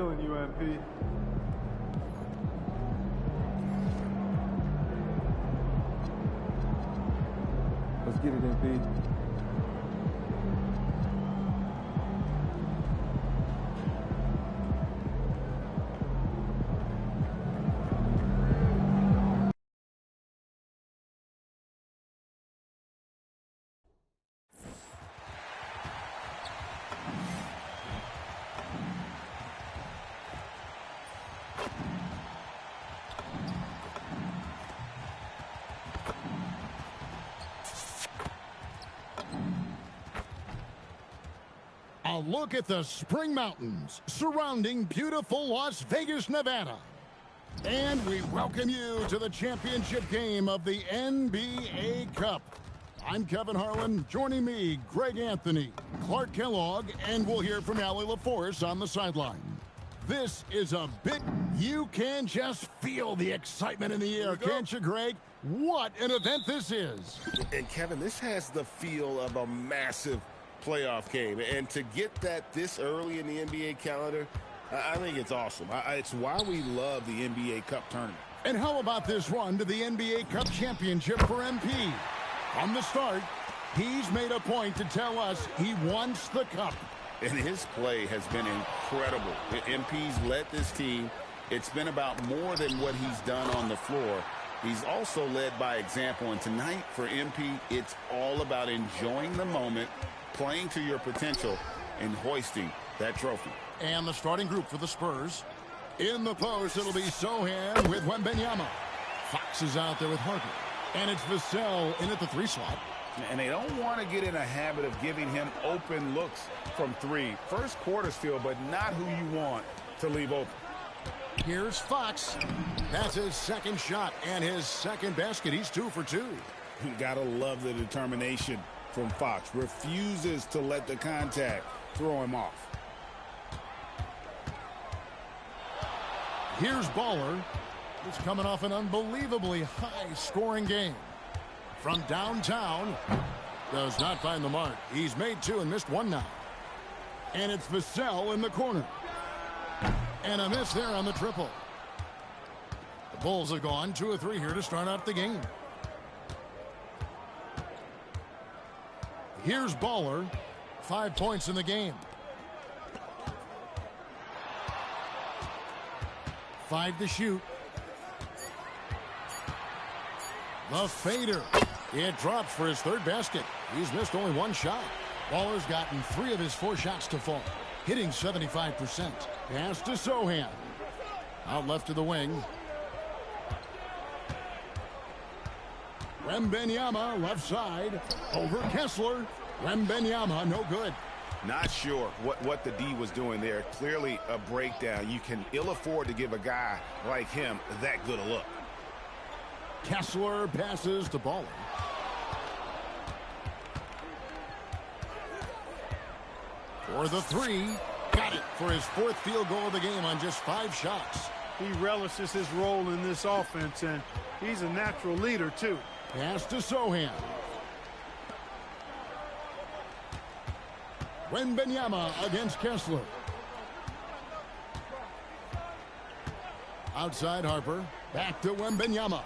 feeling you, MP. Let's get it, MP. A look at the Spring Mountains surrounding beautiful Las Vegas, Nevada. And we welcome you to the championship game of the NBA Cup. I'm Kevin Harlan. Joining me, Greg Anthony, Clark Kellogg, and we'll hear from Allie LaForce on the sideline. This is a bit, you can just feel the excitement in the air, can't you, Greg? What an event this is. And Kevin, this has the feel of a massive playoff game, and to get that this early in the NBA calendar, I think it's awesome. It's why we love the NBA Cup tournament. And how about this run to the NBA Cup championship for MP? From the start, he's made a point to tell us he wants the cup. And his play has been incredible. MP's led this team. It's been about more than what he's done on the floor. He's also led by example, and tonight for MP, it's all about enjoying the moment, playing to your potential, and hoisting that trophy. And the starting group for the Spurs. In the post, it'll be Sochan with Wembanyama. Fox is out there with Harper. And it's Vassell in at the 3 slot. And they don't want to get in a habit of giving him open looks from 3. First quarter still, but not who you want to leave open. Here's Fox. That's his second shot and his second basket. He's 2 for 2. You gotta love the determination from Fox. Refuses to let the contact throw him off. Here's Baller. He's coming off an unbelievably high-scoring game. From downtown, does not find the mark. He's made 2 and missed 1 now. And it's Vassell in the corner. And a miss there on the triple. The Bulls have gone 2 of 3 here to start out the game. Here's Baller. 5 points in the game. 5 to shoot. The fader. It drops for his 3rd basket. He's missed only 1 shot. Baller's gotten 3 of his 4 shots to fall, hitting 75%. Pass to Sochan. Out left to the wing. Wembanyama left side. Over Kessler. Wembanyama no good. Not sure what the D was doing there. Clearly a breakdown. You can ill afford to give a guy like him that good a look. Kessler passes to Baller. For the 3. Got it for his 4th field goal of the game on just 5 shots. He relishes his role in this offense, and he's a natural leader, too. Pass to Sochan. Wembanyama against Kessler. Outside Harper. Back to Wembanyama.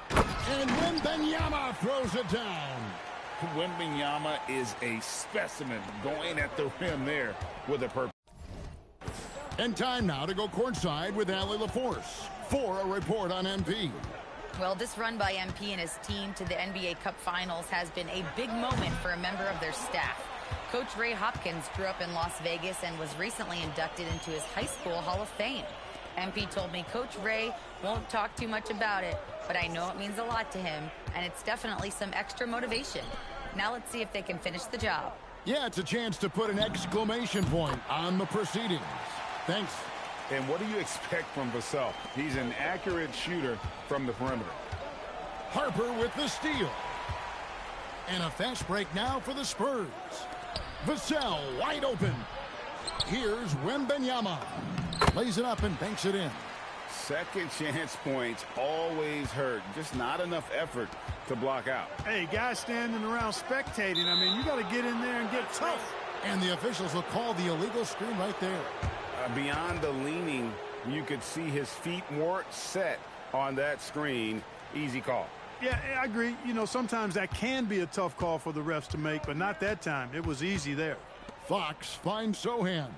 And Wembanyama throws it down. Wembanyama is a specimen going at the rim there with a purpose. And time now to go courtside with Allie LaForce for a report on MP. Well, this run by MP and his team to the NBA Cup Finals has been a big moment for a member of their staff. Coach Ray Hopkins grew up in Las Vegas and was recently inducted into his high school Hall of Fame. MP told me Coach Ray won't talk too much about it, but I know it means a lot to him, and it's definitely some extra motivation. Now let's see if they can finish the job. Yeah, it's a chance to put an exclamation point on the proceedings. Thanks. And what do you expect from Vassell? He's an accurate shooter from the perimeter. Harper with the steal. And a fast break now for the Spurs. Vassell wide open. Here's Wembanyama. Lays it up and banks it in. Second chance points always hurt. Just not enough effort to block out. Hey, guys standing around spectating, I mean, you got to get in there and get tough. And the officials will call the illegal screen right there. Beyond the leaning, You could see his feet weren't set on that screen. Easy call. Yeah, I agree. You know, sometimes that can be a tough call for the refs to make, but not that time. It was easy there. Fox finds Sohan.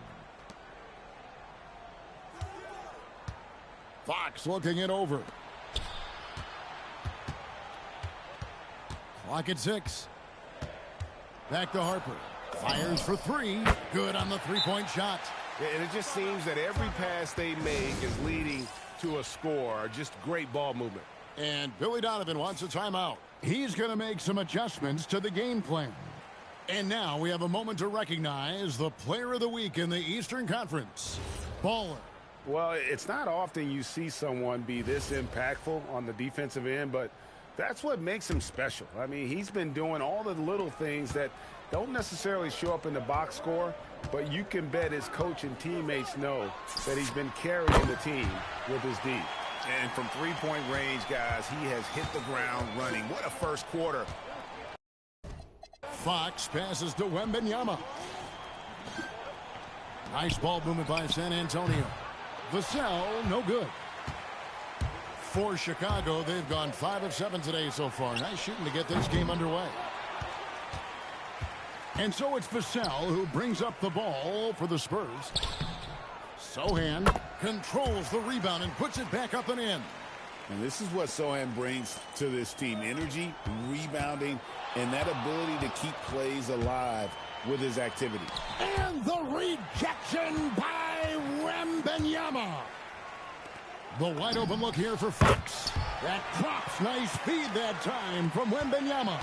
Fox looking it over. Clock at 6. Back to Harper. Fires for 3. Good on the three-point shot. And it just seems that every pass they make is leading to a score. Just great ball movement. And Billy Donovan wants a timeout. He's going to make some adjustments to the game plan. And now we have a moment to recognize the player of the week in the Eastern Conference, Baller. Well, it's not often you see someone be this impactful on the defensive end, but that's what makes him special. I mean, he's been doing all the little things that don't necessarily show up in the box score, but you can bet his coach and teammates know that he's been carrying the team with his D. And from three-point range, guys, he has hit the ground running. What a first quarter. Fox passes to Wembanyama. Nice ball movement by San Antonio. Vassell, no good. For Chicago, they've gone 5 of 7 today so far. Nice shooting to get this game underway. And so it's Vassell who brings up the ball for the Spurs. Sohan controls the rebound and puts it back up and in. And this is what Sohan brings to this team. Energy, rebounding, and that ability to keep plays alive with his activity. And the rejection by Wembanyama. The wide open look here for Fox. That drops. Nice feed that time from Wembanyama.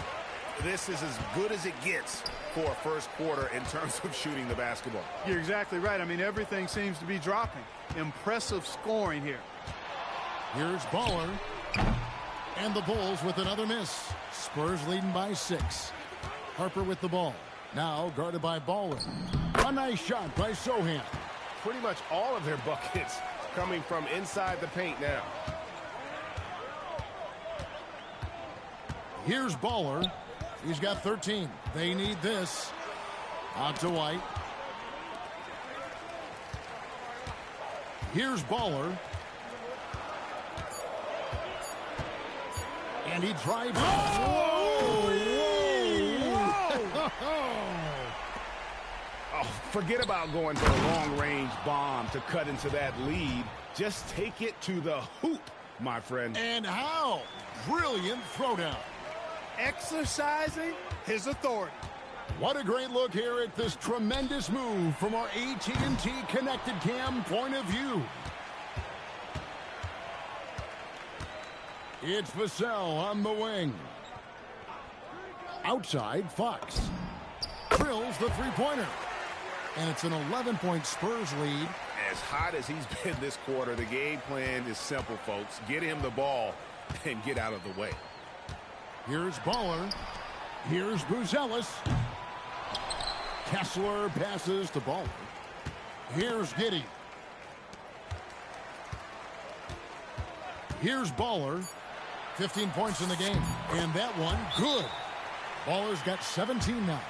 This is as good as it gets for a first quarter in terms of shooting the basketball. You're exactly right. I mean, everything seems to be dropping. Impressive scoring here. Here's Baller. And the Bulls with another miss. Spurs leading by 6. Harper with the ball. Now guarded by Baller. A nice shot by Sohan. Pretty much all of their buckets coming from inside the paint now. Here's Baller. He's got 13. They need this. Out to White. Here's Baller. And he drives. Oh, forget about going for a long-range bomb to cut into that lead. Just take it to the hoop, my friend. And how? Brilliant throwdown. Exercising his authority. What a great look here at this tremendous move from our AT&T Connected Cam point of view. It's Vassell on the wing. Outside, Fox. Drills the three-pointer. And it's an 11-point Spurs lead. As hot as he's been this quarter, the game plan is simple, folks. Get him the ball and get out of the way. Here's Baller. Here's Buzelis. Kessler passes to Baller. Here's Giddey. Here's Baller. 15 points in the game. And that one, good. Baller's got 17 now.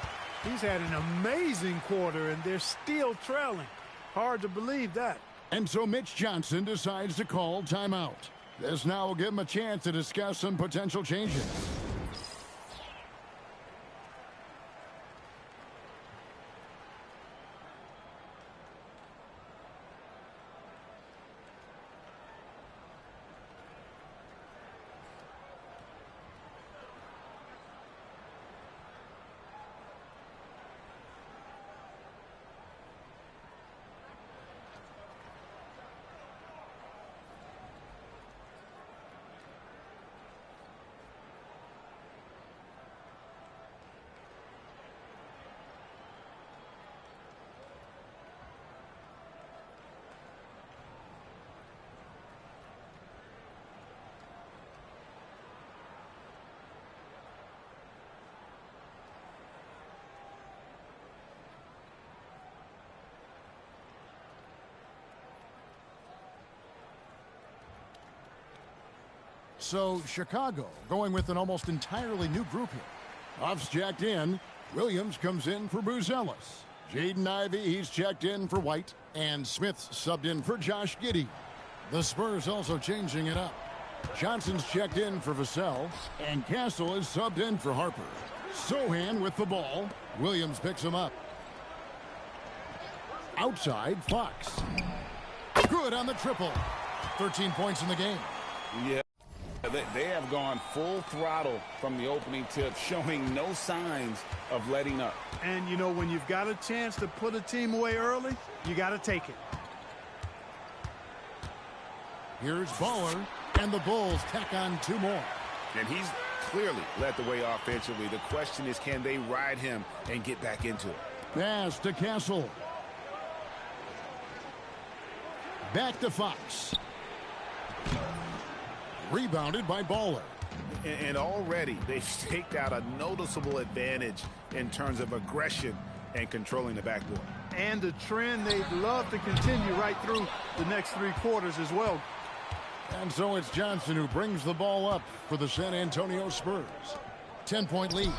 He's had an amazing quarter, and they're still trailing. Hard to believe that. And so Mitch Johnson decides to call timeout. This now will give him a chance to discuss some potential changes. So Chicago going with an almost entirely new group here. Huff's checked in. Williams comes in for Buzelis. Jaden Ivey, he's checked in for White. And Smith's subbed in for Josh Giddey. The Spurs also changing it up. Johnson's checked in for Vassell, and Castle is subbed in for Harper. Sohan with the ball. Williams picks him up. Outside, Fox. Good on the triple. 13 points in the game. Yeah, they have gone full throttle from the opening tip, showing no signs of letting up. And, you know, when you've got a chance to put a team away early, you got to take it. Here's Baller, and the Bulls tack on 2 more. And he's clearly led the way offensively. The question is, can they ride him and get back into it? Pass to Castle. Back to Fox. Rebounded by Baller. And already they've staked out a noticeable advantage in terms of aggression and controlling the backboard. And the trend they'd love to continue right through the next 3 quarters as well. And so it's Johnson who brings the ball up for the San Antonio Spurs. 10-point lead.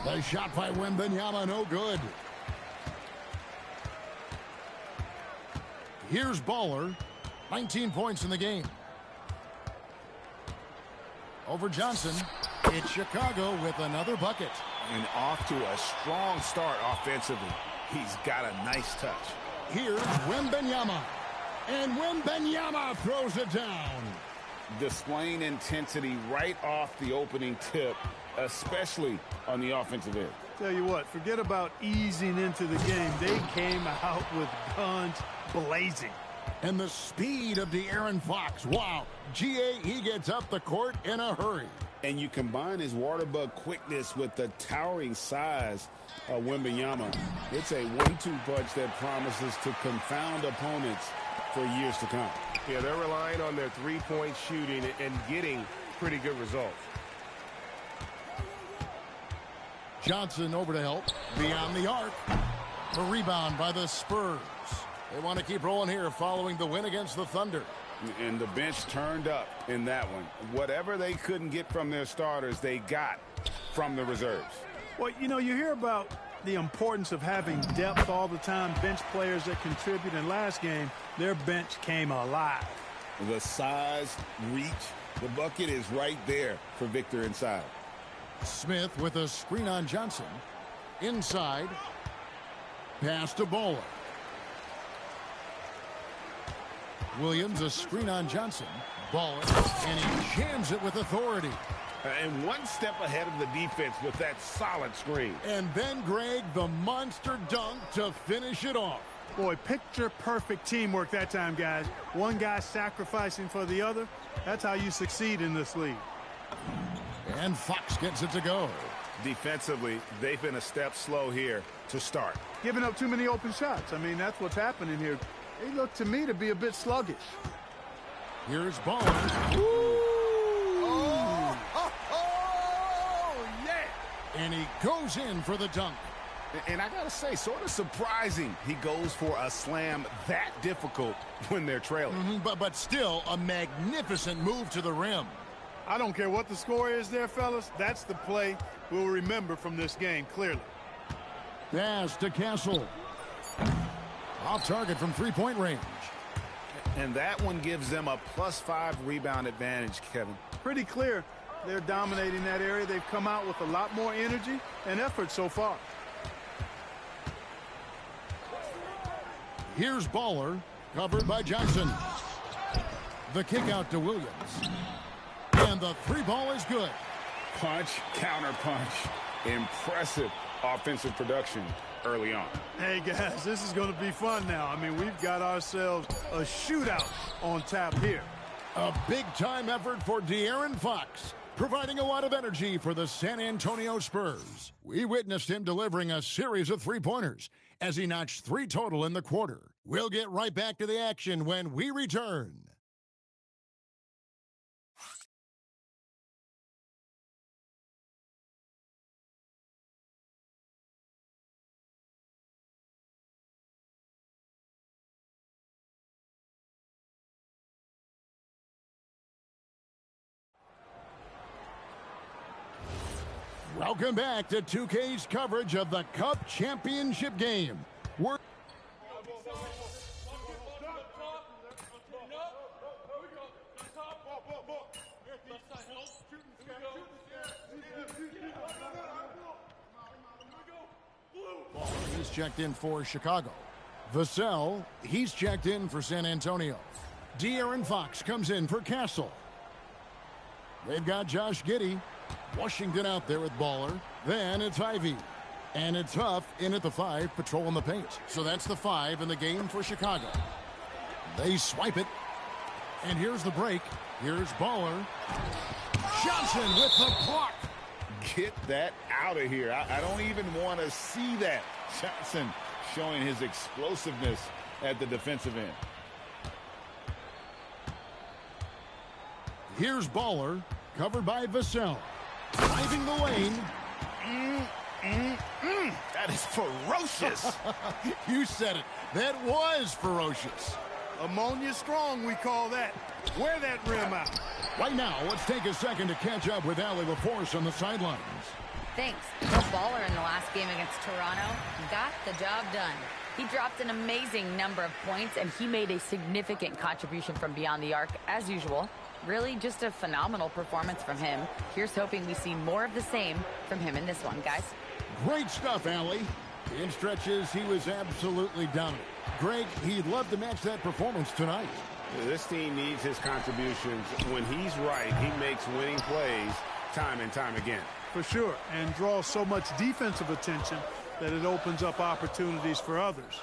The shot by Wembanyama, no good. Here's Baller. 19 points in the game. Over Johnson. It's Chicago with another bucket. And off to a strong start offensively. He's got a nice touch. Here's Wembanyama. And Wembanyama throws it down. Displaying intensity right off the opening tip, especially on the offensive end. Tell you what, forget about easing into the game. They came out with guns blazing. And the speed of De'Aaron Fox. Wow. He gets up the court in a hurry. And you combine his water bug quickness with the towering size of Wembanyama. It's a 1-2 punch that promises to confound opponents for years to come. Yeah, they're relying on their three-point shooting and getting pretty good results. Johnson over to help. Beyond the arc. A rebound by the Spurs. They want to keep rolling here following the win against the Thunder. And the bench turned up in that one. Whatever they couldn't get from their starters, they got from the reserves. Well, you know, you hear about the importance of having depth all the time, bench players that contribute. In last game, their bench came alive. The size, reach, the bucket is right there for Victor inside. Smith with a screen on Johnson. Inside. Pass to Baller. Williams, a screen on Johnson. Baller, and he jams it with authority. And one step ahead of the defense with that solid screen. And then Greg, the monster dunk to finish it off. Boy, picture-perfect teamwork that time, guys. One guy sacrificing for the other. That's how you succeed in this league. And Fox gets it to go. Defensively, they've been a step slow here to start. Giving up too many open shots. I mean, that's what's happening here. They look to me to be a bit sluggish. Here's Baller. Yeah! And he goes in for the dunk. And I got to say, sort of surprising he goes for a slam that difficult when they're trailing. But still a magnificent move to the rim. I don't care what the score is there, fellas. That's the play we'll remember from this game, clearly. Pass to Castle. Off target from three-point range. And that one gives them a +5 rebound advantage, Kevin. Pretty clear they're dominating that area. They've come out with a lot more energy and effort so far. Here's Baller, covered by Johnson. The kick out to Williams. And the three ball is good. Punch, counter punch. Impressive offensive production early on. Hey, guys, this is going to be fun now. I mean, we've got ourselves a shootout on tap here. A big-time effort for De'Aaron Fox, providing a lot of energy for the San Antonio Spurs. We witnessed him delivering a series of three-pointers as he notched 3 total in the quarter. We'll get right back to the action when we return. Welcome back to 2K's coverage of the Cup Championship game. He's checked in for Chicago. Vassell, he's checked in for San Antonio. De'Aaron Fox comes in for Castle. They've got Josh Giddey. Washington out there with Baller. Then it's Ivy. And it's Huff in at the 5, patrolling the paint. So that's the 5 in the game for Chicago. They swipe it. And here's the break. Here's Baller. Johnson with the block. Get that out of here. I don't even want to see that. Johnson showing his explosiveness at the defensive end. Here's Baller, covered by Vassell. Driving the lane. That is ferocious. You said it. That was ferocious. Ammonia strong, we call that. Wear that rim out. Right now, let's take a second to catch up with Allie LaForce on the sidelines. Thanks. The Baller in the last game against Toronto got the job done. He dropped an amazing number of points, and he made a significant contribution from beyond the arc, as usual. Really just a phenomenal performance from him. Here's hoping we see more of the same from him in this one, guys. Great stuff, Allie. In stretches, he was absolutely dominant. Greg, he'd love to match that performance tonight. This team needs his contributions. When he's right, he makes winning plays time and time again. For sure, and draws so much defensive attention that it opens up opportunities for others.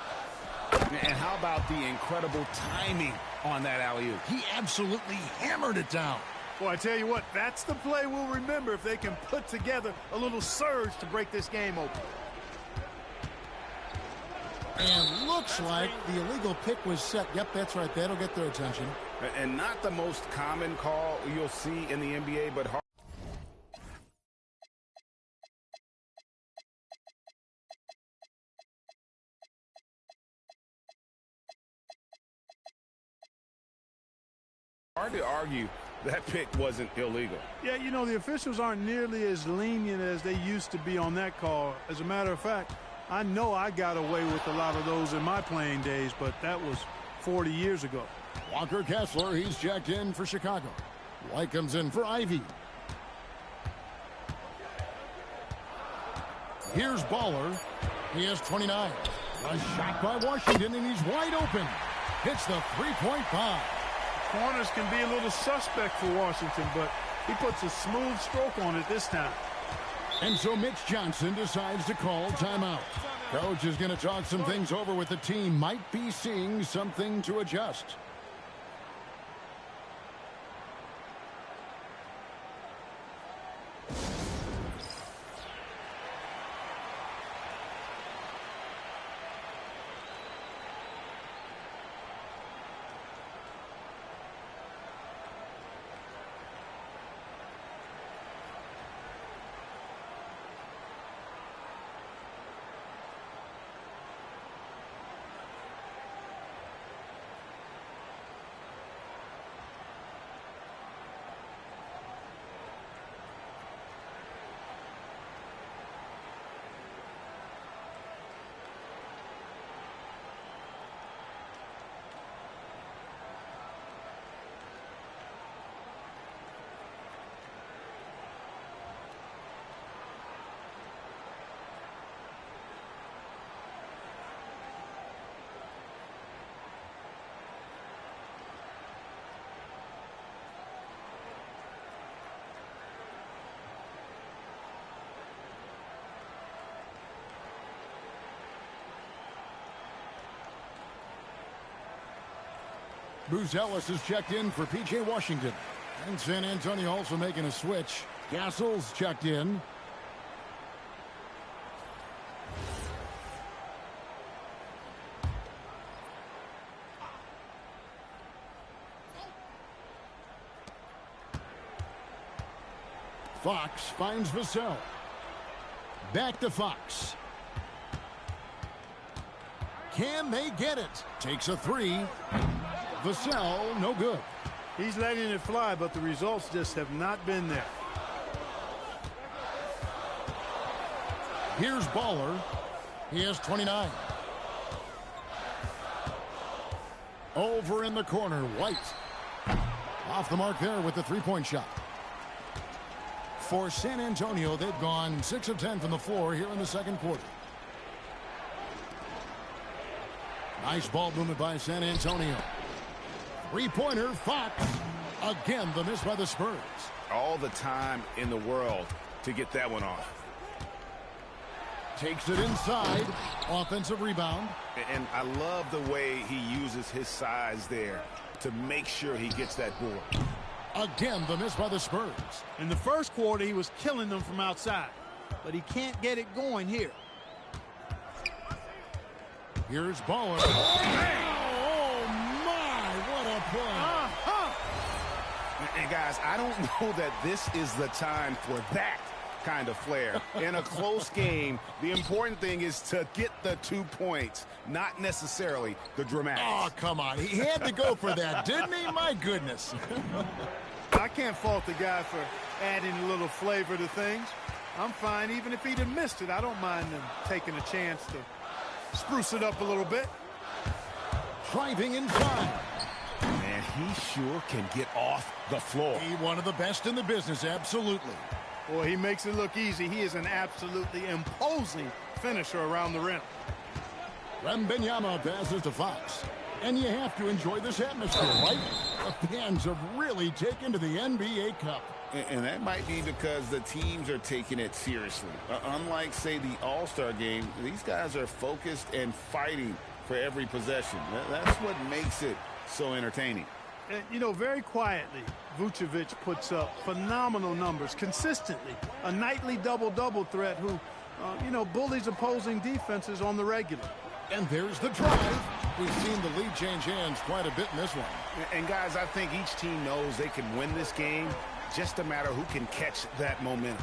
And how about the incredible timing on that alley-oop? He absolutely hammered it down. Well, I tell you what, that's the play we'll remember if they can put together a little surge to break this game open. And looks like the illegal pick was set. Yep, that's right. That'll get their attention. And not the most common call you'll see in the NBA, but hard to argue that pick wasn't illegal. Yeah, you know, the officials aren't nearly as lenient as they used to be on that call. As a matter of fact, I know I got away with a lot of those in my playing days, but that was 40 years ago. Walker Kessler, he's checked in for Chicago. White comes in for Ivy. Here's Baller. He has 29. A shot by Washington, and he's wide open. Hits the three-point bomb. Corners can be a little suspect for Washington, but he puts a smooth stroke on it this time. And so Mitch Johnson decides to call timeout. Coach is going to talk some things over with the team. Might be seeing something to adjust. Bruce Ellis is checked in for P.J. Washington. And San Antonio also making a switch. Castle's checked in. Fox finds Vassell. Back to Fox. Can they get it? Takes a three. Vassell, no good. He's letting it fly, but the results just have not been there. Here's Baller. He has 29. Over in the corner, White. Off the mark there with the three-point shot. For San Antonio, they've gone 6 of 10 from the floor here in the second quarter. Nice ball movement by San Antonio. Three-pointer, Fox. Again, the miss by the Spurs. All the time in the world to get that one off. Takes it inside. Offensive rebound. And I love the way he uses his size there to make sure he gets that board. Again, the miss by the Spurs. In the first quarter, he was killing them from outside, but he can't get it going here. Here's Baller. Oh, my, what a play. And guys, I don't know that this is the time for that kind of flair. In a close game, the important thing is to get the 2 points, not necessarily the dramatics. Oh, come on. He had to go for that, didn't he? My goodness. I can't fault the guy for adding a little flavor to things. I'm fine even if he'd have missed it. I don't mind him taking a chance to spruce it up a little bit. Driving inside. Man, he sure can get off the floor. He one of the best in the business, absolutely. Boy, he makes it look easy. He is an absolutely imposing finisher around the rim. Wembanyama passes to Fox. And you have to enjoy this atmosphere, right? The fans have really taken to the NBA Cup. And that might be because the teams are taking it seriously. Unlike, say, the All-Star game, these guys are focused and fighting for every possession. That's what makes it so entertaining. And, you know, very quietly, Vucevic puts up phenomenal numbers consistently. A nightly double-double threat who, you know, bullies opposing defenses on the regular. And there's the drive. We've seen the lead change hands quite a bit in this one. And, guys, I think each team knows they can win this game. Just a matter who can catch that momentum.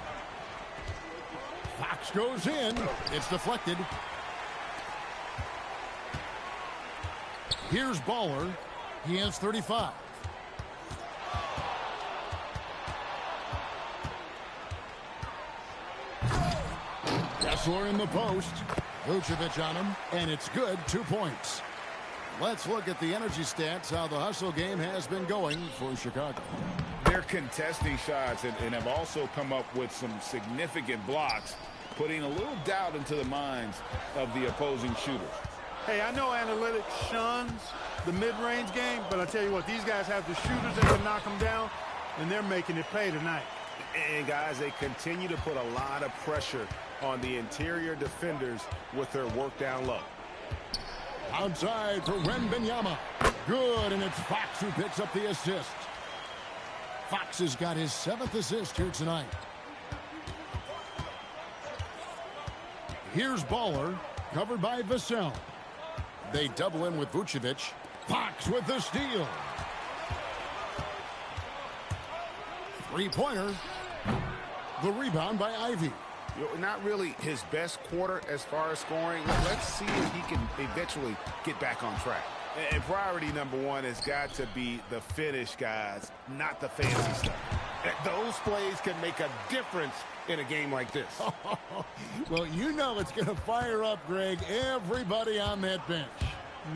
Fox goes in. It's deflected. Here's Baller. He has 35. Kessler in the post. Vucevic on him, and it's good. 2 points. Let's look at the energy stats, how the hustle game has been going for Chicago. They're contesting shots and have also come up with some significant blocks, putting a little doubt into the minds of the opposing shooters. Hey, I know analytics shuns the mid-range game, but I tell you what, these guys have the shooters that can knock them down, and they're making it pay tonight. And, guys, they continue to put a lot of pressure on the interior defenders with their work down low. Outside for Wembanyama. Good, and it's Fox who picks up the assist. Fox has got his 7th assist here tonight. Here's Baller, covered by Vassell. They double in with Vucevic. Fox with the steal. Three-pointer. The rebound by Ivy. Not really his best quarter as far as scoring. Let's see if he can eventually get back on track. And priority number one has got to be the finish, guys, not the fancy stuff. Those plays can make a difference in a game like this. Well, you know it's going to fire up, Greg, everybody on that bench.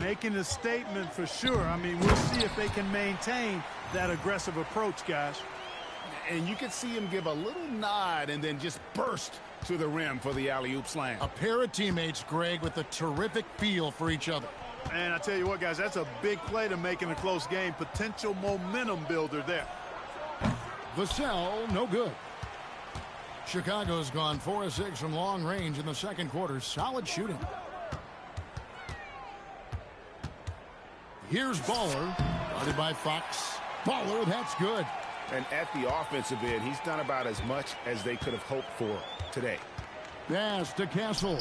Making a statement for sure. I mean, we'll see if they can maintain that aggressive approach, guys. And you can see him give a little nod and then just burst to the rim for the alley-oop slam. A pair of teammates, Greg, with a terrific feel for each other. And I tell you what, guys, that's a big play to make in a close game. Potential momentum builder there. Vassell, no good. Chicago's gone 4 of 6 from long range in the second quarter. Solid shooting. Here's Baller, guarded by Fox. Baller, that's good. And at the offensive end, he's done about as much as they could have hoped for today. Pass to Castle.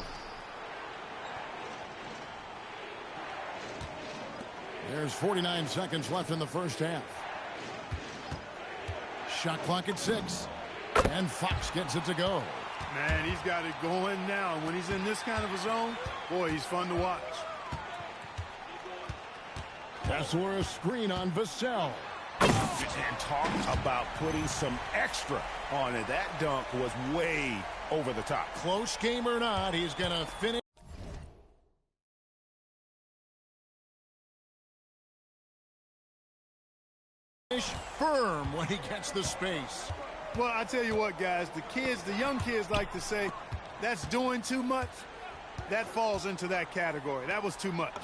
There's 49 seconds left in the first half. Shot clock at 6. And Fox gets it to go. Man, he's got it going now. And when he's in this kind of a zone, boy, he's fun to watch. Kessler a screen on Vassell. And talk about putting some extra on it. That dunk was way over the top. Close game or not, he's going to finish firm when he gets the space. Well, I tell you what, guys, the young kids like to say, that's doing too much. That falls into that category. That was too much.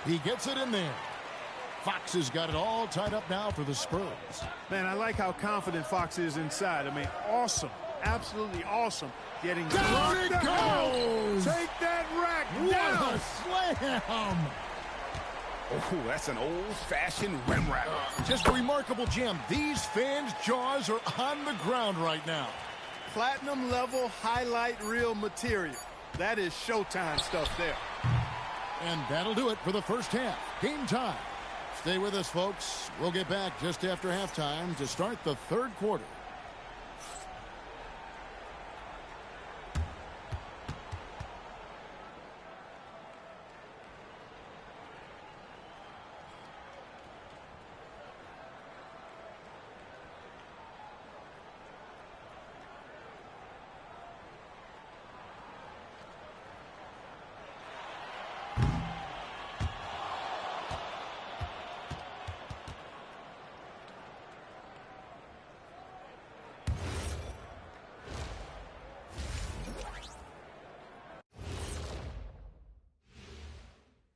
He gets it in there. Fox has got it all tied up now for the Spurs. Man, I like how confident Fox is inside. I mean, awesome. Absolutely awesome. Getting down it goes! Take that rack What down! a slam! Oh, that's an old-fashioned rim rack. Just a remarkable gem. These fans' jaws are on the ground right now. Platinum level highlight reel material. That is Showtime stuff there. And that'll do it for the first half. Game time. Stay with us, folks. We'll get back just after halftime to start the third quarter.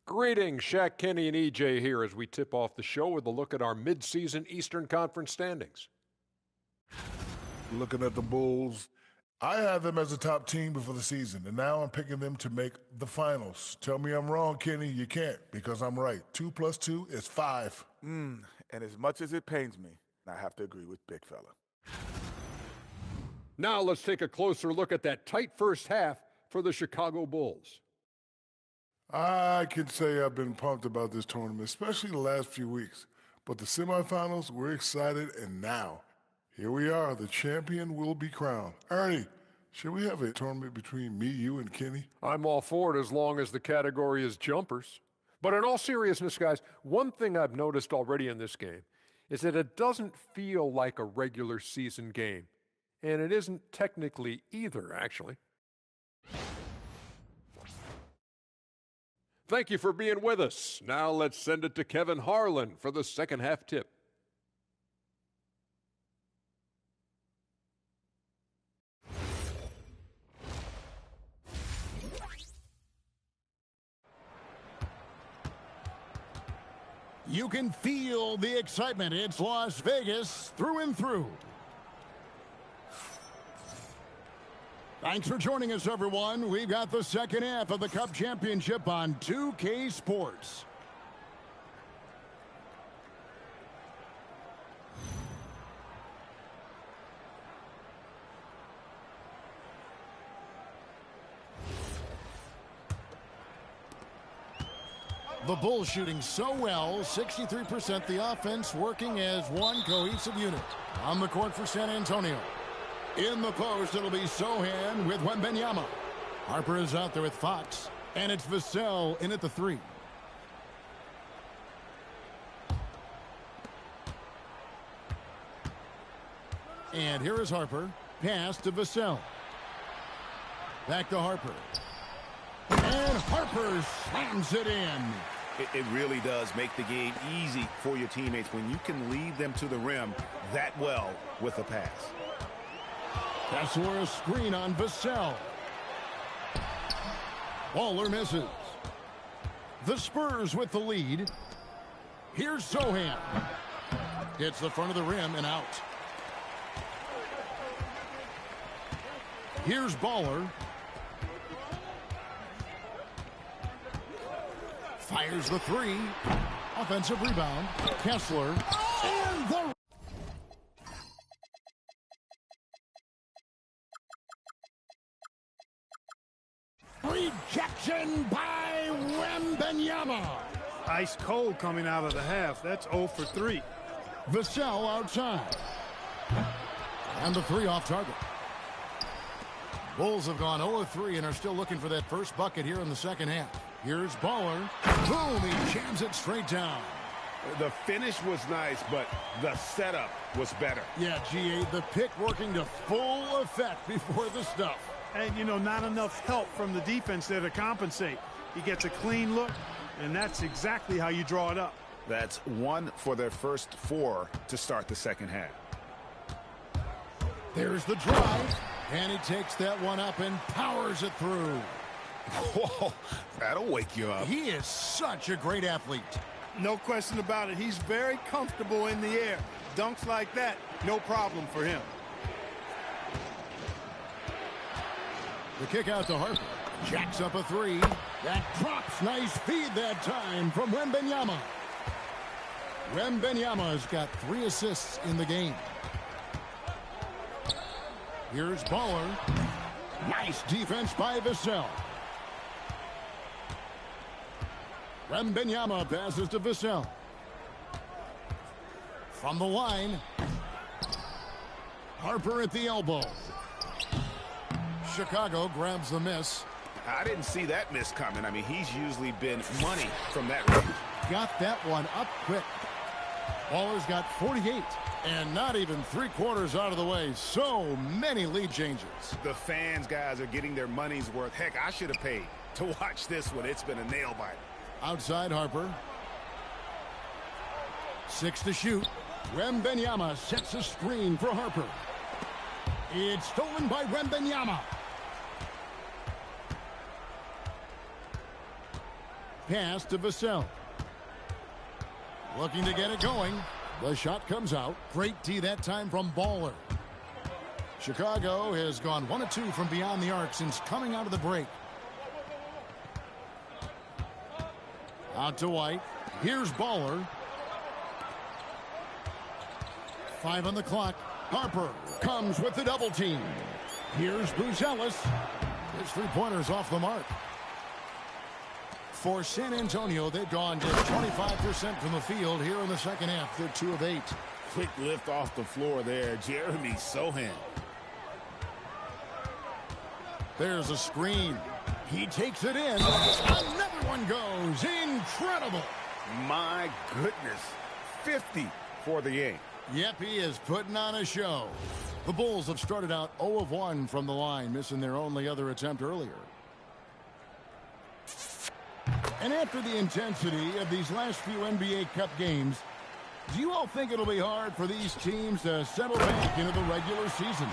Greetings, Shaq, Kenny, and EJ here as we tip off the show with a look at our midseason Eastern Conference standings. Looking at the Bulls, I had them as a top team before the season, and now I'm picking them to make the finals. Tell me I'm wrong, Kenny. You can't, because I'm right. 2 + 2 is 5. And as much as it pains me, I have to agree with Big Fella. Now let's take a closer look at that tight first half for the Chicago Bulls. I can say I've been pumped about this tournament, especially the last few weeks. But the semifinals, we're excited, and now, here we are. The champion will be crowned. Ernie, should we have a tournament between me, you, and Kenny? I'm all for it as long as the category is jumpers. But in all seriousness, guys, one thing I've noticed already in this game is that it doesn't feel like a regular season game. And it isn't technically either, actually. Thank you for being with us. Now let's send it to Kevin Harlan for the second half tip. You can feel the excitement. It's Las Vegas through and through. Thanks for joining us, everyone. We've got the second half of the Cup Championship on 2K Sports. The Bulls shooting so well, 63% the offense working as one cohesive unit. On the court for San Antonio. In the post, it'll be Sohan with Wembanyama. Harper is out there with Fox. And it's Vassell in at the 3. And here is Harper. Pass to Vassell. Back to Harper. And Harper slams it in. It really does make the game easy for your teammates when you can lead them to the rim that well with a pass. Kessler a screen on Vassell. Waller misses. The Spurs with the lead. Here's Sohan. Hits the front of the rim and out. Here's Baller. Fires the 3. Offensive rebound. Kessler. And the rejection by Wembanyama. Ice cold coming out of the half. That's 0 for 3. Vassell outside. And the 3 off target. Bulls have gone 0-3 and are still looking for that first bucket here in the second half. Here's Baller. Boom, he jams it straight down. The finish was nice, but the setup was better. Yeah, GA, the pick working to full effect before the stuff. And, you know, not enough help from the defense there to compensate. He gets a clean look, and that's exactly how you draw it up. That's 1 for their first 4 to start the second half. There's the drive, and he takes that one up and powers it through. Whoa, that'll wake you up. He is such a great athlete. No question about it. He's very comfortable in the air. Dunks like that, no problem for him. The kick out to Harper. Jacks up a three. That drops. Nice feed that time from Wembanyama. Wembanyama's got 3 assists in the game. Here's Baller. Nice defense by Vassell. Wembanyama passes to Vassell. From the line. Harper at the elbow. Chicago grabs the miss. I didn't see that miss coming. I mean, he's usually been money from that range. Got that one up quick. Baller's got 48 and not even 3/4 out of the way. So many lead changes. The fans, guys, are getting their money's worth. Heck, I should have paid to watch this one. It's been a nail biter. Outside Harper. 6 to shoot. Wembanyama sets a screen for Harper. It's stolen by Wembanyama. Pass to Vassell. Looking to get it going. The shot comes out. Great D that time from Baller. Chicago has gone 1 of 2 from beyond the arc since coming out of the break. Out to White. Here's Baller. 5 on the clock. Harper comes with the double team. Here's Buzelis. His 3-pointer's off the mark. For San Antonio, they've gone to 25% from the field here in the second half. They're 2 of 8. Quick lift off the floor there. Jeremy Sohan. There's a screen. He takes it in. Another one goes. Incredible. My goodness. 50 for the game. Yep, he is putting on a show. The Bulls have started out 0 of 1 from the line, missing their only other attempt earlier. And after the intensity of these last few NBA Cup games, do you all think it'll be hard for these teams to settle back into the regular season?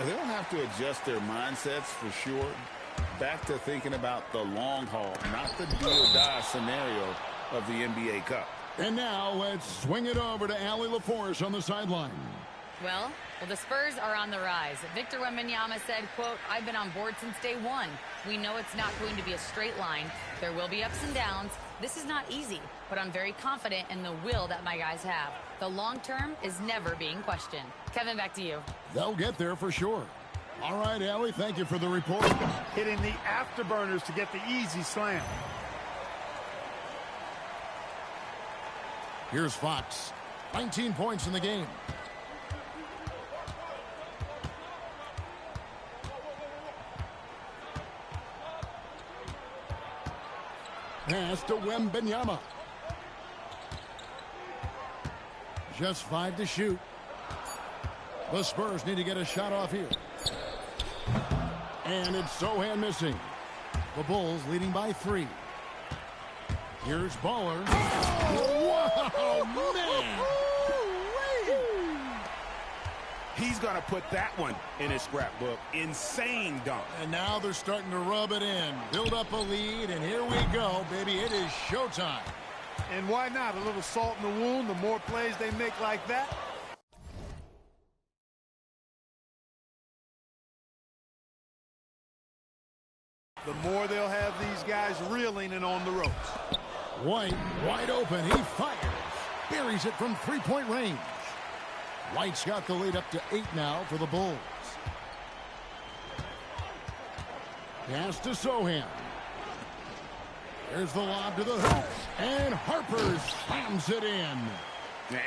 They'll have to adjust their mindsets for sure. Back to thinking about the long haul, not the do-or-die scenario of the NBA Cup. And now let's swing it over to Allie LaForce on the sideline. Well, the Spurs are on the rise. Victor Wembanyama said, quote, "I've been on board since day one. We know it's not going to be a straight line. There will be ups and downs. This is not easy, but I'm very confident in the will that my guys have. The long term is never being questioned." Kevin, back to you. They'll get there for sure. All right, Allie, thank you for the report. Hitting the afterburners to get the easy slam. Here's Fox. 19 points in the game. Pass to Wembanyama. Just 5 to shoot. The Spurs need to get a shot off here. And it's Sohan missing. The Bulls leading by 3. Here's Baller. Whoa, man! He's going to put that one in his scrapbook. Insane dunk. And now they're starting to rub it in. Build up a lead, and here we go, baby. It is showtime. And why not? A little salt in the wound. The more plays they make like that, the more they'll have these guys reeling and on the ropes. White, wide open. He fires. Buries it from 3-point range. White's got the lead up to 8 now for the Bulls. Pass to Sohan. There's the lob to the hoop. And Harper slams it in.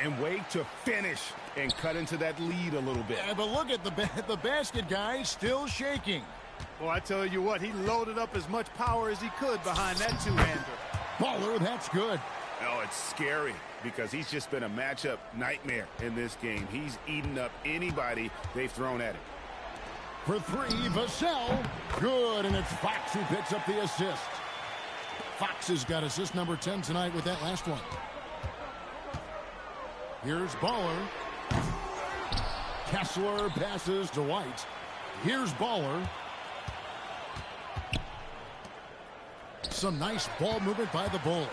And wait to finish and cut into that lead a little bit. Yeah, but look at the basket guy still shaking. Well, I tell you what, he loaded up as much power as he could behind that two-hander. Baller, that's good. Oh, it's scary because he's just been a matchup nightmare in this game. He's eaten up anybody they've thrown at him. For 3, Vassell. Good, and it's Fox who picks up the assist. Fox has got assist number 10 tonight with that last one. Here's Baller. Kessler passes to White. Here's Baller. Some nice ball movement by the Bulls.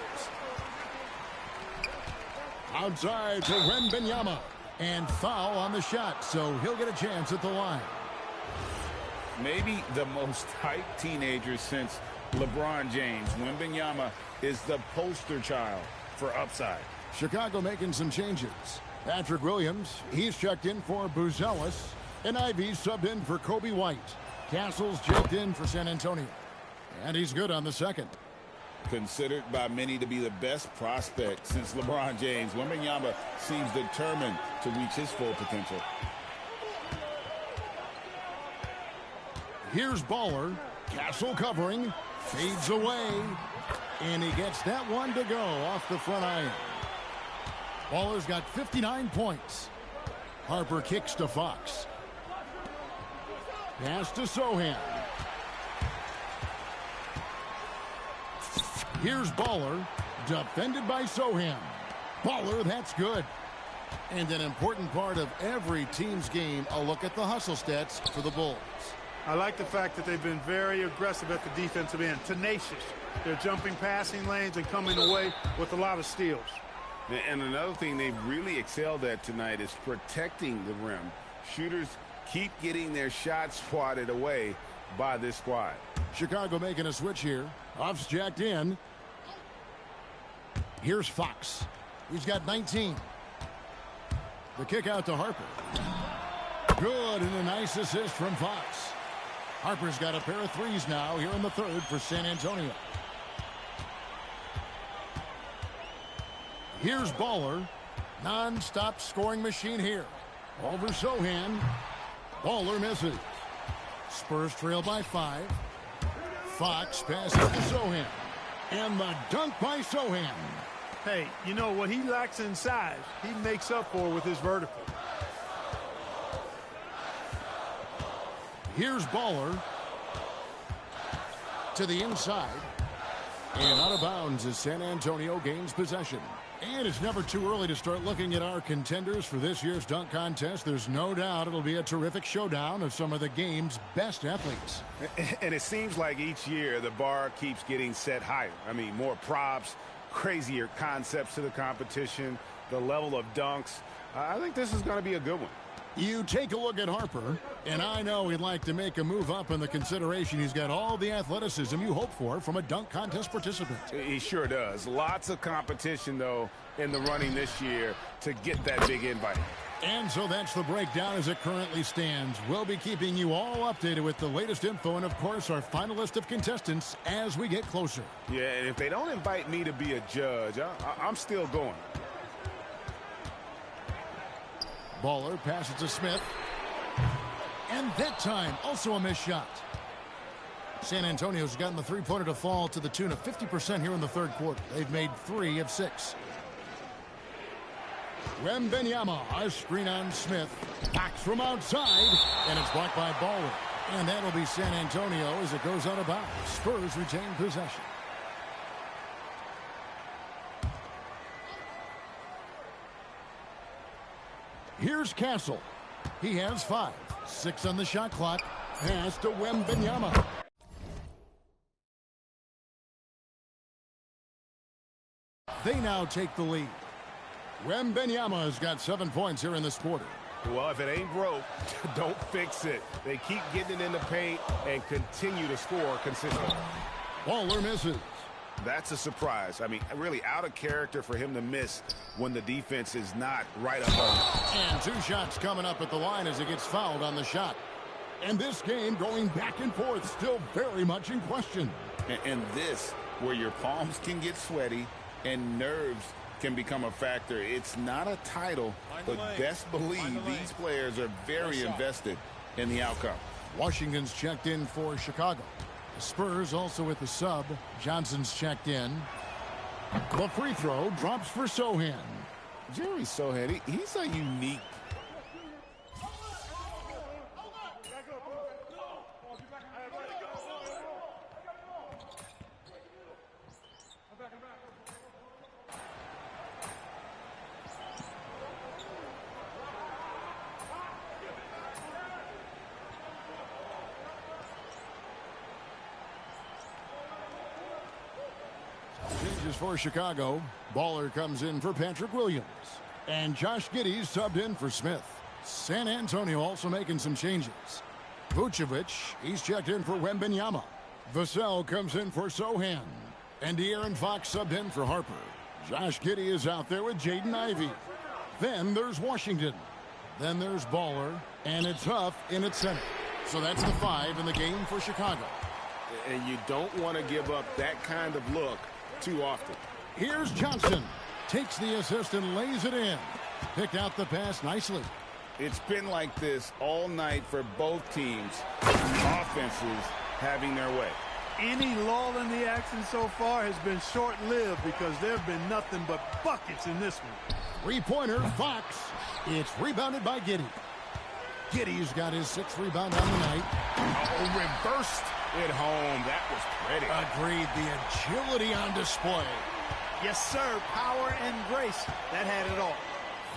Outside to Wembanyama. And foul on the shot, so he'll get a chance at the line. Maybe the most hyped teenager since LeBron James. Wembanyama is the poster child for upside. Chicago making some changes. Patrick Williams, he's checked in for Buzelis. And Ivy subbed in for Kobe White. Castles checked in for San Antonio. And he's good on the second. Considered by many to be the best prospect since LeBron James, Wembanyama seems determined to reach his full potential. Here's Baller. Castle covering. Fades away. And he gets that one to go off the front iron. Baller's got 59 points. Harper kicks to Fox. Pass to Sohan. Here's Baller, defended by Sohan. Baller, that's good. And an important part of every team's game, a look at the hustle stats for the Bulls. I like the fact that they've been very aggressive at the defensive end, tenacious. They're jumping passing lanes and coming away with a lot of steals. And another thing they've really excelled at tonight is protecting the rim. Shooters keep getting their shots swatted away by this squad. Chicago making a switch here. Huff's jacked in. Here's Fox. He's got 19. The kick out to Harper. Good, and a nice assist from Fox. Harper's got a pair of threes now here in the third for San Antonio. Here's Baller. Non-stop scoring machine here. Over Sohan. Baller misses. Spurs trail by 5. Fox passes to Sohan. And the dunk by Sohan. Hey, you know what he lacks in size, he makes up for with his vertical. Here's Baller. To the inside. And out of bounds as San Antonio gains possession. And it's never too early to start looking at our contenders for this year's dunk contest. There's no doubt it'll be a terrific showdown of some of the game's best athletes. And it seems like each year the bar keeps getting set higher. I mean, more props, crazier concepts to the competition, the level of dunks. I think this is going to be a good one. You take a look at Harper, and I know he'd like to make a move up in the consideration. He's got all the athleticism you hope for from a dunk contest participant. He sure does. Lots of competition, though, in the running this year to get that big invite. And so that's the breakdown as it currently stands. We'll be keeping you all updated with the latest info and, of course, our final list of contestants as we get closer. Yeah, and if they don't invite me to be a judge, I'm still going. Baller passes to Smith. And that time, also a missed shot. San Antonio's gotten the three-pointer to fall to the tune of 50% here in the third quarter. They've made 3 of 6. Wembanyama, a screen on Smith. Backs from outside, and it's blocked by Baller. And that'll be San Antonio as it goes out of bounds. Spurs retain possession. Here's Castle. He has 5. 6 on the shot clock. Pass to Wembanyama. They now take the lead. Wembanyama has got 7 points here in this quarter. Well, if it ain't broke, don't fix it. They keep getting it in the paint and continue to score consistently. Baller misses. That's a surprise. I mean, really out of character for him to miss when the defense is not right up on him. And 2 shots coming up at the line as he gets fouled on the shot. And this game going back and forth, still very much in question. And this, where your palms can get sweaty and nerves can become a factor. It's not a title, but best believe these players are very invested in the outcome. Washington's checked in for Chicago. The Spurs also with the sub. Johnson's checked in. The free throw drops for Sohan. Jerry Sohan, he's a unique. changes for Chicago. Baller comes in for Patrick Williams. And Josh Giddey subbed in for Smith. San Antonio also making some changes. Vucevic, he's checked in for Wembanyama. Vassell comes in for Sohan. And De'Aaron Fox subbed in for Harper. Josh Giddey is out there with Jaden Ivey. Then there's Washington. Then there's Baller. And it's Huff in at center. So that's the 5 in the game for Chicago. And you don't want to give up that kind of look too often. Here's Johnson. Takes the assist and lays it in. Picked out the pass nicely. It's been like this all night for both teams. Offenses having their way. Any lull in the action so far has been short-lived because there have been nothing but buckets in this one. Three-pointer, Fox. It's rebounded by Giddey. Giddey's got his 6th rebound on the night. Oh, reversed it home. That was pretty. Agreed. The agility on display. Yes, sir. Power and grace. That had it all.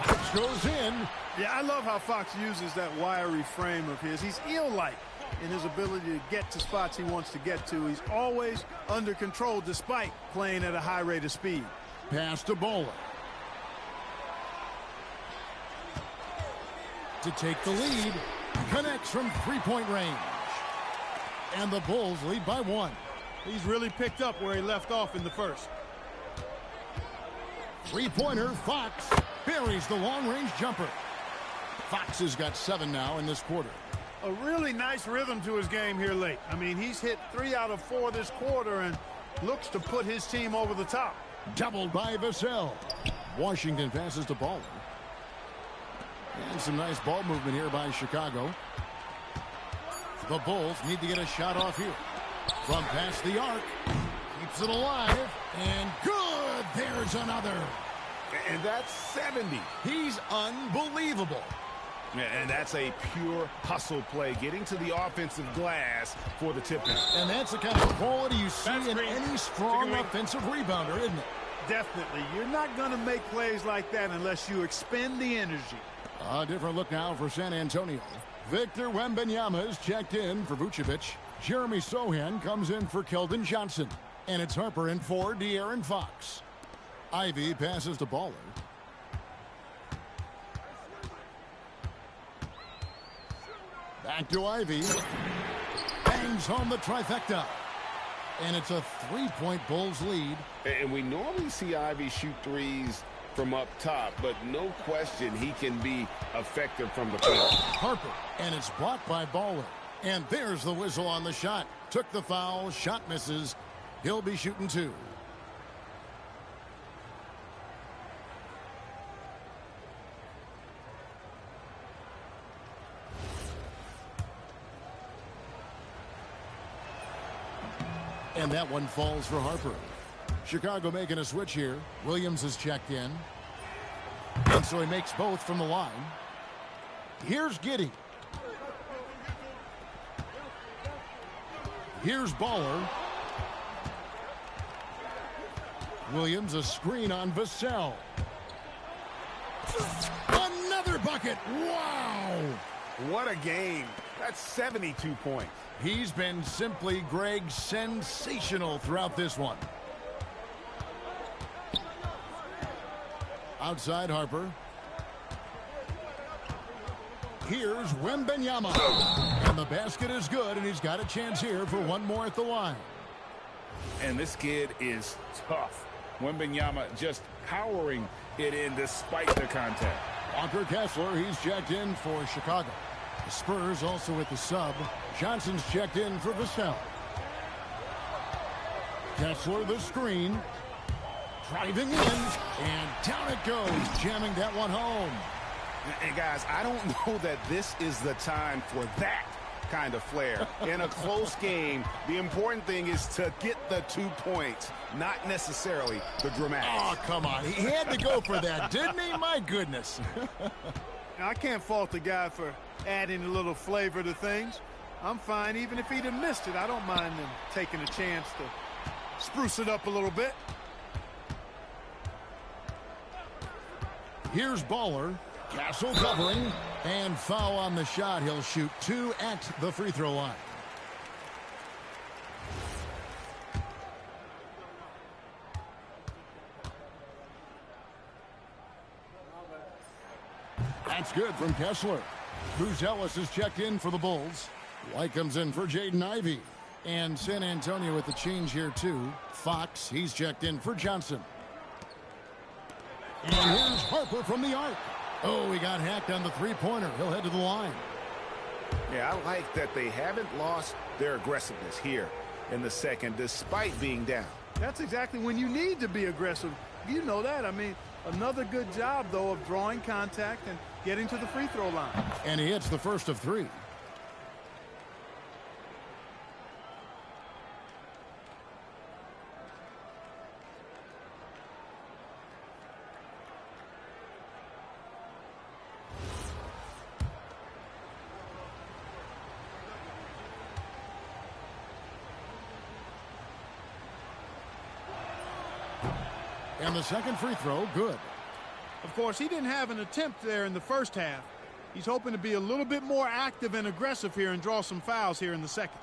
Fox goes in. Yeah, I love how Fox uses that wiry frame of his. He's eel-like in his ability to get to spots he wants to get to. He's always under control despite playing at a high rate of speed. Pass to Bowler. To take the lead. Connects from three-point range. And the Bulls lead by 1. He's really picked up where he left off in the first. Three-pointer, Fox buries the long-range jumper. Fox has got 7 now in this quarter. A really nice rhythm to his game here late. I mean, he's hit 3 out of 4 this quarter and looks to put his team over the top. Doubled by Vassell. Washington passes to Baller. And some nice ball movement here by Chicago. The Bulls need to get a shot off here. From past the arc. Keeps it alive. And good. There's another. And that's 70. He's unbelievable. And that's a pure hustle play, getting to the offensive glass for the tip-in. And that's the kind of quality you see in any strong offensive rebounder, isn't it? Definitely. You're not going to make plays like that unless you expend the energy. A different look now for San Antonio. Victor Wembanyama is checked in for Vucevic. Jeremy Sohan comes in for Keldon Johnson. And it's Harper in for De'Aaron Fox. Ivey passes to Baller. Back to Ivey. Bangs home the trifecta. And it's a 3-point Bulls lead. And we normally see Ivey shoot threes from up top, but no question he can be effective from the field. Harper, and it's blocked by Baller. And there's the whistle on the shot. Took the foul, shot misses. He'll be shooting 2. And that one falls for Harper. Chicago making a switch here. Williams is checked in. And so he makes both from the line. Here's Giddey. Here's Baller. Williams a screen on Vassell. Another bucket. Wow. What a game. That's 72 points. He's been simply, Greg, sensational throughout this one. Outside Harper. Here's Wembanyama. And the basket is good, and he's got a chance here for one more at the line. And this kid is tough. Wembanyama just powering it in despite the contact. Walker Kessler, he's checked in for Chicago. The Spurs also with the sub. Johnson's checked in for Vassell. Kessler the screen. Driving in. And down it goes. Jamming that one home. And guys, I don't know that this is the time for that kind of flair. In a close game, the important thing is to get the 2 points, not necessarily the dramatics. Oh, come on. He had to go for that, didn't he? My goodness. I can't fault the guy for adding a little flavor to things. I'm fine even if he'd have missed it. I don't mind him taking a chance to spruce it up a little bit. Here's Baller. Castle covering. And foul on the shot. He'll shoot 2 at the free throw line. That's good from Kessler. Bruce Ellis is checked in for the Bulls. White comes in for Jaden Ivey. And San Antonio with the change here, too. Fox, he's checked in for Johnson. And here's Harper from the arc. Oh, he got hacked on the three-pointer. He'll head to the line. Yeah, I like that they haven't lost their aggressiveness here in the second, despite being down. That's exactly when you need to be aggressive. You know that. I mean, another good job, though, of drawing contact and getting to the free throw line. And he hits the first of three. And the second free throw, good. Of course, he didn't have an attempt there in the first half. He's hoping to be a little bit more active and aggressive here and draw some fouls here in the second.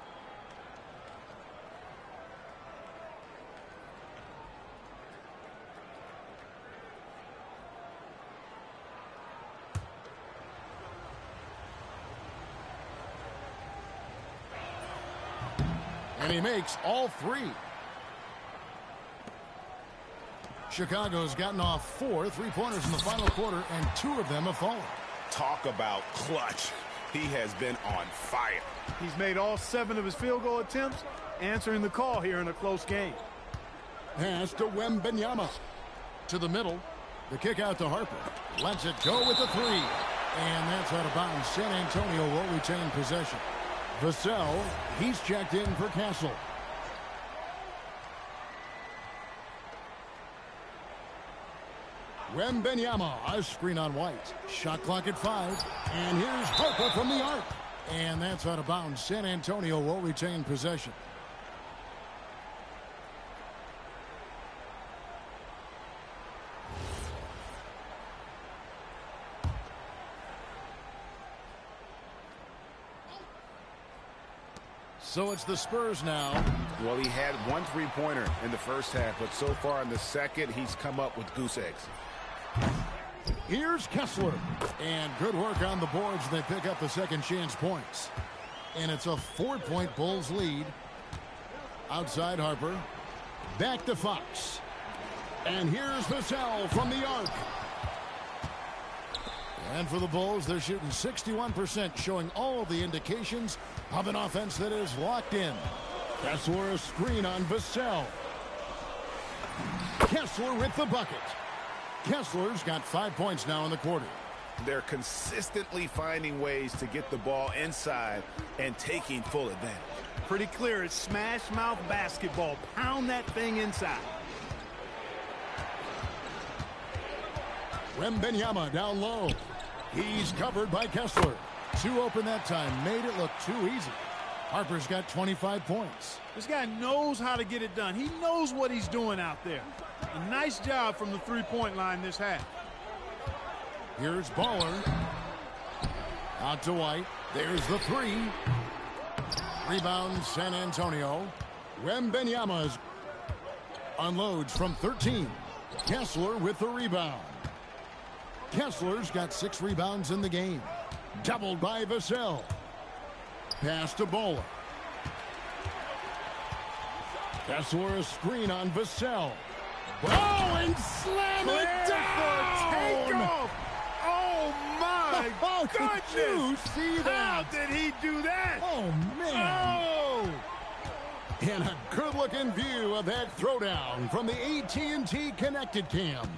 And he makes all three. Chicago's gotten off 4 3-pointers in the final quarter, and 2 of them have fallen. Talk about clutch. He has been on fire. He's made all 7 of his field goal attempts, answering the call here in a close game. Pass to Wembanyama. To the middle. The kick out to Harper. Lets it go with the 3. And that's out of bounds. San Antonio will retain possession. Vassell, he's checked in for Castle. Wembanyama, a screen on White. Shot clock at 5. And here's Harper from the arc. And that's out of bounds. San Antonio will retain possession. So it's the Spurs now. Well, he had 1 3-pointer in the first half, but so far in the second, he's come up with goose eggs. Here's Kessler. And good work on the boards. They pick up the second chance points. And it's a 4-point Bulls lead. Outside Harper. Back to Fox. And here's Vassell from the arc. And for the Bulls, they're shooting 61%, showing all the indications of an offense that is locked in. Kessler a screen on Vassell. Kessler with the bucket. Kessler's got 5 points now in the quarter. They're consistently finding ways to get the ball inside and taking full advantage. Pretty clear. It's smash mouth basketball. Pound that thing inside. Wembanyama down low. He's covered by Kessler. 2 open that time. Made it look too easy. Harper's got 25 points. This guy knows how to get it done. He knows what he's doing out there. A nice job from the three-point line this half. Here's Baller. Out to White. There's the 3. Rebound San Antonio. Wembanyama unloads from 13. Kessler with the rebound. Kessler's got 6 rebounds in the game. Doubled by Vassell. Pass to Bowler. Kessler a screen on Vassell. Oh, and slam it down! Takeoff! Oh, my goodness! Did you see that? How did he do that? Oh, man. Oh! And a good-looking view of that throwdown from the AT&T Connected Cam.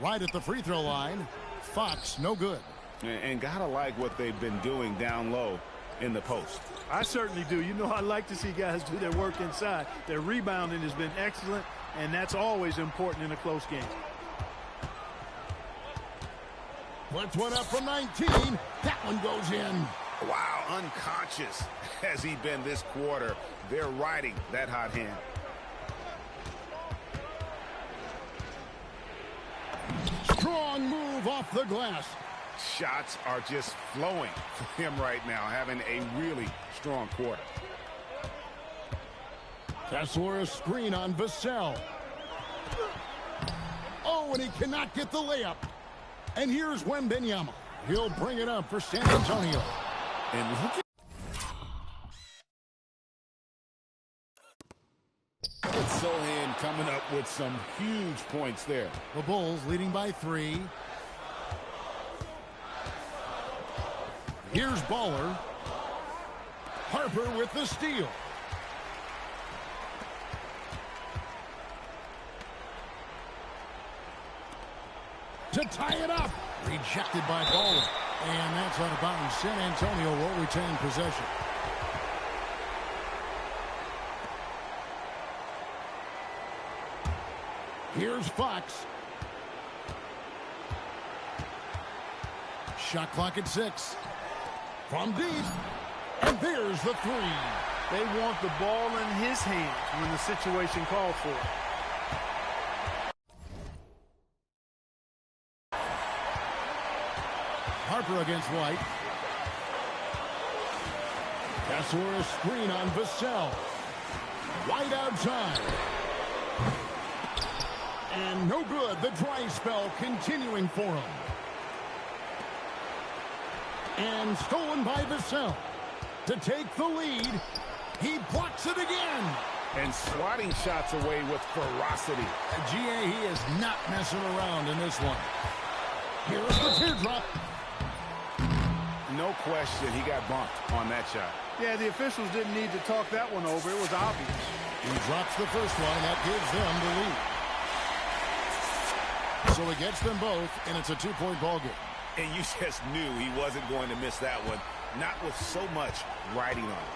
Right at the free throw line. Fox, no good. And gotta like what they've been doing down low in the post. I certainly do. You know, I like to see guys do their work inside. Their rebounding has been excellent, and that's always important in a close game. Puts one up from 19. That one goes in. Wow, unconscious has he been this quarter. They're riding that hot hand. Strong move off the glass. Shots are just flowing for him right now, having a really strong quarter. Kessler a screen on Vassell. Oh, and he cannot get the layup. And here's Wembanyama. He'll bring it up for San Antonio. And look at Sochan coming up with some huge points there. The Bulls leading by 3. Here's Baller. Harper with the steal. To tie it up. Rejected by Baller. And that's out of bounds. San Antonio will retain possession. Here's Fox. Shot clock at 6. From deep. And there's the 3. They want the ball in his hands when the situation called for it. Harper against White. Kessler a screen on Vassell. White outside. And no good. The dry spell continuing for him. And stolen by Vassell. To take the lead. He blocks it again. And swatting shots away with ferocity. GA, he is not messing around in this one. Here's the teardrop. No question, he got bumped on that shot. Yeah, the officials didn't need to talk that one over. It was obvious. He drops the first one, and that gives them the lead. So he gets them both, and it's a 2-point ball game. And you just knew he wasn't going to miss that one, not with so much riding on it.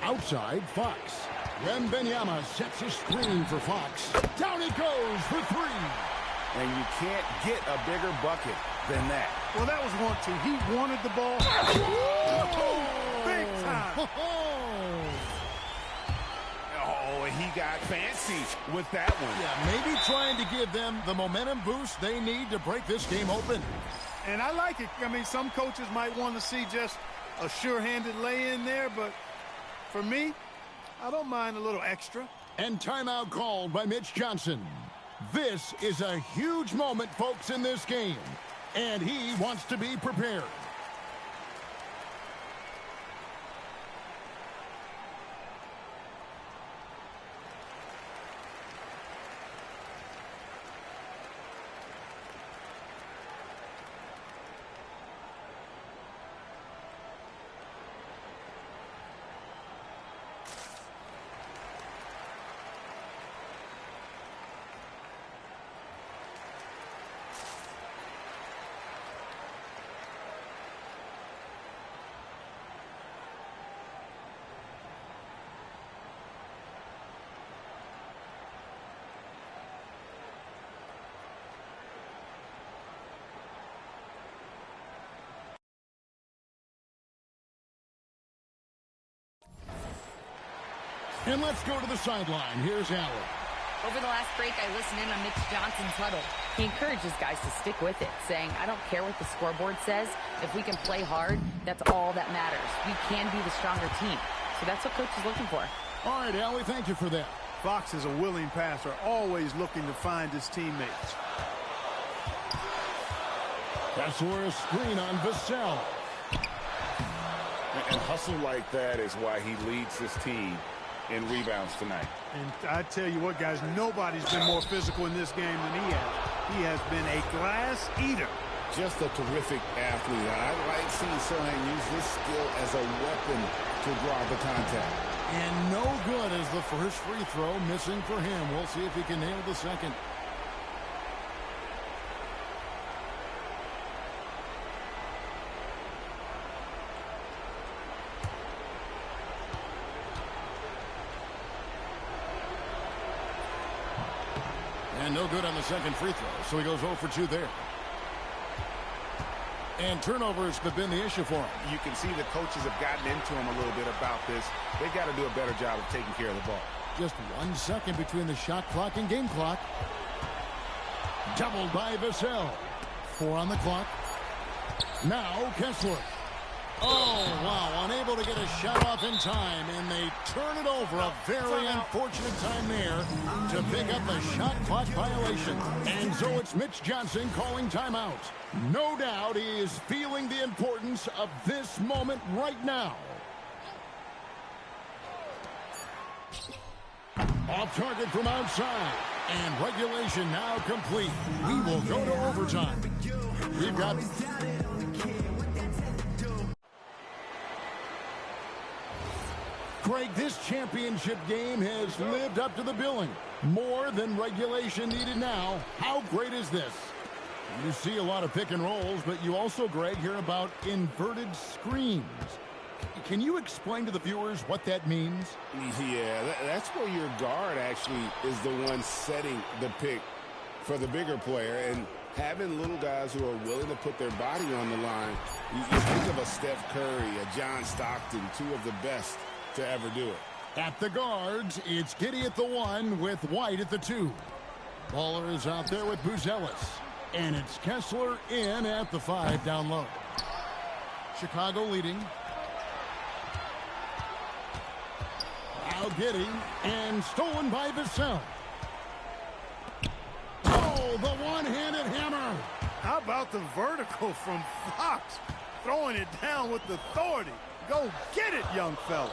Outside, Fox. Wembanyama sets a screen for Fox. Down he goes for 3. And you can't get a bigger bucket than that. Well, that was 1-2. He wanted the ball. Big time. Oh, and he got fancy with that one. Yeah, maybe trying to give them the momentum boost they need to break this game open. And I like it. I mean, some coaches might want to see just a sure-handed lay-in there, but for me, I don't mind a little extra. And timeout called by Mitch Johnson. This is a huge moment, folks, in this game. And he wants to be prepared. And let's go to the sideline. Here's Allen. Over the last break, I listened in on Mitch Johnson's huddle. He encourages guys to stick with it, saying, I don't care what the scoreboard says. If we can play hard, that's all that matters. We can be the stronger team. So that's what Coach is looking for. All right, Allie, thank you for that. Fox is a willing passer, always looking to find his teammates. Kessler a screen on Vassell. And hustle like that is why he leads this team in rebounds tonight. And I tell you what, guys, nobody's been more physical in this game than he has. He has been a glass eater. Just a terrific athlete. I like seeing Sochan use this skill as a weapon to draw the contact. And no good as the first free throw missing for him. We'll see if he can nail the second. And no good on the second free throw, so he goes 0 for 2 there. And turnovers have been the issue for him. You can see the coaches have gotten into him a little bit about this. They've got to do a better job of taking care of the ball. Just 1 second between the shot clock and game clock. Doubled by Vassell. 4 on the clock. Now Kessler. Oh, wow, unable to get a shot off in time, and they turn it over. A very unfortunate time there to pick up a shot clock violation. And so it's Mitch Johnson calling timeout. No doubt he is feeling the importance of this moment right now. Off target from outside. And regulation now complete. We will go to overtime. We've got... Greg, this championship game has lived up to the billing. More than regulation needed now. How great is this? You see a lot of pick and rolls, but you also, Greg, hear about inverted screens. Can you explain to the viewers what that means? Yeah, that's where your guard actually is the one setting the pick for the bigger player. And having little guys who are willing to put their body on the line, you think of a Steph Curry, a John Stockton, two of the best to ever do it. At the guards, it's Giddey at the 1 with White at the 2. Baller is out there with Buzelis. And it's Kessler in at the 5 down low. Chicago leading. Now Giddey, and stolen by Vassell. Oh, the one-handed hammer. How about the vertical from Fox? Throwing it down with authority. Go get it, young fella.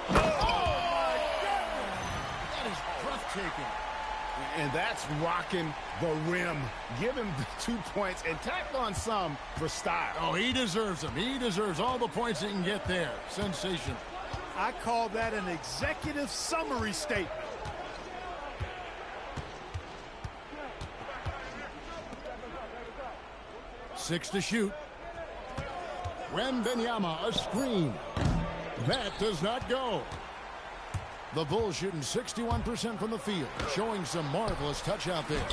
That is breathtaking. And that's rocking the rim. Give him the 2 points and tack on some for style. Oh, he deserves them. He deserves all the points he can get there. Sensational. I call that an executive summary statement. Six to shoot. Wembanyama, a screen. That does not go. The Bulls shooting 61% from the field, showing some marvelous touch out there.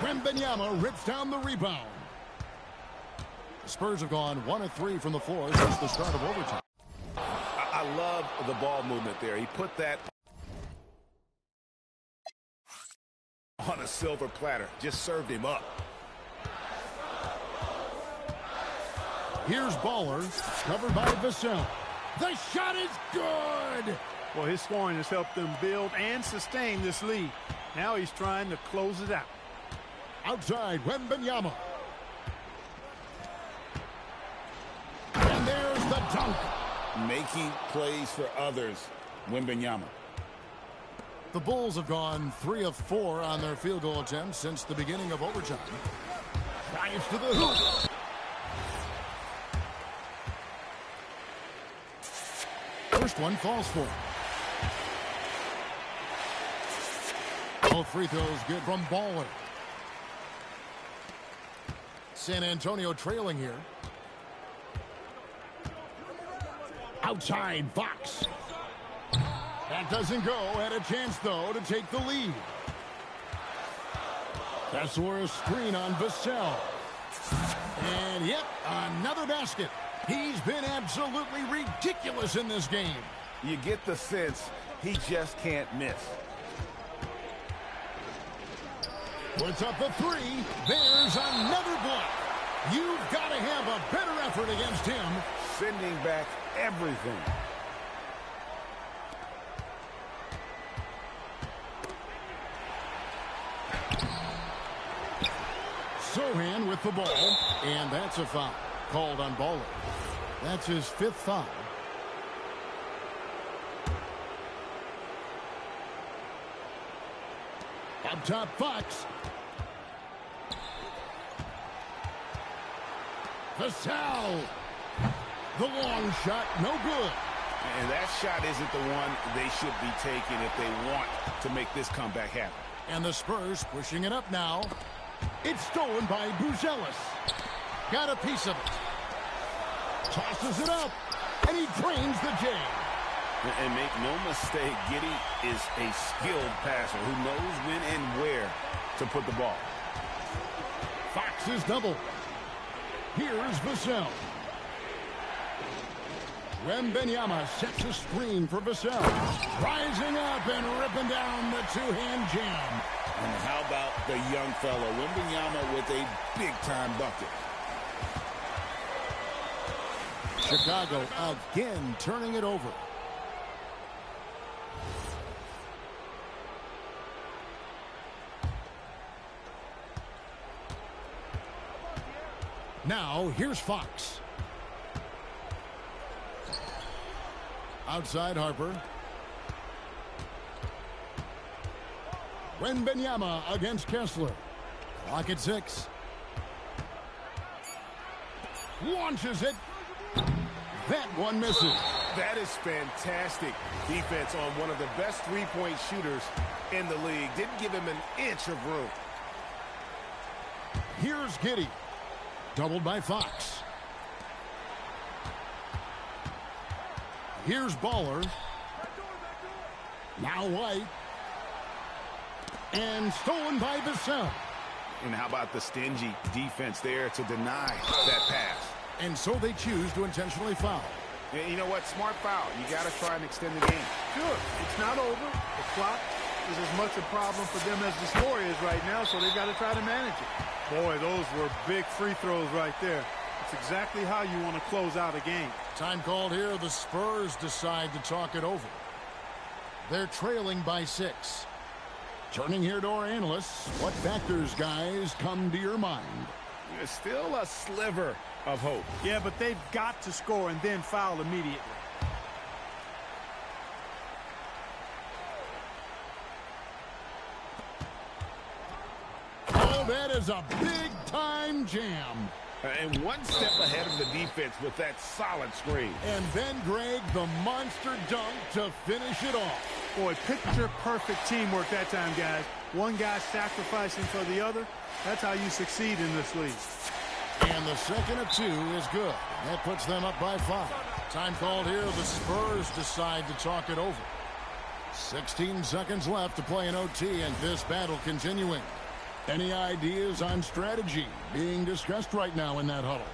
Wembanyama rips down the rebound. The Spurs have gone 1 of 3 from the floor since the start of overtime. I love the ball movement there. He put that on a silver platter. Just served him up. Here's Baller, covered by Vassell. The shot is good! Well, his scoring has helped them build and sustain this lead. Now he's trying to close it out. Outside, Wembanyama. And there's the dunk. Making plays for others, Wembanyama. The Bulls have gone 3 of 4 on their field goal attempts since the beginning of overtime. Drives to the hoop. First one falls for him. Both free throws good from Baller. San Antonio trailing here. Outside, Fox. That doesn't go. Had a chance, though, to take the lead. That's where a screen on Vassell. And, yep, another basket. He's been absolutely ridiculous in this game. You get the sense he just can't miss. Puts up a 3. There's another block. You've got to have a better effort against him. Sending back everything. Sohan with the ball, and that's a foul called on Baller. That's his 5th foul. Up top, Fox. Vassell. The long shot, no good. And that shot isn't the one they should be taking if they want to make this comeback happen. And the Spurs pushing it up now. It's stolen by Buzelis. Got a piece of it. Tosses it up. And he drains the J. And make no mistake, Giddey is a skilled passer who knows when and where to put the ball. Fox is double. Here's Vassell. Wembanyama sets a screen for Vassell. Rising up and ripping down the two-hand jam. And how about the young fellow, Wembanyama, with a big-time bucket. Chicago again turning it over. Now, here's Fox. Outside Harper. Wembanyama against Kessler. Clock at 6. Launches it. That one misses. That is fantastic defense on one of the best three-point shooters in the league. Didn't give him an inch of room. Here's Giddey. Doubled by Fox. Here's Baller. Now White. And stolen by Vassell. And how about the stingy defense there to deny that pass? And so they choose to intentionally foul. And you know what? Smart foul. You got to try and extend the game. Sure, it's not over. The clock is as much a problem for them as the score is right now, so they got to try to manage it. Boy, those were big free throws right there. It's exactly how you want to close out a game. Time called here. The Spurs decide to talk it over. They're trailing by 6. Turning here to our analysts, what factors, guys, come to your mind? There's still a sliver of hope. Yeah, but they've got to score and then foul immediately. Oh, that is a big-time jam. And one step ahead of the defense with that solid screen. And then, Greg, the monster dunk to finish it off. Boy, picture-perfect teamwork that time, guys. One guy sacrificing for the other. That's how you succeed in this league. And the second of 2 is good. That puts them up by 5. Time called here. The Spurs decide to talk it over. 16 seconds left to play in OT, and this battle continuing. Any ideas on strategy being discussed right now in that huddle?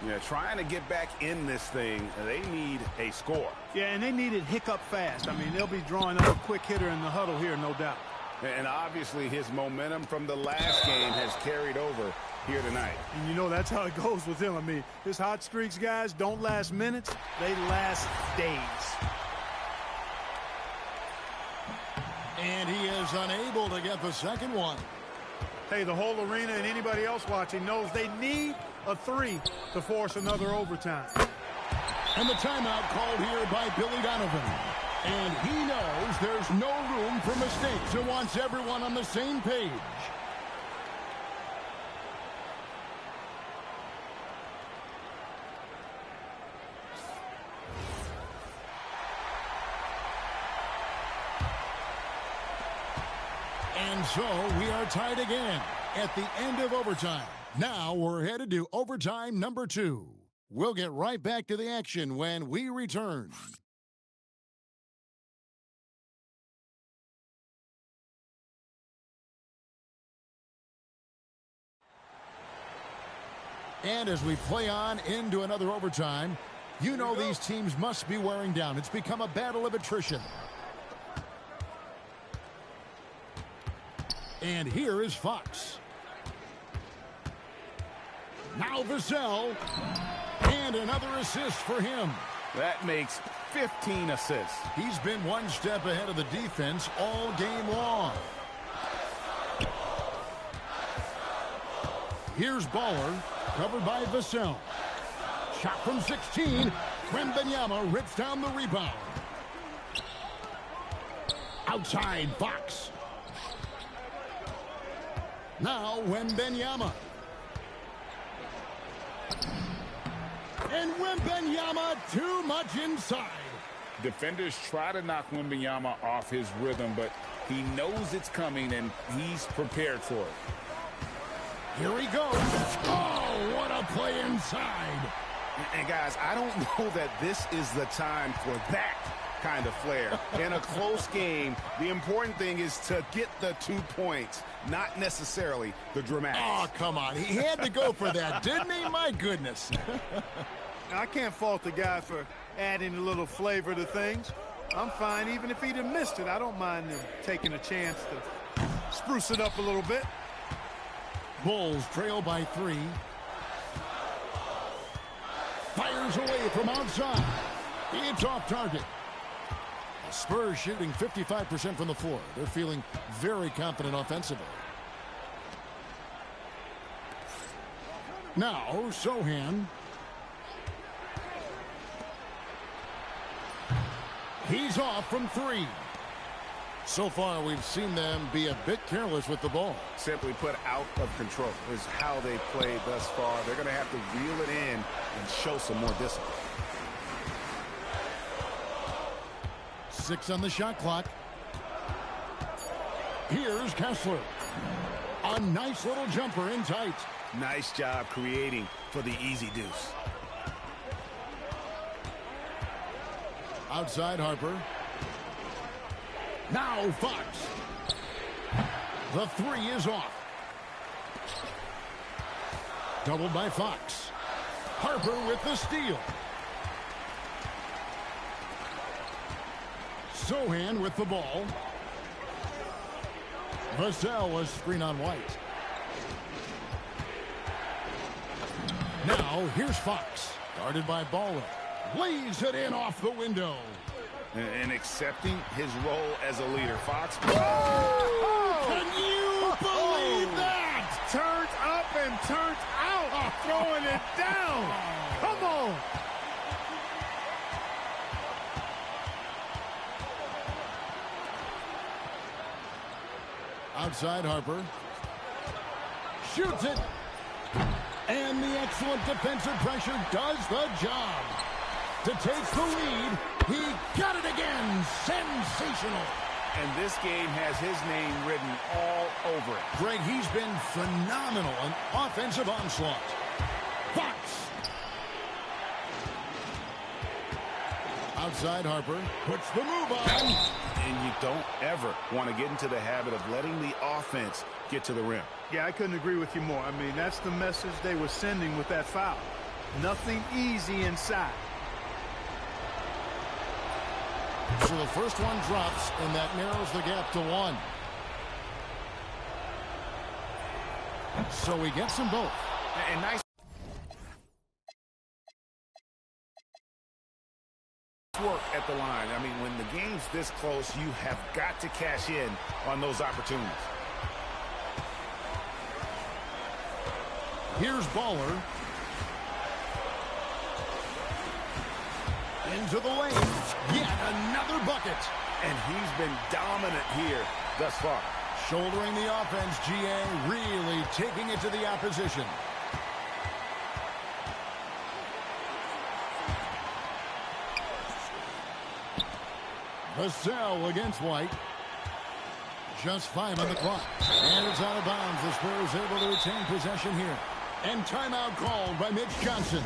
Yeah, trying to get back in this thing, they need a score. Yeah, and they need it hiccup fast. I mean, they'll be drawing up a quick hitter in the huddle here, no doubt. And obviously his momentum from the last game has carried over here tonight. And you know that's how it goes with him. I mean, his hot streaks, guys, don't last minutes. They last days. And he is unable to get the second one. Hey, the whole arena and anybody else watching knows they need a 3 to force another overtime. And the timeout called here by Billy Donovan. And he knows there's no room for mistakes and wants everyone on the same page. And so we are tied again at the end of overtime. Now we're headed to overtime number 2. We'll get right back to the action when we return. And as we play on into another overtime, you know these teams must be wearing down. It's become a battle of attrition. And here is Fox. Now Vassell. And another assist for him. That makes 15 assists. He's been one step ahead of the defense all game long. Here's Baller, covered by Vassell. Shot from 16. Wembanyama rips down the rebound. Outside, Fox. Now Wembanyama. And Wembanyama too much inside. Defenders try to knock Wembanyama off his rhythm, but he knows it's coming and he's prepared for it. Here he goes. Oh, what a play inside. And guys, I don't know that this is the time for that kind of flair. In a close game, the important thing is to get the 2 points, not necessarily the dramatics. Oh, come on. He had to go for that, didn't he? My goodness. I can't fault the guy for adding a little flavor to things. I'm fine even if he'd have missed it. I don't mind him taking a chance to spruce it up a little bit. Bulls trail by 3. Fires fires away from outside. It's off target. The Spurs shooting 55% from the floor. They're feeling very confident offensively. Now, Sochan. He's off from three. So far, we've seen them be a bit careless with the ball. Simply put, out of control is how they played thus far. They're going to have to reel it in and show some more discipline. 6 on the shot clock. Here's Kessler. A nice little jumper in tight. Nice job creating for the easy deuce. Outside Harper. Now Fox. The three is off. Doubled by Fox. Harper with the steal. Sochan with the ball. Vassell, a screen on White. Now here's Fox. Guarded by Baller. Lays it in off the window. And accepting his role as a leader. Fox. Oh! Can you believe that? Turned up and turned out. Throwing it down. Come on. Outside Harper. Shoots it. And the excellent defensive pressure does the job. To take the lead, he got it again. Sensational. And this game has his name written all over it. Greg, he's been phenomenal. An offensive onslaught. Fox. Outside Harper puts the move on. And you don't ever want to get into the habit of letting the offense get to the rim. Yeah, I couldn't agree with you more. I mean, that's the message they were sending with that foul. Nothing easy inside. So the first one drops, and that narrows the gap to 1. So he gets them both. And nice work at the line. I mean, when the game's this close, you have got to cash in on those opportunities. Here's Baller. Into the lane. Yet another bucket. And he's been dominant here thus far. Shouldering the offense, GA, really taking it to the opposition. Vassell against White. Just 5 on the clock. And it's out of bounds. The Spurs able to retain possession here. And timeout called by Mitch Johnson.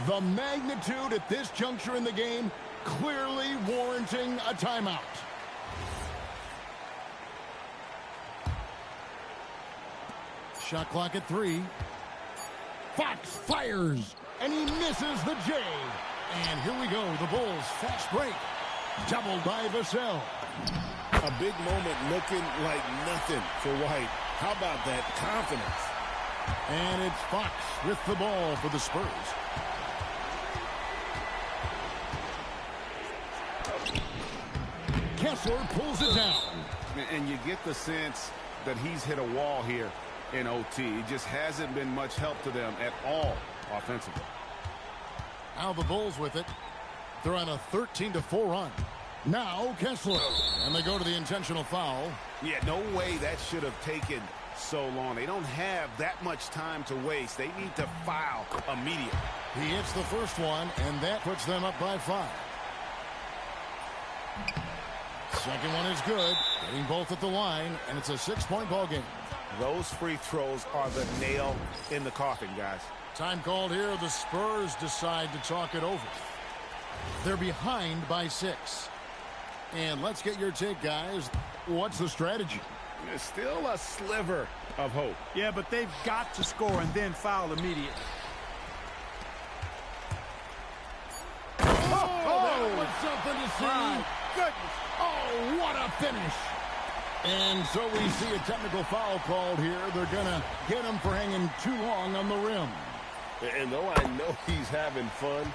The magnitude at this juncture in the game clearly warranting a timeout. Shot clock at 3. Fox fires, and he misses the J. And here we go, the Bulls fast break. Doubled by Vassell. A big moment looking like nothing for White. How about that confidence? And it's Fox with the ball for the Spurs. Kessler pulls it down. And you get the sense that he's hit a wall here in OT. He just hasn't been much help to them at all offensively. Now the Bulls with it. They're on a 13-4 run. Now Kessler. And they go to the intentional foul. Yeah, no way that should have taken so long. They don't have that much time to waste. They need to foul immediately. He hits the first one, and that puts them up by 5. Second one is good. Getting both at the line, and it's a 6-point ball game. Those free throws are the nail in the coffin, guys. Time called here. The Spurs decide to talk it over. They're behind by 6. And let's get your take, guys. What's the strategy? There's still a sliver of hope. Yeah, but they've got to score and then foul immediately. That was something to see. My goodness. Oh, what a finish. And so we see a technical foul called here. They're going to get him for hanging too long on the rim. And though I know he's having fun,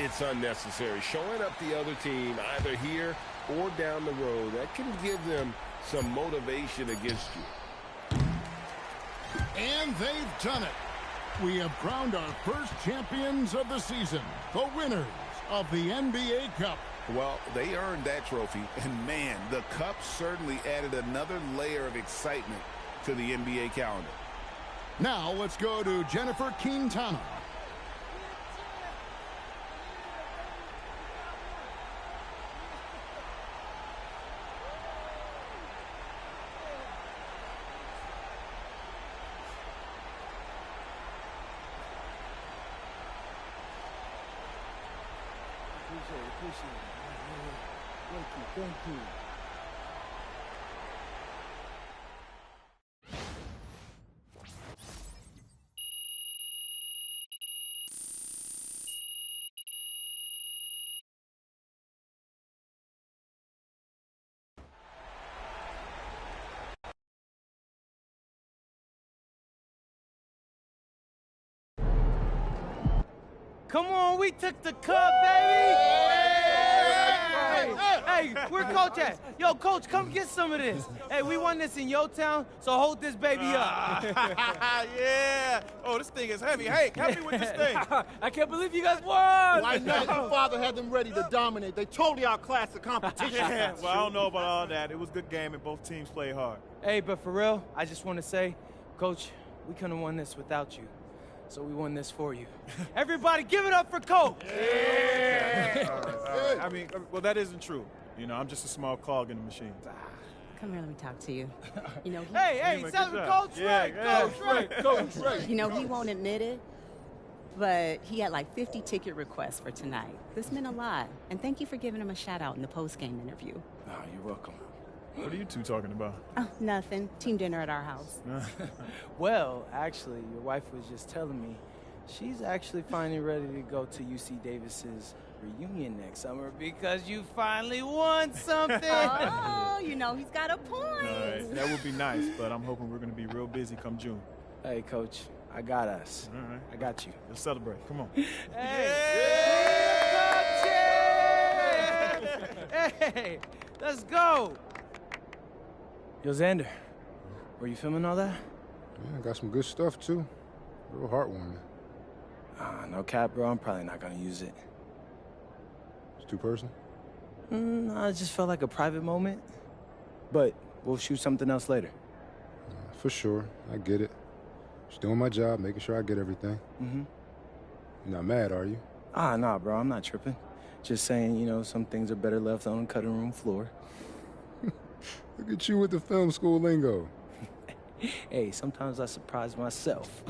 it's unnecessary. Showing up the other team either here or down the road, that can give them some motivation against you. And they've done it. We have crowned our first champions of the season, the winners of the NBA Cup. Well, they earned that trophy, and man, the Cup certainly added another layer of excitement to the NBA calendar. Now let's go to Jennifer Quintana. Thank you. Come on, we took the cup, baby! Hey, where Coach at? Yo, Coach, come get some of this. Hey, we won this in your town, so hold this baby up. Yeah. Oh, this thing is heavy. Hey, help me with this thing. I can't believe you guys won! Why not? Your father had them ready to dominate. They totally outclassed the competition. Yeah, well, I don't know about all that. It was a good game, and both teams played hard. Hey, but for real, I just want to say, Coach, we couldn't have won this without you. So we won this for you. Everybody, give it up for Coach! Yeah. All right. I mean, well, that isn't true. You know, I'm just a small cog in the machine. Come here, let me talk to you. You know, Hey, celebrate Coach Ray! Coach Ray! Coach Ray! You know, he won't admit it, but he had like 50 ticket requests for tonight. This meant a lot. And thank you for giving him a shout out in the post-game interview. Oh, you're welcome. What are you two talking about? Oh, nothing. Team dinner at our house. Well, actually, your wife was just telling me she's actually finally ready to go to UC Davis's reunion next summer because you finally won something. Oh, you know, he's got a point. That would be nice, but I'm hoping we're going to be real busy come June. Hey, Coach, I got us. All right. I got you. Let's celebrate. Come on. Hey, let's go. Yo, Xander, were you filming all that? Yeah, I got some good stuff, too. Real heartwarming. No cap, bro. I'm probably not going to use it. It's too personal? No, it just felt like a private moment. But we'll shoot something else later. For sure. I get it. Just doing my job, making sure I get everything. Mm-hmm. You're not mad, are you? Nah, bro. I'm not tripping. Just saying, you know, some things are better left on the cutting room floor. Look at you with the film school lingo. Hey, sometimes I surprise myself.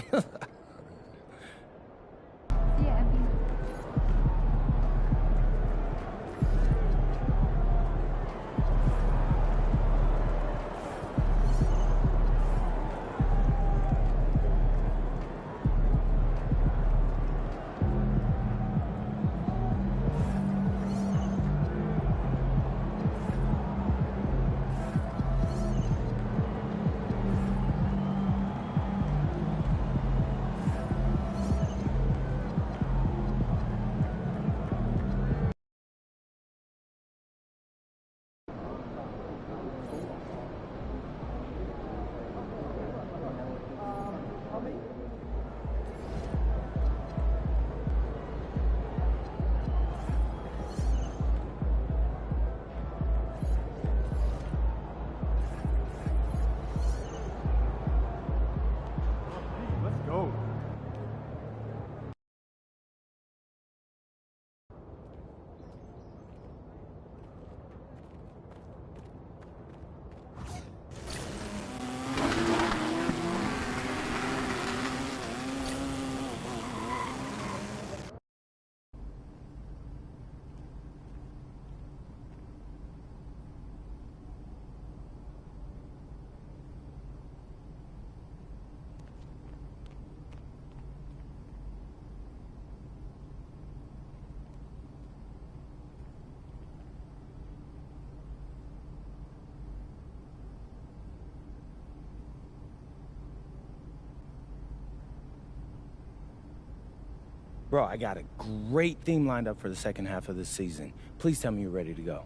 Bro, I got a great theme lined up for the second half of this season. Please tell me you're ready to go.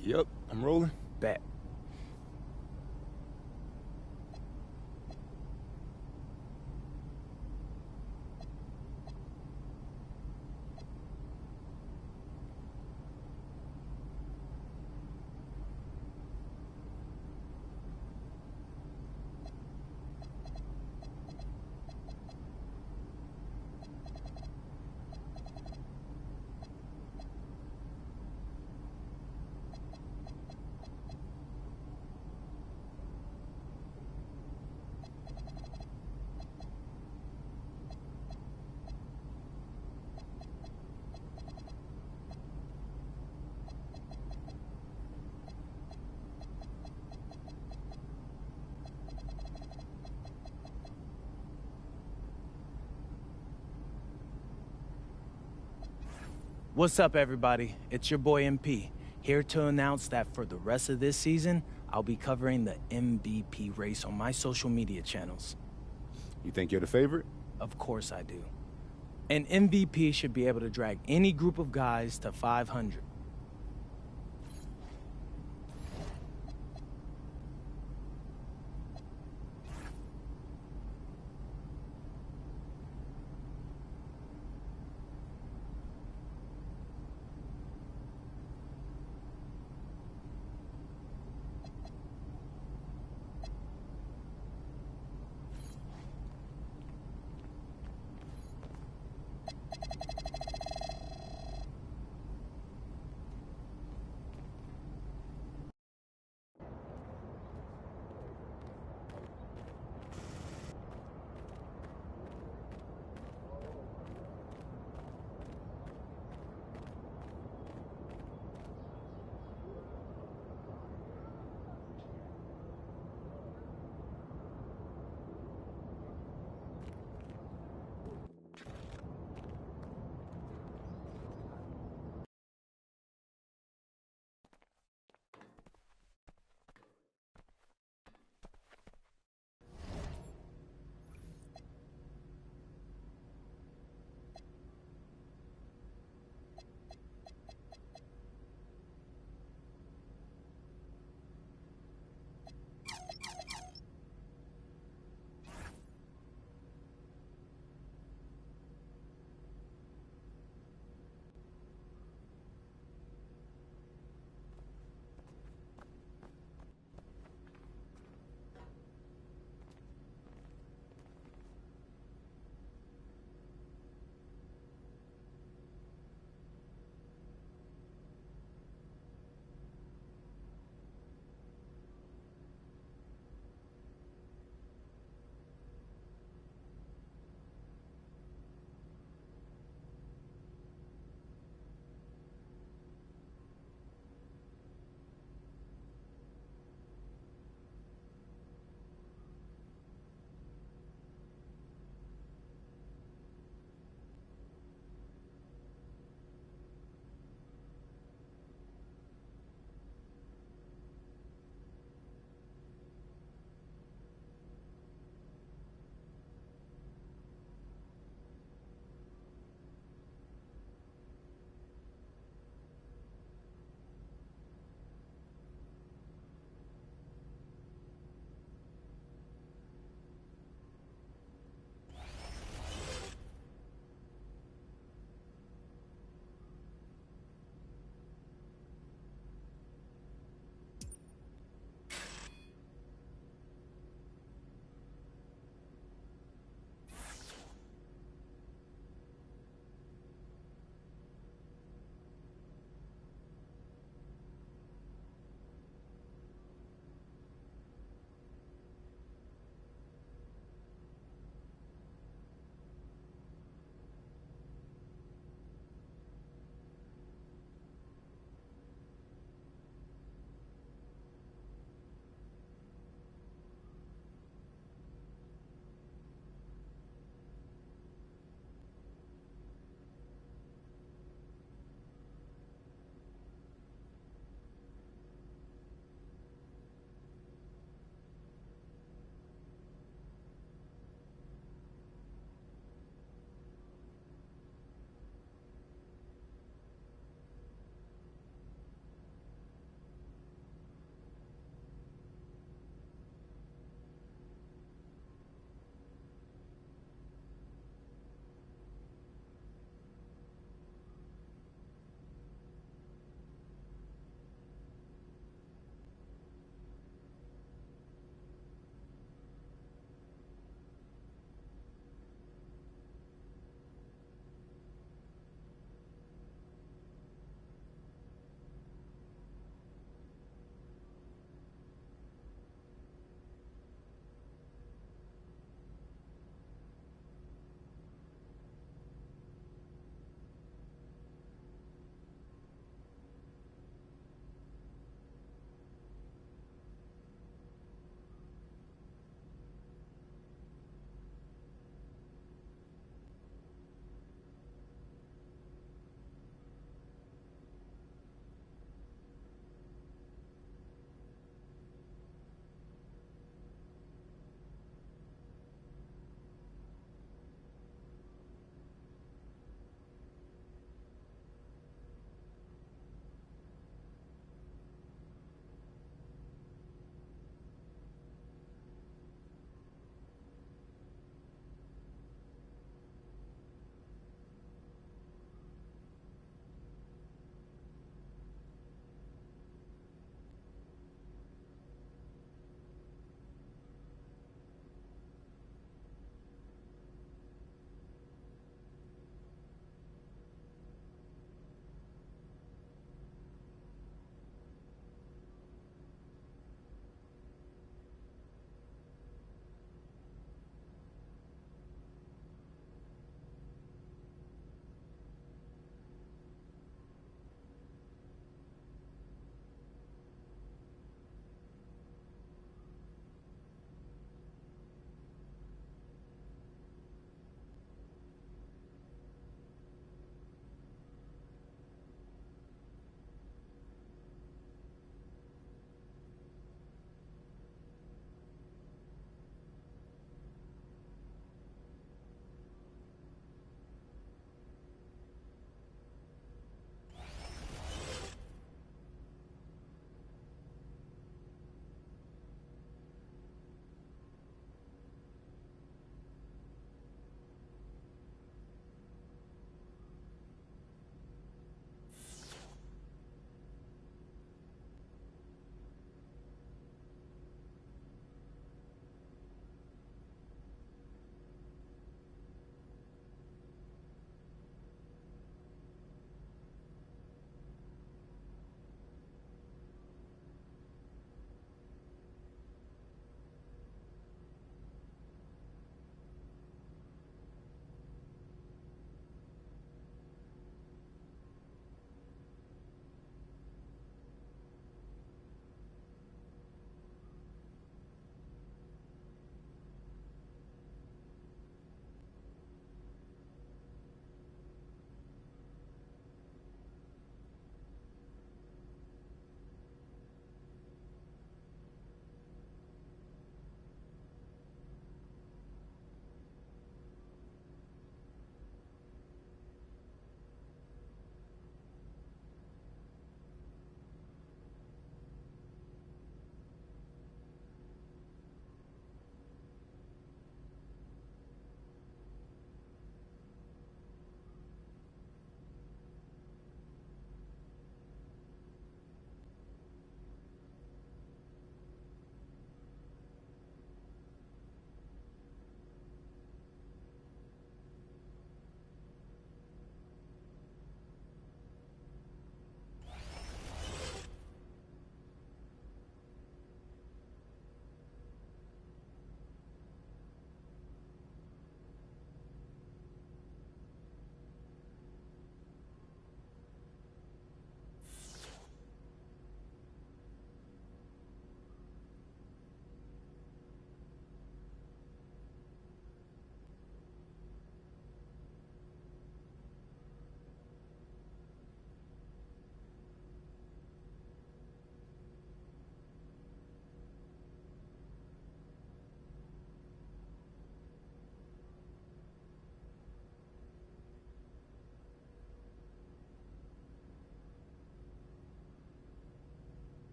Yep, I'm rolling. Bet. What's up, everybody? It's your boy MP, here to announce that for the rest of this season, I'll be covering the MVP race on my social media channels. You think you're the favorite? Of course I do. An MVP should be able to drag any group of guys to 500.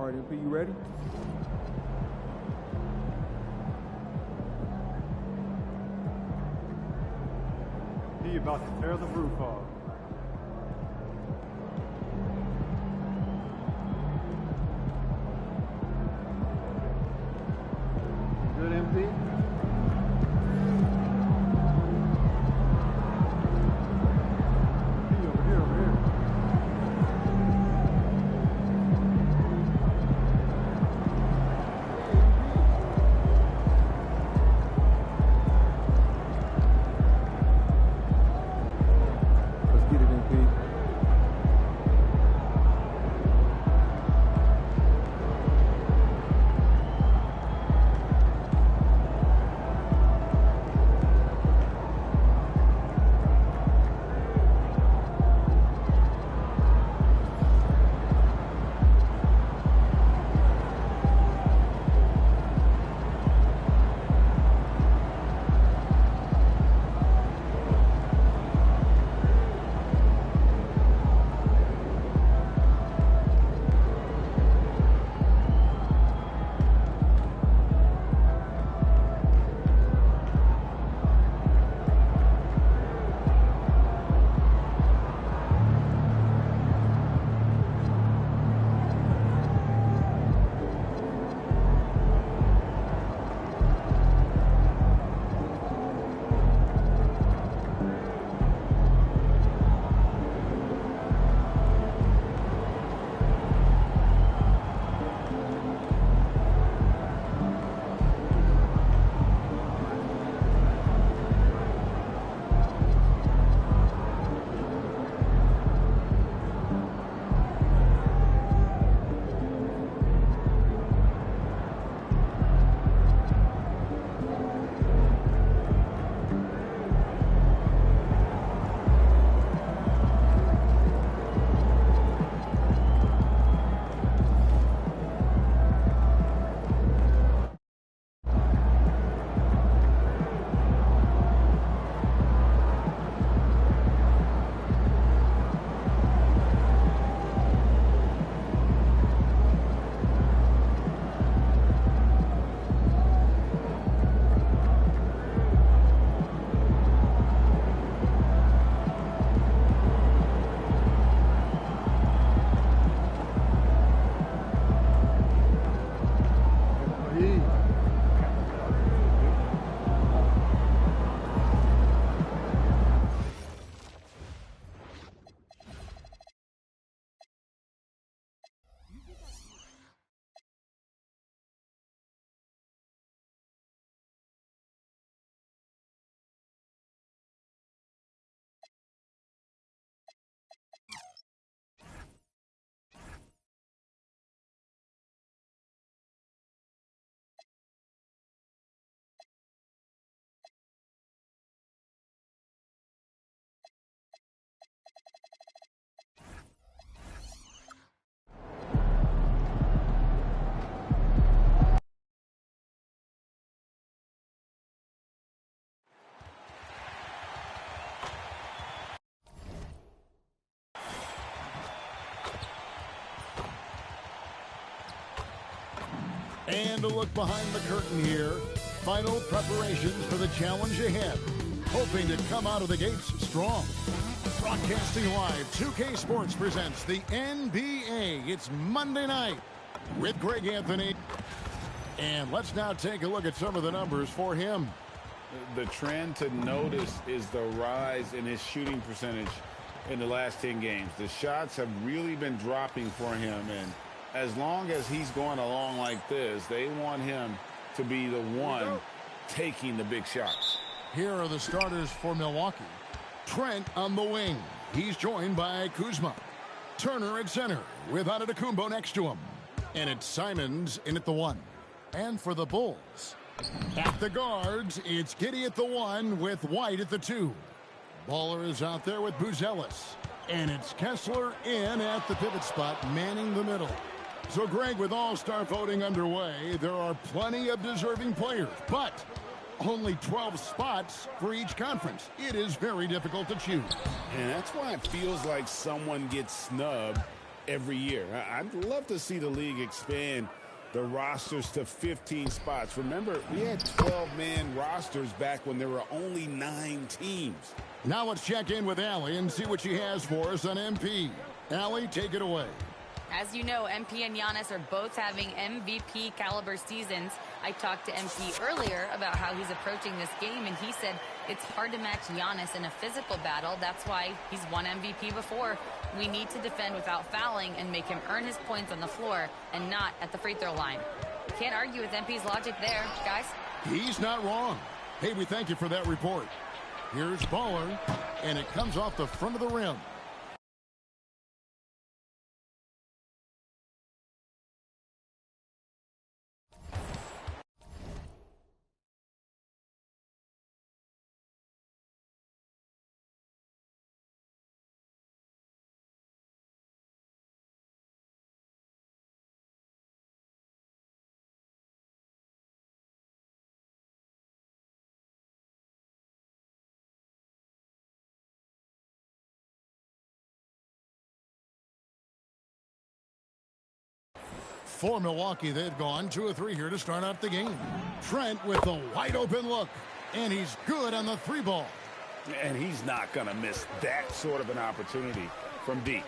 All right, MP, you ready? He about to tear the roof off. Good, MP? And a look behind the curtain here. Final preparations for the challenge ahead. Hoping to come out of the gates strong. Broadcasting live, 2K Sports presents the NBA. It's Monday night with Greg Anthony. And let's now take a look at some of the numbers for him. The trend to notice is the rise in his shooting percentage in the last 10 games. The shots have really been dropping for him, and as long as he's going along like this, they want him to be the one taking the big shots. Here are the starters for Milwaukee. Trent on the wing. He's joined by Kuzma. Turner at center with Antetokounmpo next to him. And it's Simons in at the 1. And for the Bulls, at the guards, it's Giddey at the 1 with White at the 2. Baller is out there with Buzelis. And it's Kessler in at the pivot spot, manning the middle. So, Greg, with all-star voting underway, there are plenty of deserving players, but only 12 spots for each conference. It is very difficult to choose. And that's why it feels like someone gets snubbed every year. I'd love to see the league expand the rosters to 15 spots. Remember, we had 12-man rosters back when there were only 9 teams. Now let's check in with Allie and see what she has for us on MP. Allie, take it away. As you know, MP and Giannis are both having MVP caliber seasons. I talked to MP earlier about how he's approaching this game, and he said it's hard to match Giannis in a physical battle. That's why he's won MVP before. We need to defend without fouling and make him earn his points on the floor and not at the free throw line. Can't argue with MP's logic there, guys. He's not wrong. Hey, we thank you for that report. Here's Baller, and it comes off the front of the rim. For Milwaukee, they've gone 2 of 3 here to start out the game. Trent with the wide open look, and he's good on the 3 ball. And he's not going to miss that sort of an opportunity from deep.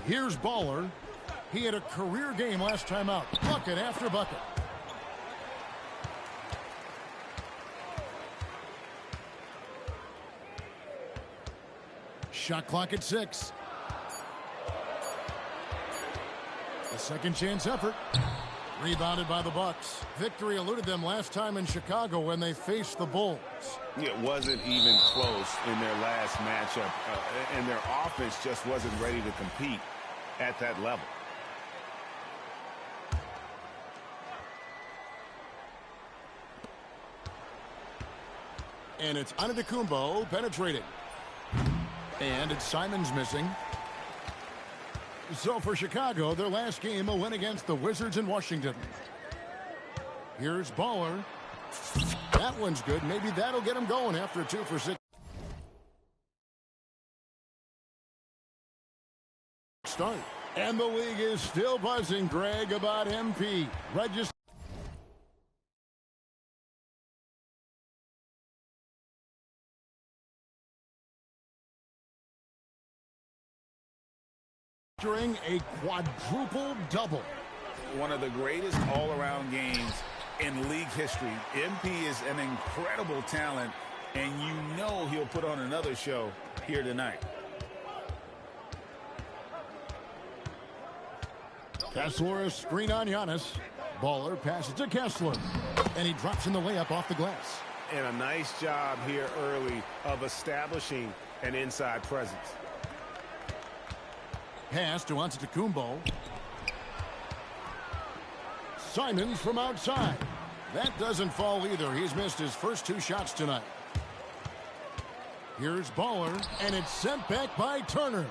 Here's Baller. He had a career game last time out. Bucket after bucket. Shot clock at 6. A second chance effort. Rebounded by the Bucks. Victory eluded them last time in Chicago when they faced the Bulls. It wasn't even close in their last matchup, and their offense just wasn't ready to compete at that level. And it's Antetokounmpo penetrating. And it's Simons missing. So for Chicago, their last game, a win against the Wizards in Washington. Here's Baller. That one's good. Maybe that'll get him going after a 2 for 6 start. And the league is still buzzing, Greg, about MP. Registering a quadruple double. One of the greatest all-around games in league history. MP is an incredible talent, and you know he'll put on another show here tonight. Kessler, a screen on Giannis. Baller passes to Kessler, and he drops in the layup off the glass. And a nice job here early of establishing an inside presence. Pass to Antetokounmpo. Simons from outside. That doesn't fall either. He's missed his first 2 shots tonight. Here's Baller, and it's sent back by Turner.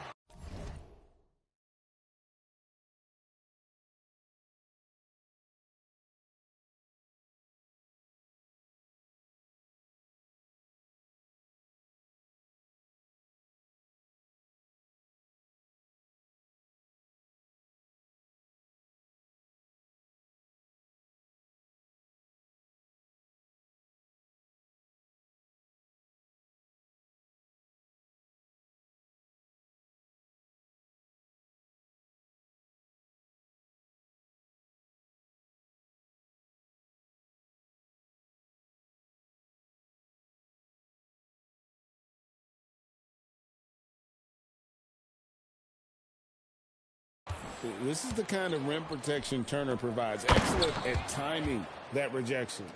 This is the kind of rim protection Turner provides. Excellent at timing that rejection.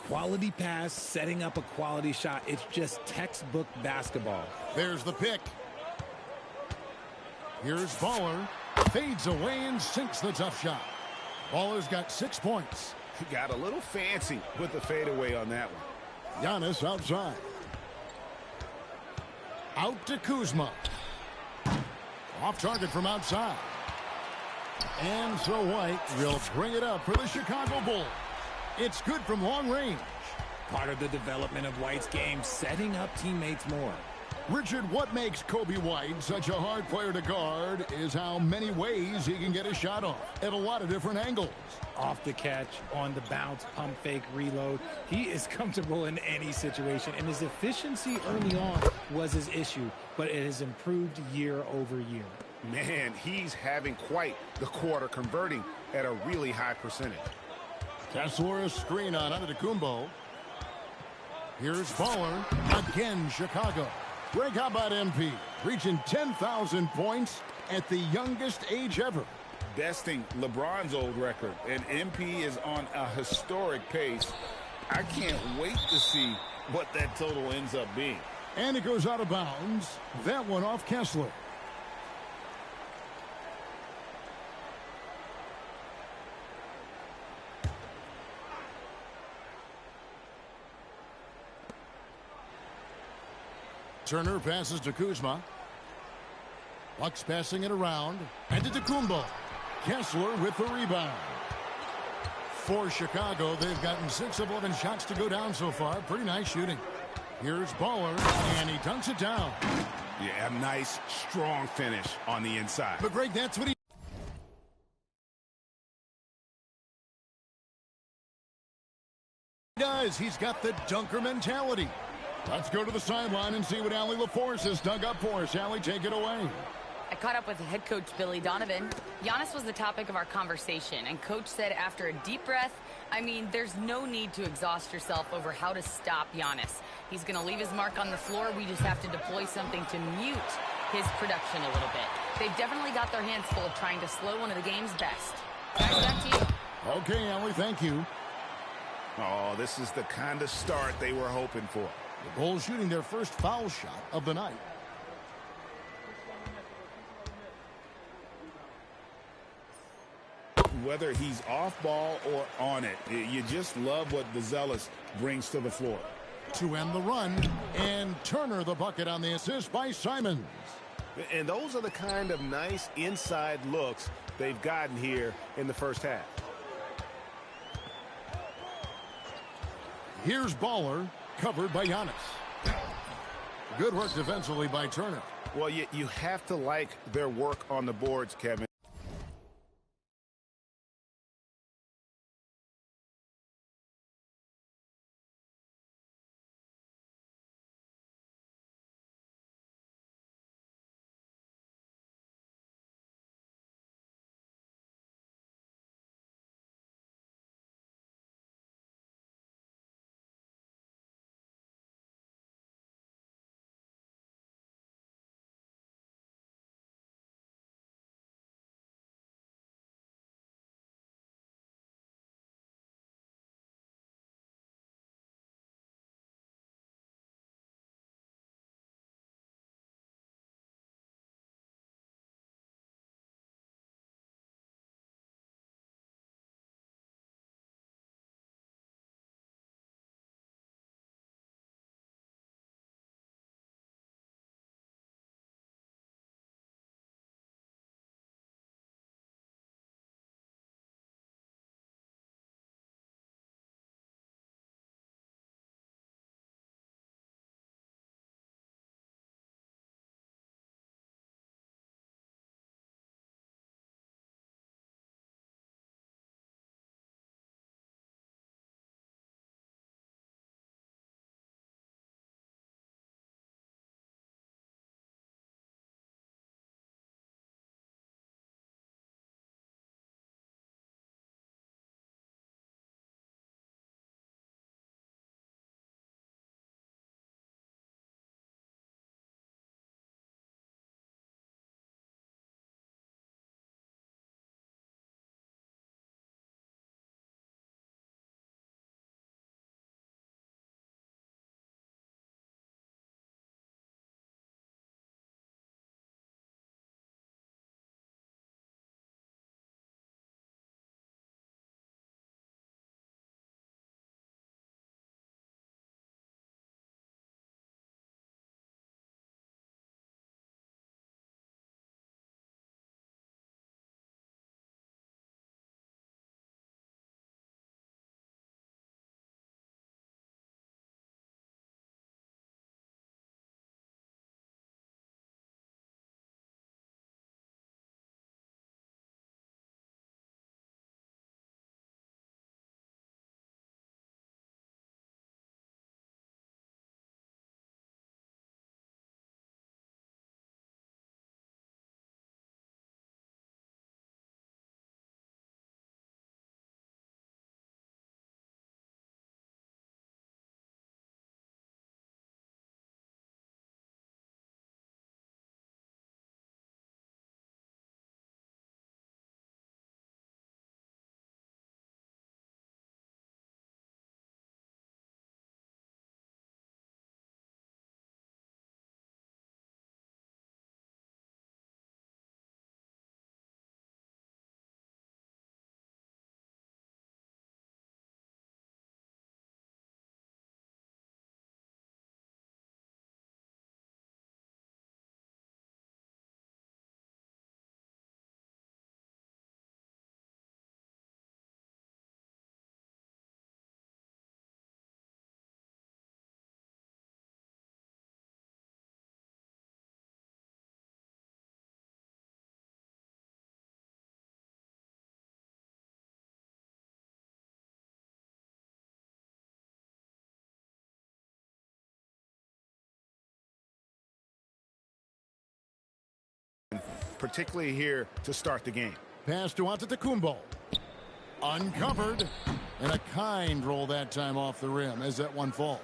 Quality pass, setting up a quality shot. It's just textbook basketball. There's the pick. Here's Baller. Fades away and sinks the tough shot. Baller's got 6 points. He got a little fancy with the fadeaway on that one. Giannis outside. Out to Kuzma. Off target from outside. And so White will bring it up for the Chicago Bulls. It's good from long range. Part of the development of White's game, setting up teammates more. Richard, what makes Kobe White such a hard player to guard is how many ways he can get a shot off at a lot of different angles. Off the catch, on the bounce, pump fake, reload. He is comfortable in any situation, and his efficiency early on was his issue, but it has improved year over year. Man, he's having quite the quarter, converting at a really high percentage. Kessler, a screen on Antetokounmpo. Here's Baller. Again, Chicago. Greg, how about MP? Reaching 10,000 points at the youngest age ever. Besting LeBron's old record, and MP is on a historic pace. I can't wait to see what that total ends up being. And it goes out of bounds. That one off Kessler. Turner passes to Kuzma. Bucks passing it around. And to Antetokounmpo. Kessler with the rebound. For Chicago, they've gotten 6 of 11 shots to go down so far. Pretty nice shooting. Here's Baller, and he dunks it down. Yeah, a nice, strong finish on the inside. But, Greg, that's what he does. He's got the dunker mentality. Let's go to the sideline and see what Allie LaForce has dug up for us. Allie, take it away. I caught up with head coach Billy Donovan. Giannis was the topic of our conversation, and coach said after a deep breath, I mean, there's no need to exhaust yourself over how to stop Giannis. He's going to leave his mark on the floor. We just have to deploy something to mute his production a little bit. They've definitely got their hands full of trying to slow one of the game's best. Guys, back to you. Okay, Allie, thank you. Oh, this is the kind of start they were hoping for. The Bulls shooting their first foul shot of the night. Whether he's off ball or on it, you just love what Vazelis brings to the floor. To end the run, and Turner the bucket on the assist by Simons. And those are the kind of nice inside looks they've gotten here in the first half. Here's Baller, covered by Giannis. Good work defensively by Turner. Well, you have to like their work on the boards, Kevin. particularly here to start the game. Pass to Antetokounmpo. Uncovered. And a kind roll that time off the rim as that one falls.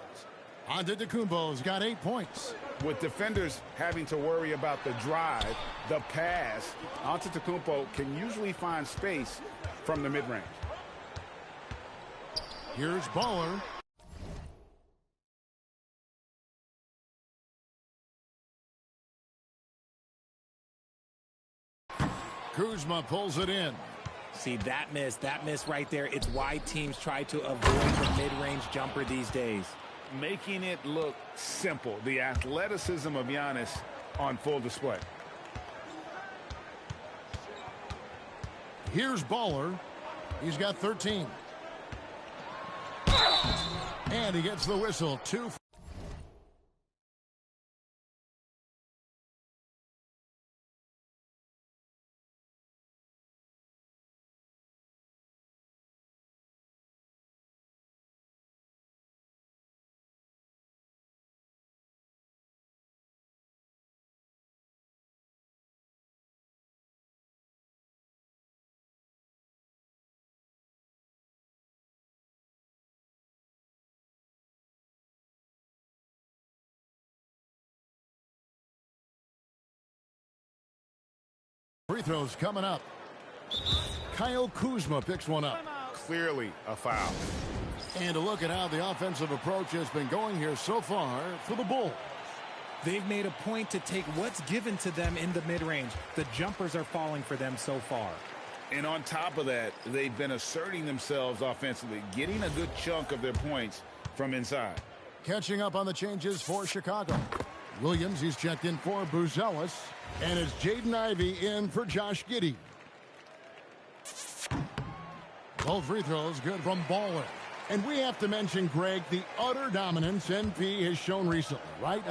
Antetokounmpo's got 8 points. With defenders having to worry about the drive, the pass, Antetokounmpo can usually find space from the mid-range. Here's Baller. Kuzma pulls it in. See, that miss right there. It's why teams try to avoid the mid-range jumper these days. Making it look simple. The athleticism of Giannis on full display. Here's Baller. He's got 13. And he gets the whistle. 2. Free throws coming up. Kyle Kuzma picks one up. Clearly a foul. And a look at how the offensive approach has been going here so far for the Bulls. They've made a point to take what's given to them in the mid-range. The jumpers are falling for them so far. And on top of that, they've been asserting themselves offensively, getting a good chunk of their points from inside. Catching up on the changes for Chicago. Williams, he's checked in for Buzelis. And it's Jaden Ivey in for Josh Giddey. Both free throws good from Baller. And we have to mention, Greg, the utter dominance NP has shown recently, right?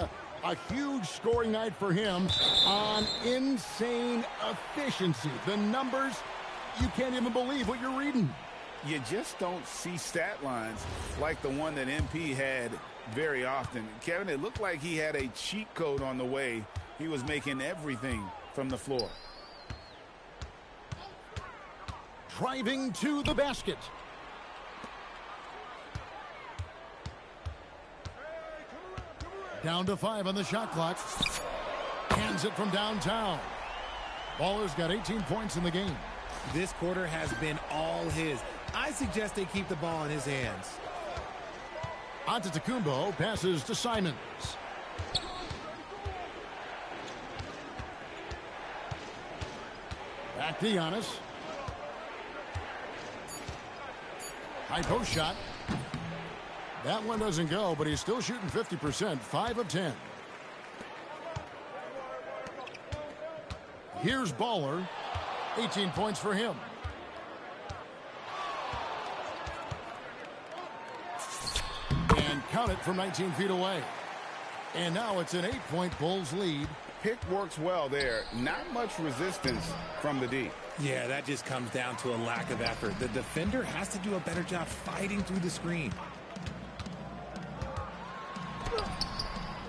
A huge scoring night for him on insane efficiency. The numbers, you can't even believe what you're reading. You just don't see stat lines like the one that MP had very often. Kevin, it looked like he had a cheat code on the way. He was making everything from the floor. Driving to the basket. Down to 5 on the shot clock. Hands it from downtown. Baller's got 18 points in the game. This quarter has been all his. I suggest they keep the ball in his hands. Antetokounmpo passes to Simons. Back to Giannis. High post shot. That one doesn't go, but he's still shooting 50%, 5 of 10. Here's Baller. 18 points for him. And count it from 19 feet away. And now it's an 8-point Bulls lead. Pick works well there. Not much resistance from the D. Yeah, that just comes down to a lack of effort. The defender has to do a better job fighting through the screen.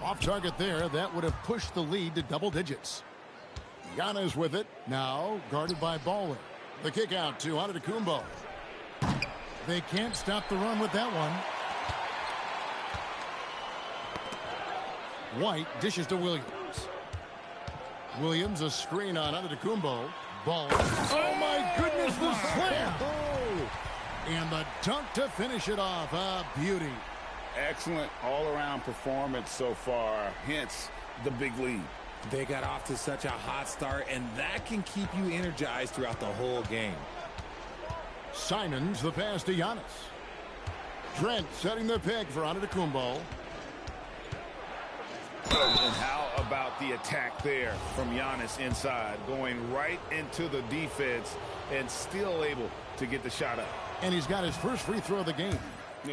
Off target there. That would have pushed the lead to double digits. Giannis with it. Now guarded by Baller. The kick out to Antetokounmpo. They can't stop the run with that one. White dishes to Williams. Williams, a screen on Antetokounmpo. Ball. Oh, my goodness, the slam. And the dunk to finish it off. A beauty. Excellent all-around performance so far, hence the big lead. They got off to such a hot start, and that can keep you energized throughout the whole game. Simons, the pass to Giannis. Trent setting the pick for Antetokounmpo. And how about the attack there from Giannis inside, going right into the defense and still able to get the shot up. And he's got his first free throw of the game.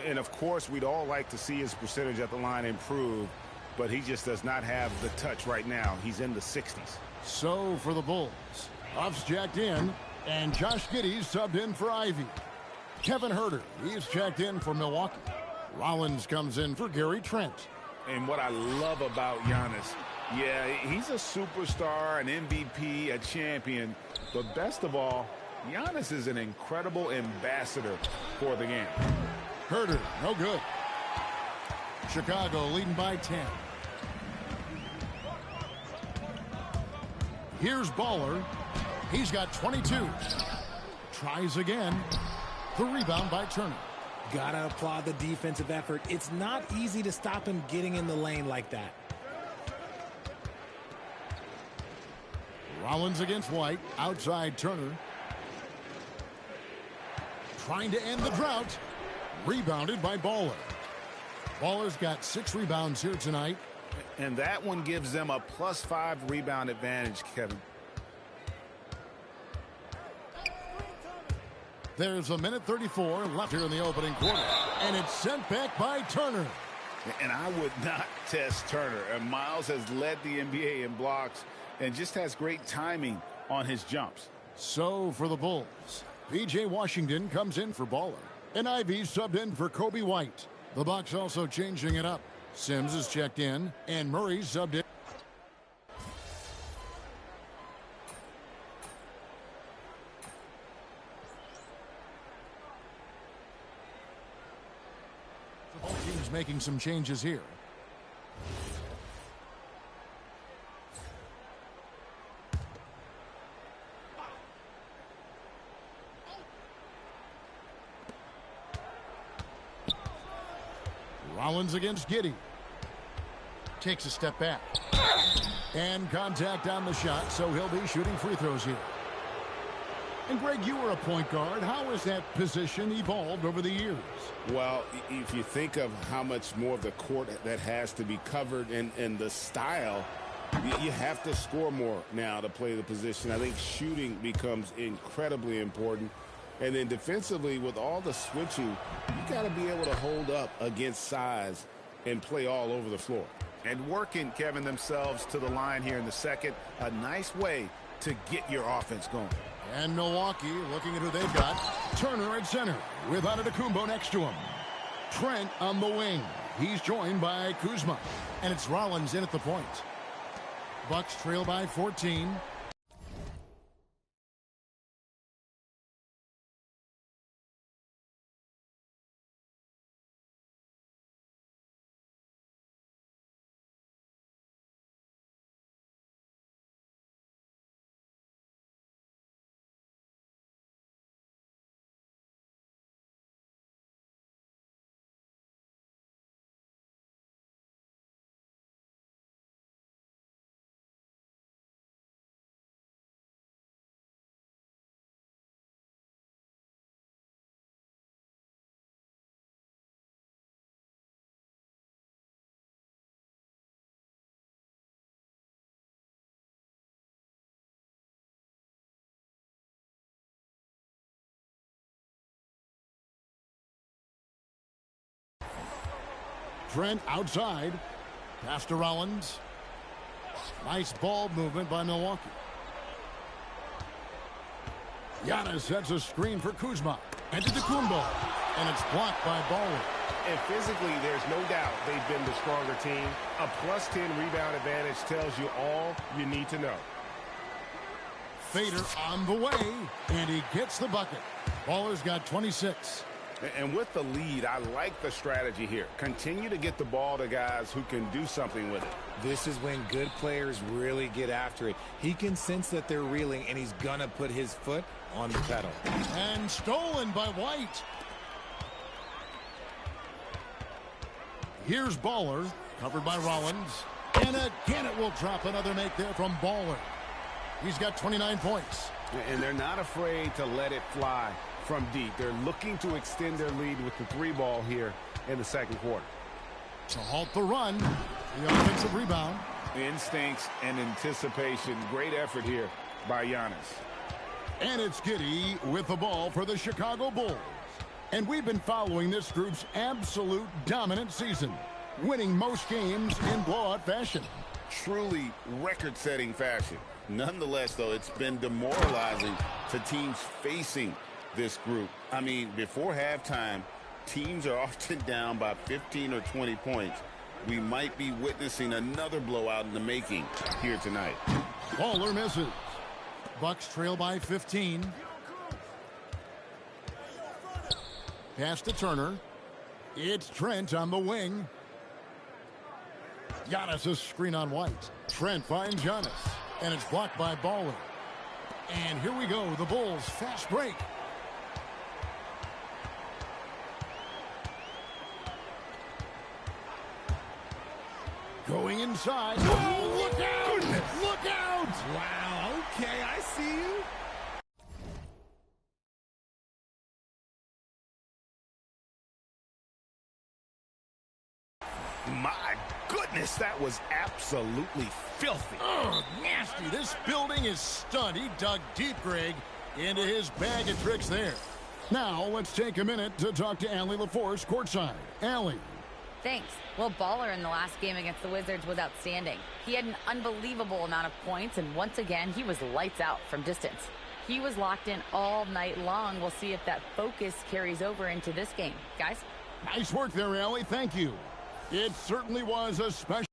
And, of course, we'd all like to see his percentage at the line improve, but he just does not have the touch right now. He's in the 60s. So for the Bulls, Huff's jacked in, and Josh Giddey's subbed in for Ivy. Kevin Huerter, he's checked in for Milwaukee. Rollins comes in for Gary Trent. And what I love about Giannis Yeah, he's a superstar, an MVP, a champion. But best of all, Giannis is an incredible ambassador for the game. Herter, no good. Chicago leading by 10. Here's Baller. He's got 22. Tries again. The rebound by Turner. Gotta applaud the defensive effort. It's not easy to stop him getting in the lane like that. Rollins against White. Outside Turner. Trying to end the drought. Rebounded by Baller. Baller's got 6 rebounds here tonight. And that one gives them a +5 rebound advantage, Kevin. There's a minute 34 left here in the opening quarter. And it's sent back by Turner. And I would not test Turner. And Miles has led the NBA in blocks and just has great timing on his jumps. So for the Bulls, P.J. Washington comes in for Baller. And Ivy subbed in for Kobe White. The Bucks also changing it up. Sims is checked in, and Murray subbed in. Both teams making some changes here. Rollins against Giddey. Takes a step back. And contact on the shot, so he'll be shooting free throws here. And Greg, you were a point guard. How has that position evolved over the years? Well, if you think of how much more of the court that has to be covered and the style, you have to score more now to play the position. I think shooting becomes incredibly important. And then defensively, with all the switching, you got to be able to hold up against size and play all over the floor. And working, Kevin, themselves to the line here in the second. A nice way to get your offense going. And Milwaukee looking at who they've got. Turner at center with Antetokounmpo next to him. Trent on the wing. He's joined by Kuzma. And it's Rollins in at the point. Bucks trail by 14. Trent outside. Pass to Rollins. Nice ball movement by Milwaukee. Giannis sets a screen for Kuzma. And to Antetokounmpo. And it's blocked by Baller. And physically, there's no doubt they've been the stronger team. A +10 rebound advantage tells you all you need to know. Fader on the way. And he gets the bucket. Baller's got 26. And with the lead, I like the strategy here. Continue to get the ball to guys who can do something with it. This is when good players really get after it. He can sense that they're reeling, and he's going to put his foot on the pedal. And stolen by White. Here's Baller, covered by Rollins. And again, it will drop another make there from Baller. He's got 29 points. And they're not afraid to let it fly from deep. They're looking to extend their lead with the 3-ball here in the second quarter. To halt the run, the offensive rebound. Instincts and anticipation. Great effort here by Giannis. And it's Giddey with the ball for the Chicago Bulls. And we've been following this group's absolute dominant season, winning most games in blowout fashion. Truly record-setting fashion. Nonetheless, though, it's been demoralizing to teams facing this group. I mean, before halftime, teams are often down by 15 or 20 points. We might be witnessing another blowout in the making here tonight. Baller misses. Bucks trail by 15. Pass to Turner. It's Trent on the wing. Giannis' screen on White. Trent finds Giannis. And it's blocked by Baller. And here we go. The Bulls fast break. Going inside. Oh, look out! Goodness. Look out! Wow, okay, I see you. My goodness, that was absolutely filthy. Oh, nasty. This building is stunned. He dug deep, Greg, into his bag of tricks there. Now, let's take a minute to talk to Allie LaForce courtside. Allie. Thanks. Well, Baller in the last game against the Wizards was outstanding. He had an unbelievable amount of points, and once again, he was lights out from distance. He was locked in all night long. We'll see if that focus carries over into this game. Guys? Nice work there, Allie. Thank you. It certainly was a special.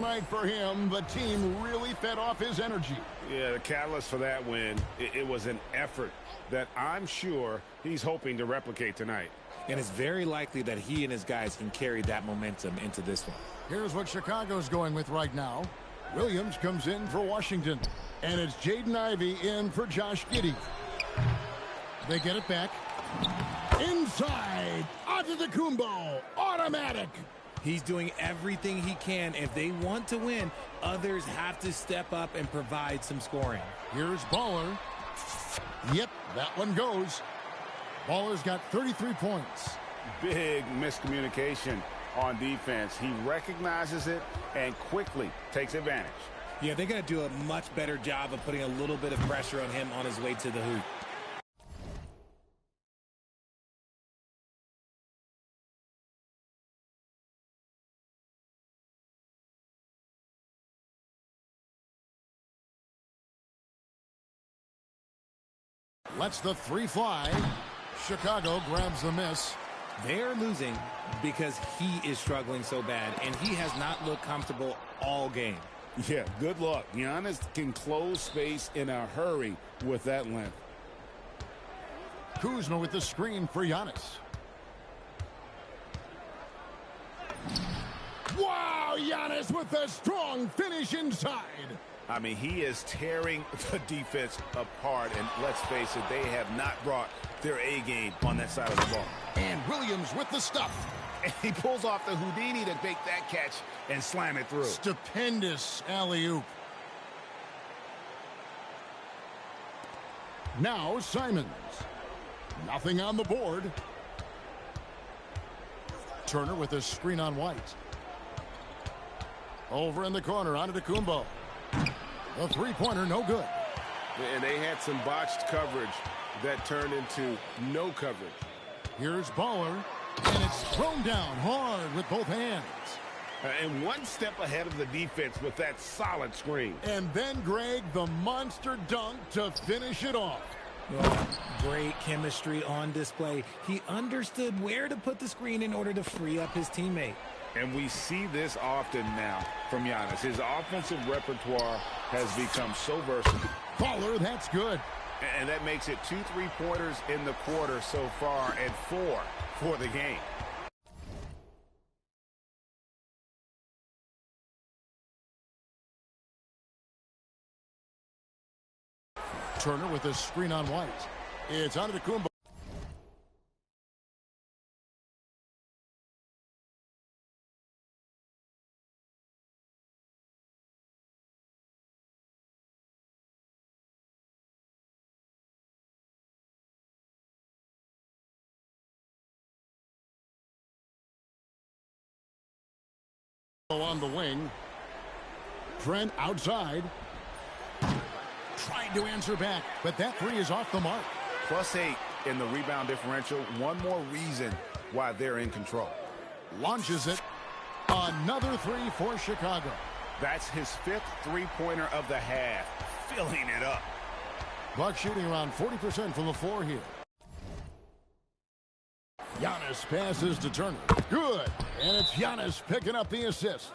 Night for him. The team really fed off his energy. Yeah, the catalyst for that win, it was an effort that I'm sure he's hoping to replicate tonight. And it's very likely that he and his guys can carry that momentum into this one. Here's what Chicago's going with right now. Williams comes in for Washington. And it's Jaden Ivey in for Josh Giddey. They get it back. Inside. Antetokounmpo. Automatic. He's doing everything he can. If they want to win, others have to step up and provide some scoring. Here's Baller. Yep, that one goes. Baller's got 33 points. Big miscommunication on defense. He recognizes it and quickly takes advantage. Yeah, they're going to do a much better job of putting a little bit of pressure on him on his way to the hoop. Lets the three fly. Chicago grabs the miss. They're losing because he is struggling so bad, and he has not looked comfortable all game. Yeah, good luck. Giannis can close space in a hurry with that length. Kuzma with the screen for Giannis. Wow, Giannis with a strong finish inside. I mean, he is tearing the defense apart, and let's face it, they have not brought their A game on that side of the ball. And Williams with the stuff. And he pulls off the Houdini to make that catch and slam it through. Stupendous alley-oop. Now Simons. Nothing on the board. Turner with a screen on White. Over in the corner, Antetokounmpo. The three-pointer, no good. And they had some botched coverage that turned into no coverage. Here's Baller, and it's thrown down hard with both hands. And one step ahead of the defense with that solid screen. And then, Greg, the monster dunk to finish it off. Well, great chemistry on display. He understood where to put the screen in order to free up his teammate. And we see this often now from Giannis. His offensive repertoire has become so versatile. Baller, that's good. And that makes it 2 3-pointers in the quarter so far and 4 for the game. Turner with a screen on White. It's Antetokounmpo. On the wing. Trent outside. Trying to answer back, but that three is off the mark. +8 in the rebound differential. One more reason why they're in control. Launches it. Another three for Chicago. That's his 5th three-pointer of the half. Filling it up. Bucks shooting around 40% from the floor here. Giannis passes to Turner. Good. And it's Giannis picking up the assist.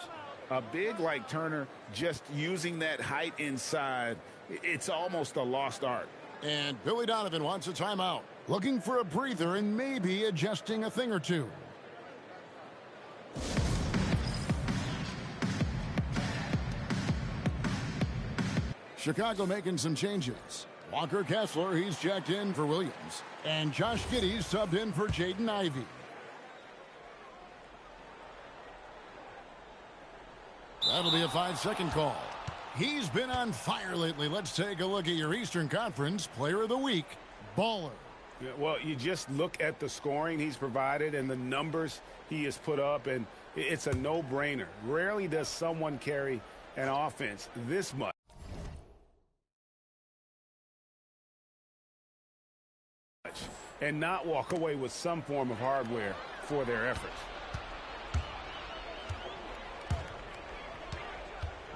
A big like Turner, just using that height inside, it's almost a lost art. And Billy Donovan wants a timeout. Looking for a breather and maybe adjusting a thing or two. Chicago making some changes. Walker Kessler, he's checked in for Williams. And Josh Giddey subbed in for Jaden Ivey. That'll be a 5-second call. He's been on fire lately. Let's take a look at your Eastern Conference Player of the Week, Baller. Yeah, well, you just look at the scoring he's provided and the numbers he has put up, and it's a no-brainer. Rarely does someone carry an offense this much. And not walk away with some form of hardware for their efforts.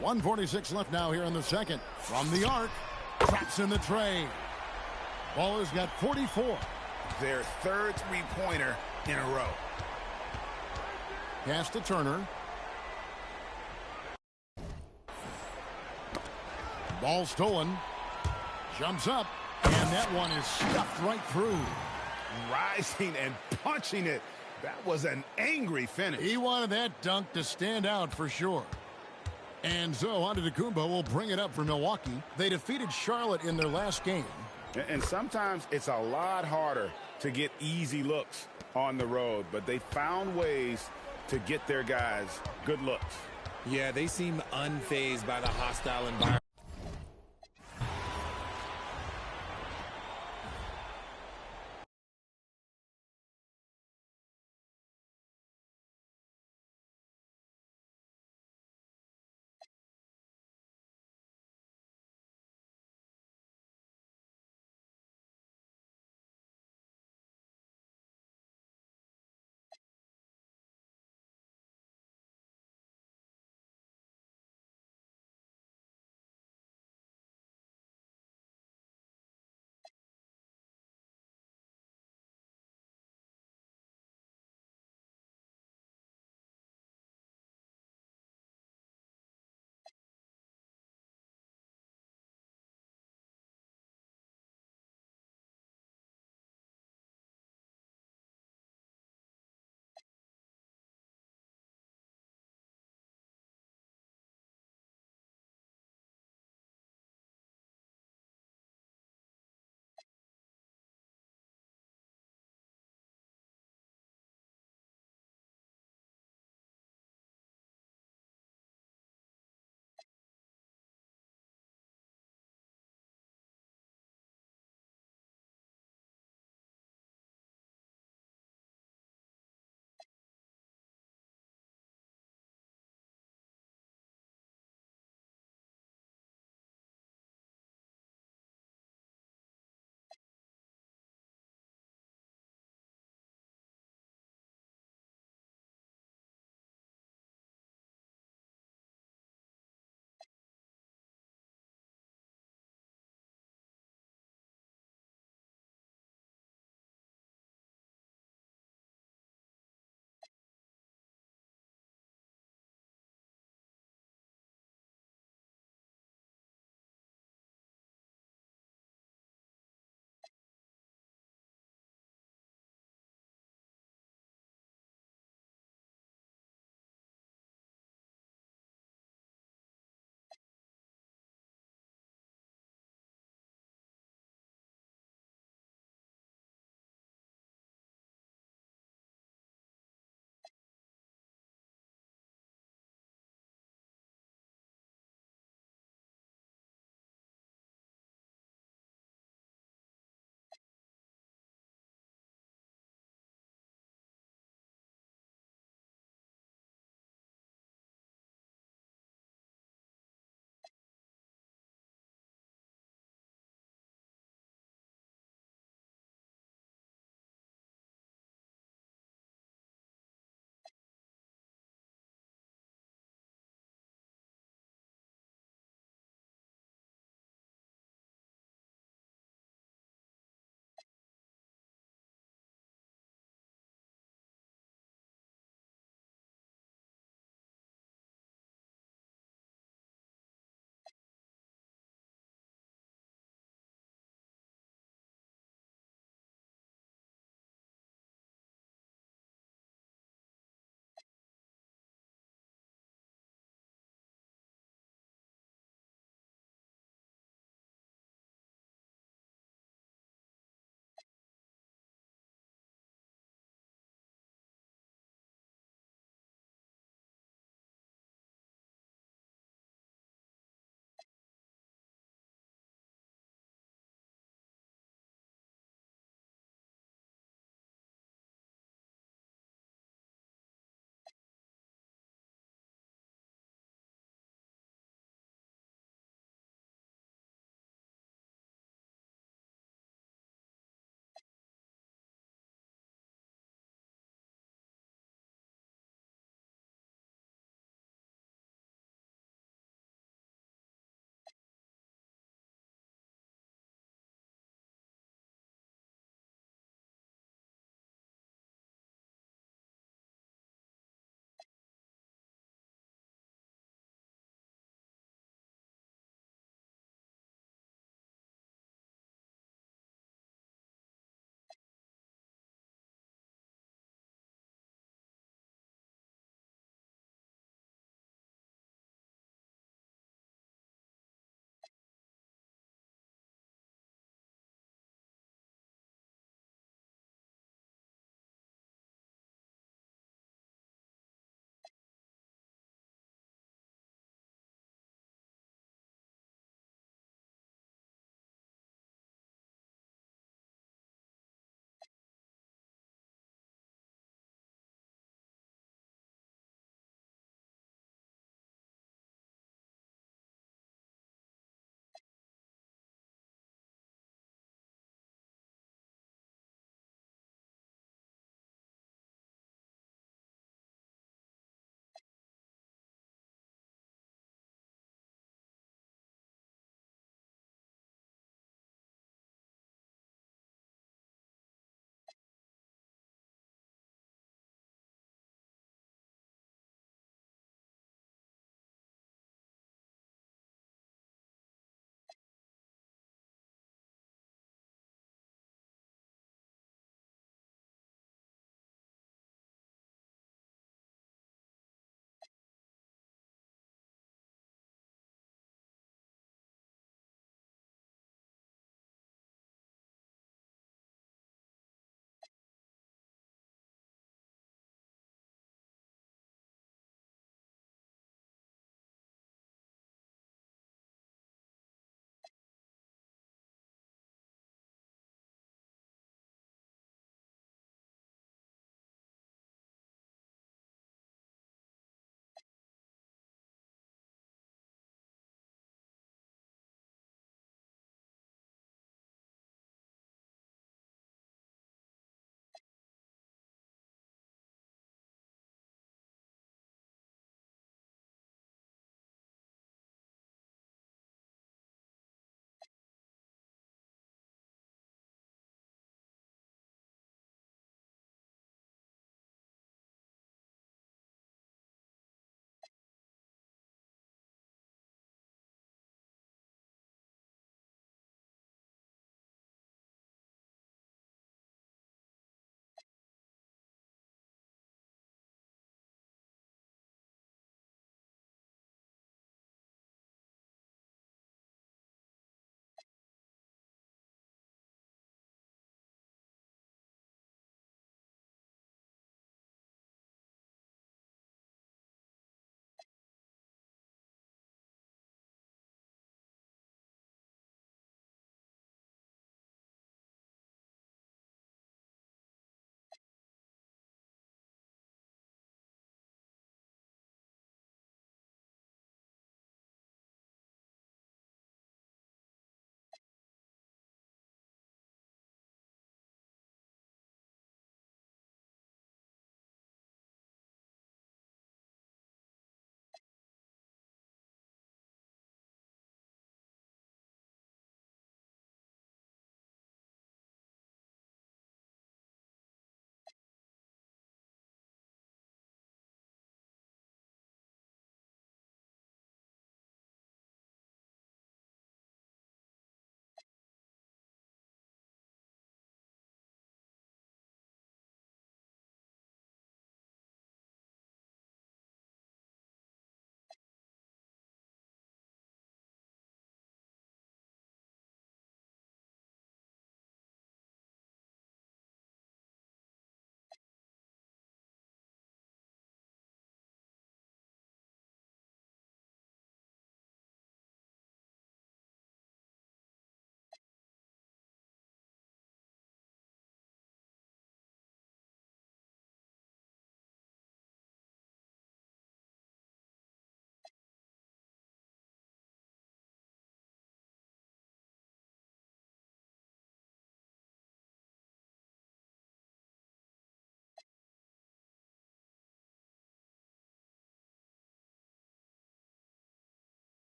1:46 left now here in the second. From the arc, traps in the tray. Baller's got 44. Their 3rd three-pointer in a row. Pass to Turner. Ball stolen. Jumps up. And that one is stuffed right through. Rising and punching it. That was an angry finish. He wanted that dunk to stand out for sure. And so Antetokounmpo will bring it up for Milwaukee. They defeated Charlotte in their last game. And sometimes it's a lot harder to get easy looks on the road, but they found ways to get their guys good looks. Yeah, they seem unfazed by the hostile environment.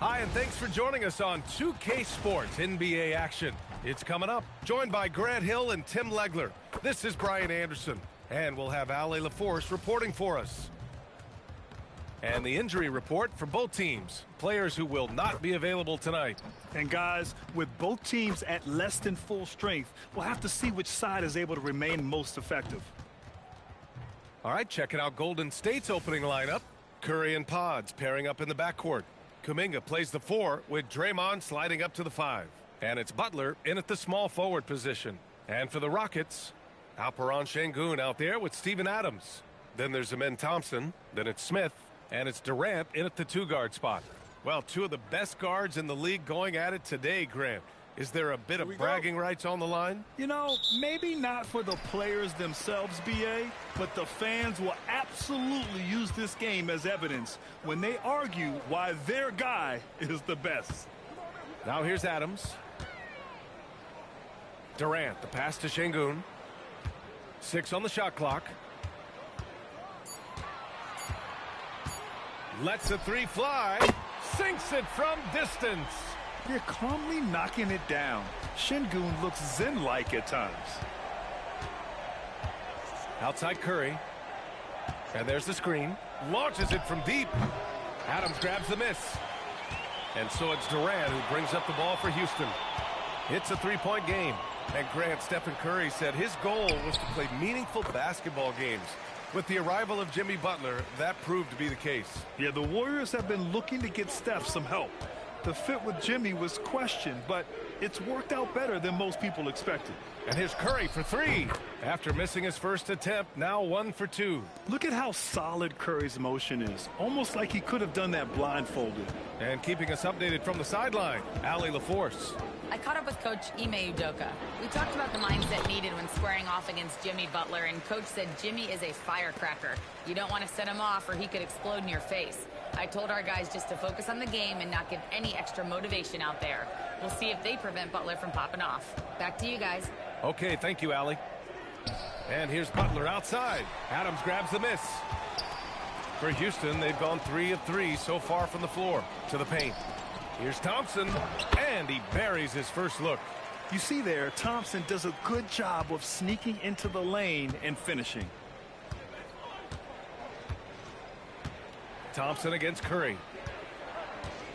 Hi, and thanks for joining us on 2K Sports NBA action. It's coming up, joined by Grant Hill and Tim Legler. This is Brian Anderson, and we'll have Allie LaForce reporting for us. And the injury report for both teams, players who will not be available tonight. And guys, with both teams at less than full strength, we'll have to see which side is able to remain most effective. All right, checking out Golden State's opening lineup. Curry and Pods pairing up in the backcourt. Kuminga plays the 4 with Draymond sliding up to the 5. And it's Butler in at the small forward position. And for the Rockets, Alperen Sengun out there with Steven Adams. Then there's Amen Thompson. Then it's Smith. And it's Durant in at the 2-guard spot. Well, 2 of the best guards in the league going at it today, Grant. Is there a bit of bragging rights on the line? You know, maybe not for the players themselves, BA, but the fans will absolutely use this game as evidence when they argue why their guy is the best. Now here's Adams. Durant, the pass to Sengun. 6 on the shot clock. Lets the 3 fly. Sinks it from distance. They're calmly knocking it down. Sengun looks zen-like at times. Outside Curry. And there's the screen. Launches it from deep. Adams grabs the miss. And so it's Durant who brings up the ball for Houston. It's a 3-point game. And Grant, Stephen Curry said his goal was to play meaningful basketball games. With the arrival of Jimmy Butler, that proved to be the case. Yeah, the Warriors have been looking to get Steph some help. The fit with Jimmy was questioned, but it's worked out better than most people expected. And here's Curry for 3. After missing his first attempt, now 1 for 2. Look at how solid Curry's motion is. Almost like he could have done that blindfolded. And keeping us updated from the sideline, Allie LaForce. I caught up with Coach Ime Udoka. We talked about the mindset needed when squaring off against Jimmy Butler, and Coach said Jimmy is a firecracker. You don't want to set him off or he could explode in your face. I told our guys just to focus on the game and not give any extra motivation out there. We'll see if they prevent Butler from popping off. Back to you guys. Okay, thank you, Allie. And here's Butler outside. Adams grabs the miss. For Houston, they've gone 3 of 3 so far from the floor to the paint. Here's Thompson, and he buries his first look. You see there, Thompson does a good job of sneaking into the lane and finishing. Thompson against Curry.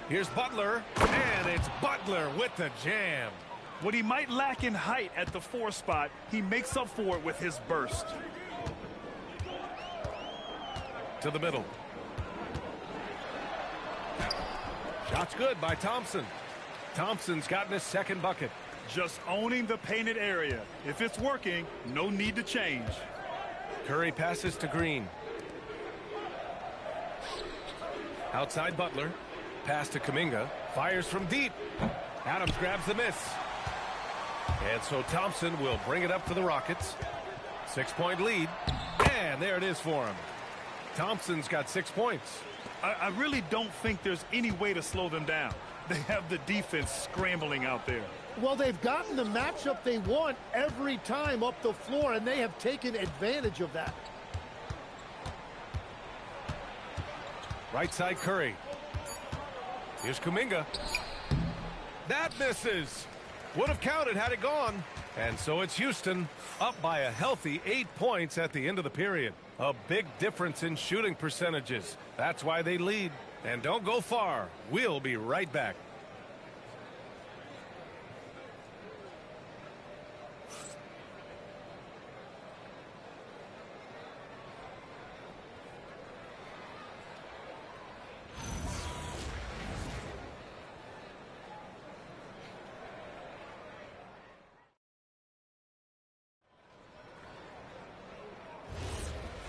Here's Butler, and it's Butler with the jam. What he might lack in height at the 4 spot, he makes up for it with his burst. To the middle. Shot's good by Thompson. Thompson's gotten his second bucket. Just owning the painted area. If it's working, no need to change. Curry passes to Green. Outside Butler. Pass to Kuminga. Fires from deep. Adams grabs the miss. And so Thompson will bring it up for the Rockets. 6-point lead. And there it is for him. Thompson's got 6 points. I really don't think there's any way to slow them down. They have the defense scrambling out there. Well, they've gotten the matchup they want every time up the floor, and they have taken advantage of that. Right side Curry. Here's Kuminga. That misses. Would have counted had it gone. And so it's Houston up by a healthy 8 points at the end of the period. A big difference in shooting percentages. That's why they lead. And don't go far. We'll be right back.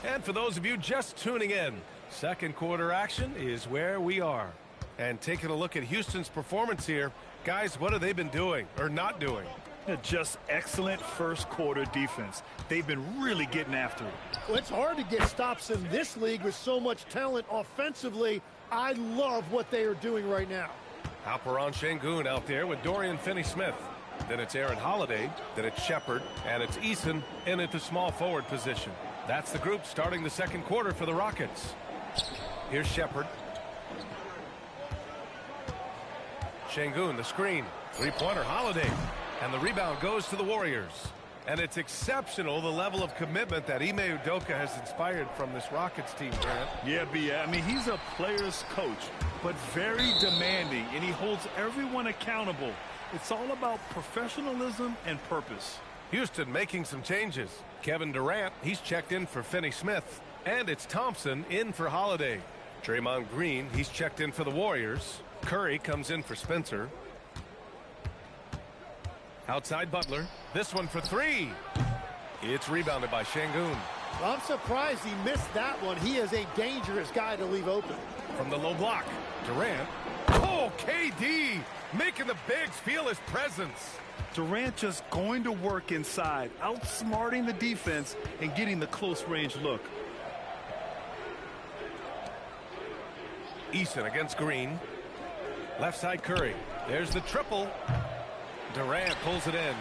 And for those of you just tuning in, second quarter action is where we are. And taking a look at Houston's performance here, guys, what have they been doing or not doing? Just excellent first quarter defense. They've been really getting after it. Well, it's hard to get stops in this league with so much talent offensively. I love what they are doing right now. Alperen Sengun out there with Dorian Finney-Smith. Then it's Aaron Holiday. Then it's Shepard. And it's Eason in at the small forward position. That's the group starting the second quarter for the Rockets. Here's Shepard. Şengün, the screen. Three-pointer, Holiday. And the rebound goes to the Warriors. And it's exceptional, the level of commitment that Ime Udoka has inspired from this Rockets team, Grant. Yeah, B.A. I mean, he's a player's coach, but very demanding, and he holds everyone accountable. It's all about professionalism and purpose. Houston making some changes. Kevin Durant, he's checked in for Finney Smith. And it's Thompson in for Holiday. Draymond Green, he's checked in for the Warriors. Curry comes in for Spencer. Outside Butler. This one for three. It's rebounded by Şengün. I'm surprised he missed that one. He is a dangerous guy to leave open. From the low block, Durant. Oh, KD making the Bigs feel his presence. Durant just going to work inside, outsmarting the defense and getting the close-range look. Eason against Green. Left side Curry. There's the triple. Durant pulls it in.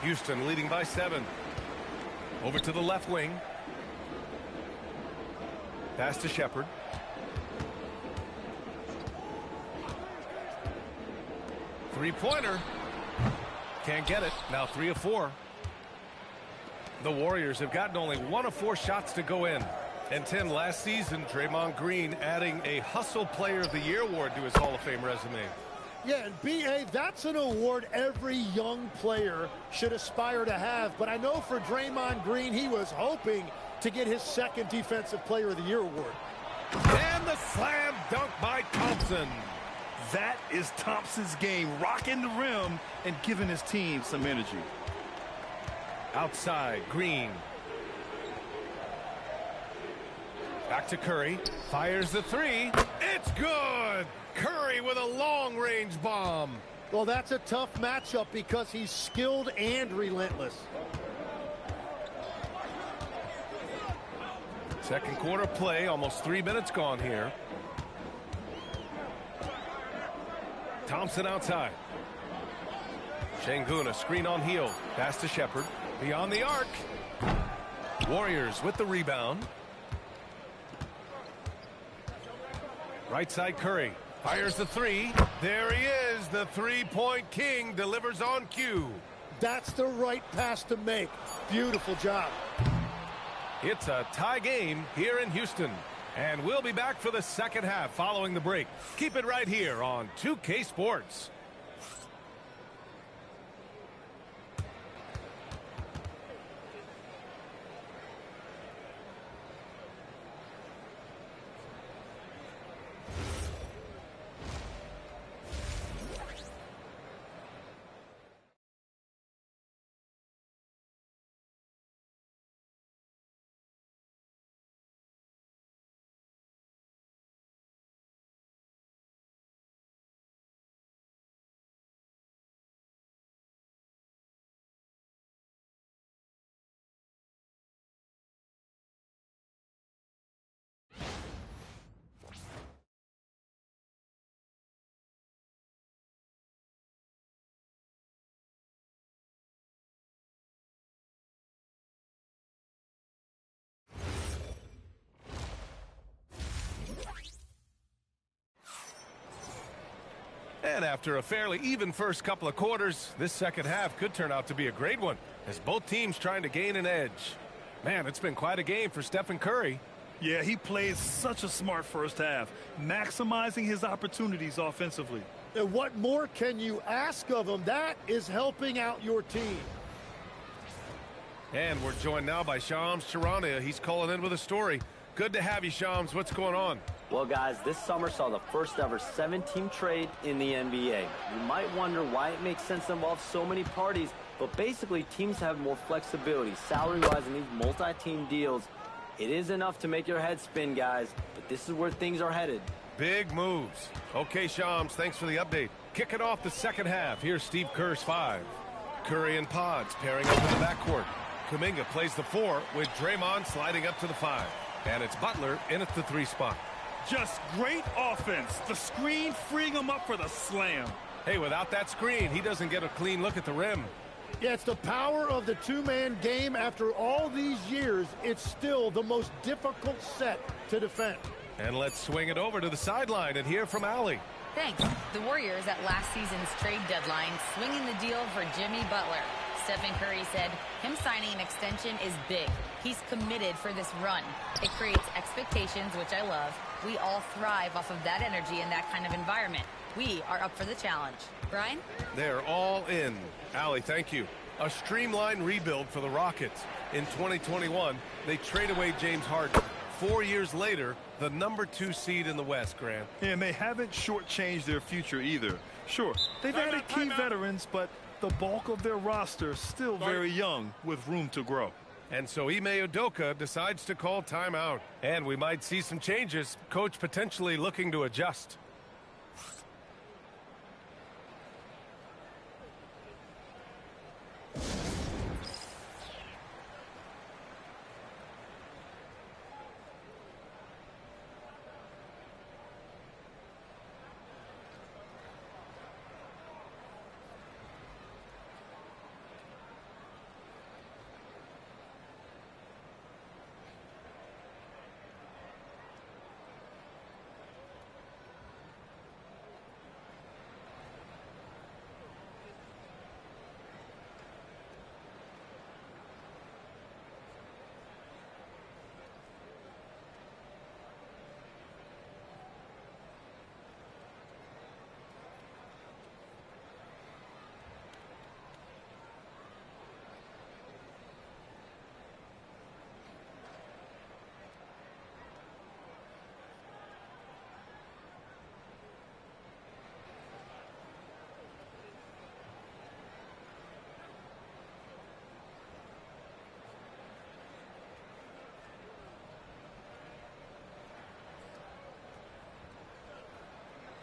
Houston leading by 7. Over to the left wing. Pass to Shepherd. Three-pointer. Can't get it. Now 3 of 4. The Warriors have gotten only 1 of 4 shots to go in. And Tim, last season, Draymond Green adding a Hustle Player of the Year award to his Hall of Fame resume. Yeah, and B.A., that's an award every young player should aspire to have. But I know for Draymond Green, he was hoping to get his 2nd Defensive Player of the Year award. And the slam dunk by Thompson. That is Thompson's game, rocking the rim and giving his team some energy. Outside, Green. Back to Curry. Fires the 3. It's good! Curry with a long-range bomb. Well, that's a tough matchup because he's skilled and relentless. Second quarter play, almost 3 minutes gone here. Thompson outside. Şengün, a screen on Hield. Pass to Shepherd. Beyond the arc. Warriors with the rebound. Right side Curry. Fires the 3. There he is. The three-point king delivers on cue. That's the right pass to make. Beautiful job. It's a tie game here in Houston. And we'll be back for the second half following the break. Keep it right here on 2K Sports. And after a fairly even first couple of quarters, this second half could turn out to be a great one as both teams trying to gain an edge. Man, it's been quite a game for Stephen Curry. Yeah, he played such a smart first half, maximizing his opportunities offensively. And what more can you ask of him? That is helping out your team. And we're joined now by Shams Charania. He's calling in with a story. Good to have you, Shams. What's going on? Well, guys, this summer saw the first ever 7-team trade in the NBA. You might wonder why it makes sense to involve so many parties, but basically teams have more flexibility salary-wise in these multi-team deals. It is enough to make your head spin, guys, but this is where things are headed. Big moves. Okay, Shams, thanks for the update. Kicking off the second half, here's Steve Kerr's 5. Curry and Pods pairing up in the backcourt. Kuminga plays the 4 with Draymond sliding up to the 5. And it's Butler in at the 3 spot. Just great offense. The screen freeing him up for the slam. Hey, without that screen, he doesn't get a clean look at the rim. Yeah, it's the power of the two-man game. After all these years, it's still the most difficult set to defend. And let's swing it over to the sideline and hear from Allie. Thanks. The Warriors at last season's trade deadline swinging the deal for Jimmy Butler. Stephen Curry said him signing an extension is big. He's committed for this run. It creates expectations, which I love. We all thrive off of that energy in that kind of environment. We are up for the challenge. Brian? They're all in. Allie, thank you. A streamlined rebuild for the Rockets. In 2021, they trade away James Harden. 4 years later, the #2 seed in the West, Grant. And they haven't shortchanged their future either. Sure, they've added key veterans, but the bulk of their roster is still very young with room to grow. And so Ime Udoka decides to call timeout. And we might see some changes. Coach potentially looking to adjust.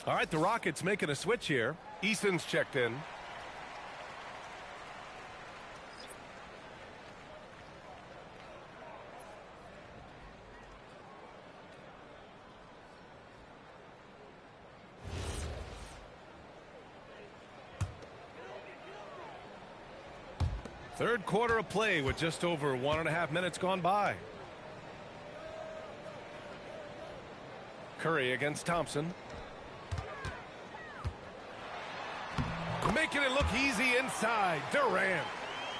All right, the Rockets making a switch here. Eason's checked in. Third quarter of play with just over 1.5 minutes gone by. Curry against Thompson. Making it look easy inside. Durant.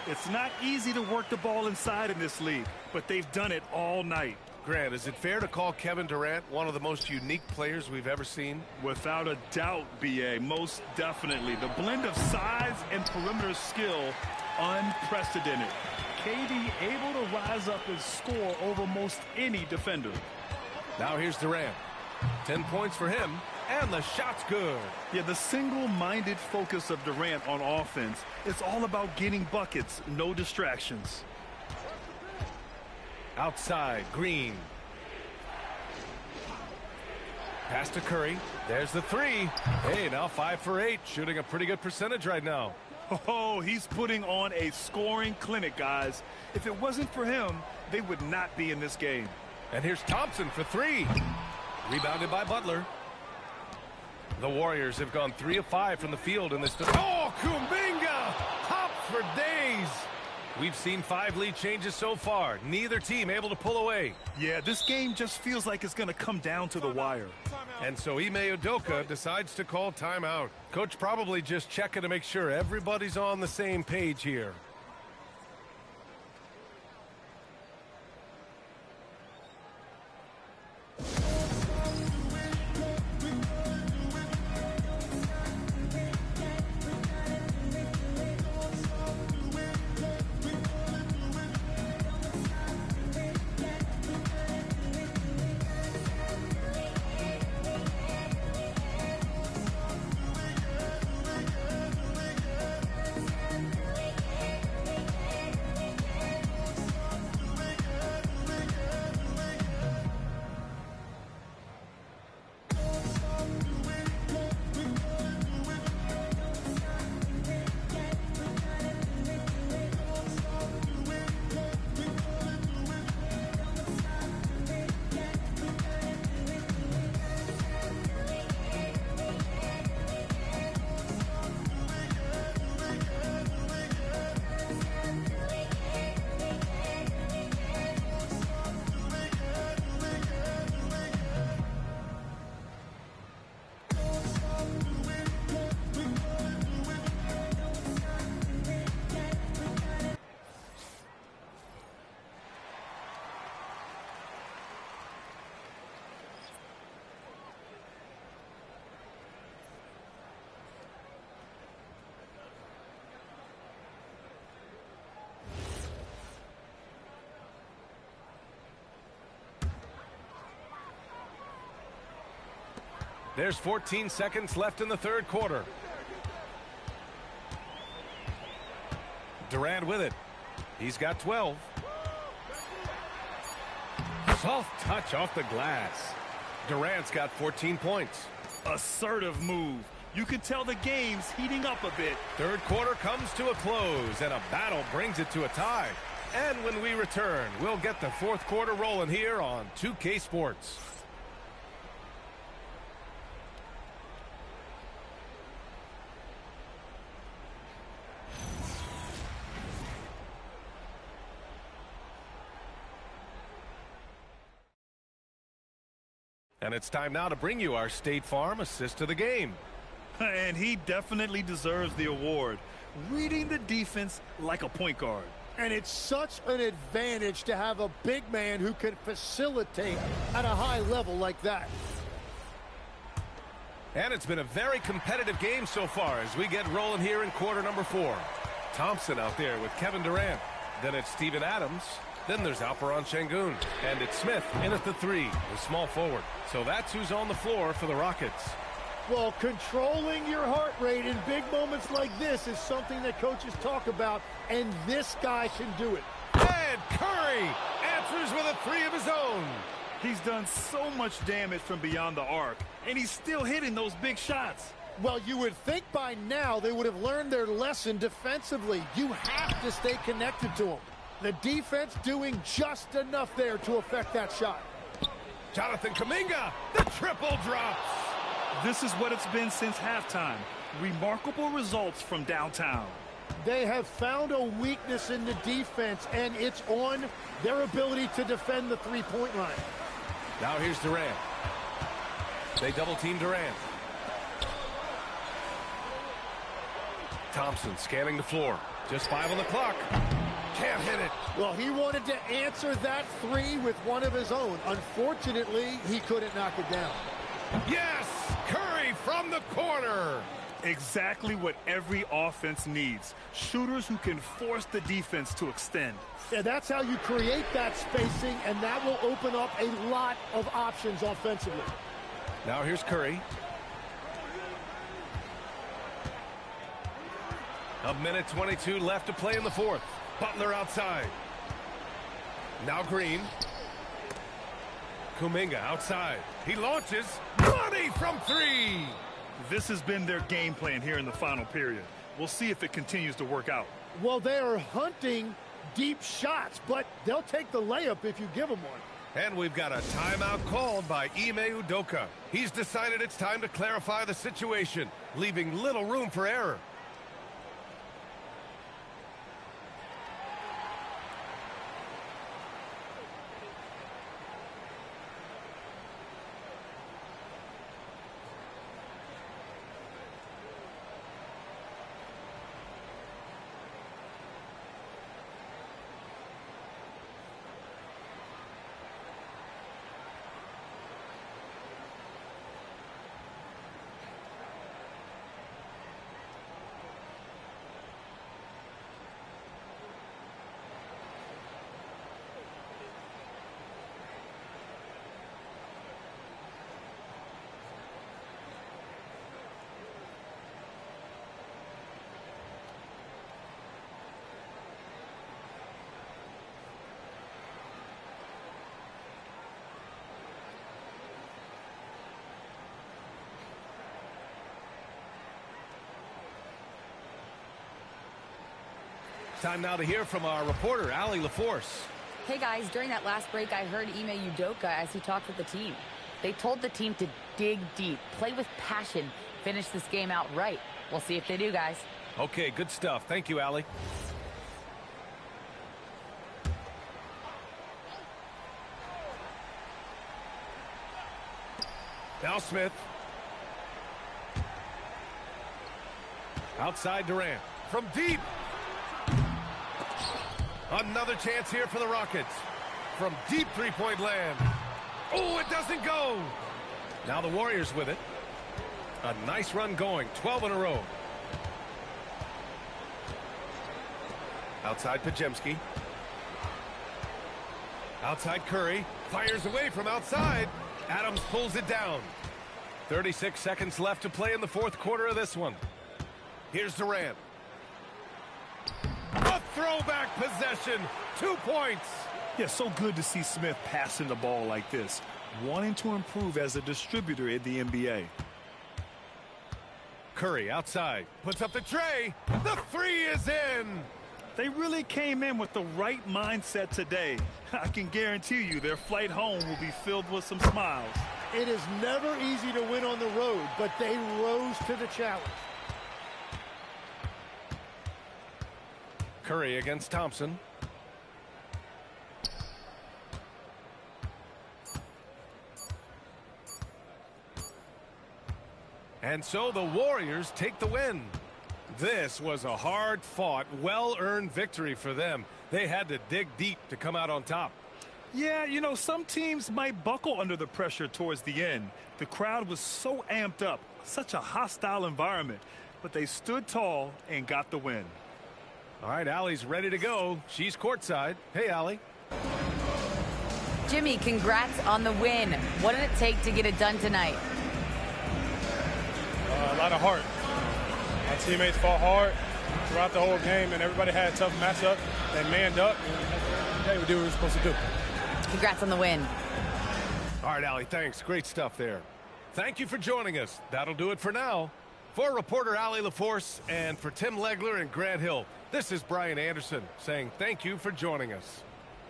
It's not easy to work the ball inside in this league, but they've done it all night. Grant, is it fair to call Kevin Durant one of the most unique players we've ever seen? Without a doubt, B.A., most definitely. The blend of size and perimeter skill, unprecedented. KD able to rise up and score over most any defender. Now here's Durant. 10 points for him, and the shot's good. Yeah, the single-minded focus of Durant on offense, it's all about getting buckets, no distractions. Outside, Green. Pass to Curry. There's the three. Hey, now 5 for 8, shooting a pretty good percentage right now. Oh, he's putting on a scoring clinic, guys. If it wasn't for him, they would not be in this game. And here's Thompson for 3. Rebounded by Butler. The Warriors have gone 3 of 5 from the field in this. Oh, Kuminga! Hop for days. We've seen 5 lead changes so far. Neither team able to pull away. Yeah, this game just feels like it's going to come down to the wire. And so Ime Udoka decides to call timeout. Coach probably just checking to make sure everybody's on the same page here. There's 14 seconds left in the third quarter. Durant with it. He's got 12. Soft touch off the glass. Durant's got 14 points. Assertive move. You can tell the game's heating up a bit. Third quarter comes to a close, and a battle brings it to a tie. And when we return, we'll get the fourth quarter rolling here on 2K Sports. And it's time now to bring you our State Farm assist to the game. And he definitely deserves the award. Reading the defense like a point guard. And it's such an advantage to have a big man who can facilitate at a high level like that. And it's been a very competitive game so far as we get rolling here in quarter number 4. Thompson out there with Kevin Durant. Then it's Steven Adams. Then there's Alperen Sengun. And it's Smith in at the 3, the small forward. So that's who's on the floor for the Rockets. Well, controlling your heart rate in big moments like this is something that coaches talk about, and this guy can do it. And Curry answers with a 3 of his own. He's done so much damage from beyond the arc, and he's still hitting those big shots. Well, you would think by now they would have learned their lesson defensively. You have to stay connected to him. The defense doing just enough there to affect that shot. Jonathan Kuminga, the triple drops. This is what it's been since halftime. Remarkable results from downtown. They have found a weakness in the defense, and it's on their ability to defend the three-point line. Now here's Durant. They double-team Durant. Thompson scanning the floor. Just 5 on the clock. Can't hit it. Well, he wanted to answer that 3 with one of his own. Unfortunately, he couldn't knock it down. Yes! Curry from the corner. Exactly what every offense needs. Shooters who can force the defense to extend. Yeah, that's how you create that spacing, and that will open up a lot of options offensively. Now here's Curry. A minute 22 left to play in the fourth. Butler outside. Now Green. Kuminga outside. He launches. Money from 3. This has been their game plan here in the final period. We'll see if it continues to work out. Well, they are hunting deep shots, but they'll take the layup if you give them one. And we've got a timeout called by Ime Udoka. He's decided it's time to clarify the situation, leaving little room for error. Time now to hear from our reporter, Allie LaForce. Hey guys, during that last break, I heard Ime Udoka as he talked with the team. They told the team to dig deep, play with passion, finish this game out right. We'll see if they do, guys. Okay, good stuff. Thank you, Allie. Now Smith. Outside Durant. From deep. Another chance here for the Rockets. From deep three-point land. Oh, it doesn't go. Now the Warriors with it. A nice run going. 12 in a row. Outside Podziemski. Outside Curry. Fires away from outside. Adams pulls it down. 36 seconds left to play in the fourth quarter of this one. Here's Durant. A throwback possession. 2 points. Yeah, so good to see Smith passing the ball like this, wanting to improve as a distributor in the NBA. Curry outside, puts up the tray. The three is in. They really came in with the right mindset today. I can guarantee you their flight home will be filled with some smiles. It is never easy to win on the road, but they rose to the challenge. Curry against Thompson. And so the Warriors take the win. This was a hard-fought, well-earned victory for them. They had to dig deep to come out on top. Yeah, you know, some teams might buckle under the pressure towards the end. The crowd was so amped up, such a hostile environment, but they stood tall and got the win. All right, Allie's ready to go. She's courtside. Hey, Allie. Jimmy, congrats on the win. What did it take to get it done tonight? A lot of heart. My teammates fought hard throughout the whole game, and everybody had a tough matchup. They manned up, and hey, we did what we were supposed to do. Congrats on the win. All right, Allie, thanks. Great stuff there. Thank you for joining us. That'll do it for now. For reporter Allie LaForce and for Tim Legler and Grant Hill, this is Brian Anderson saying thank you for joining us.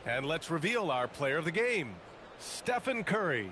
And let's reveal our player of the game, Stephen Curry.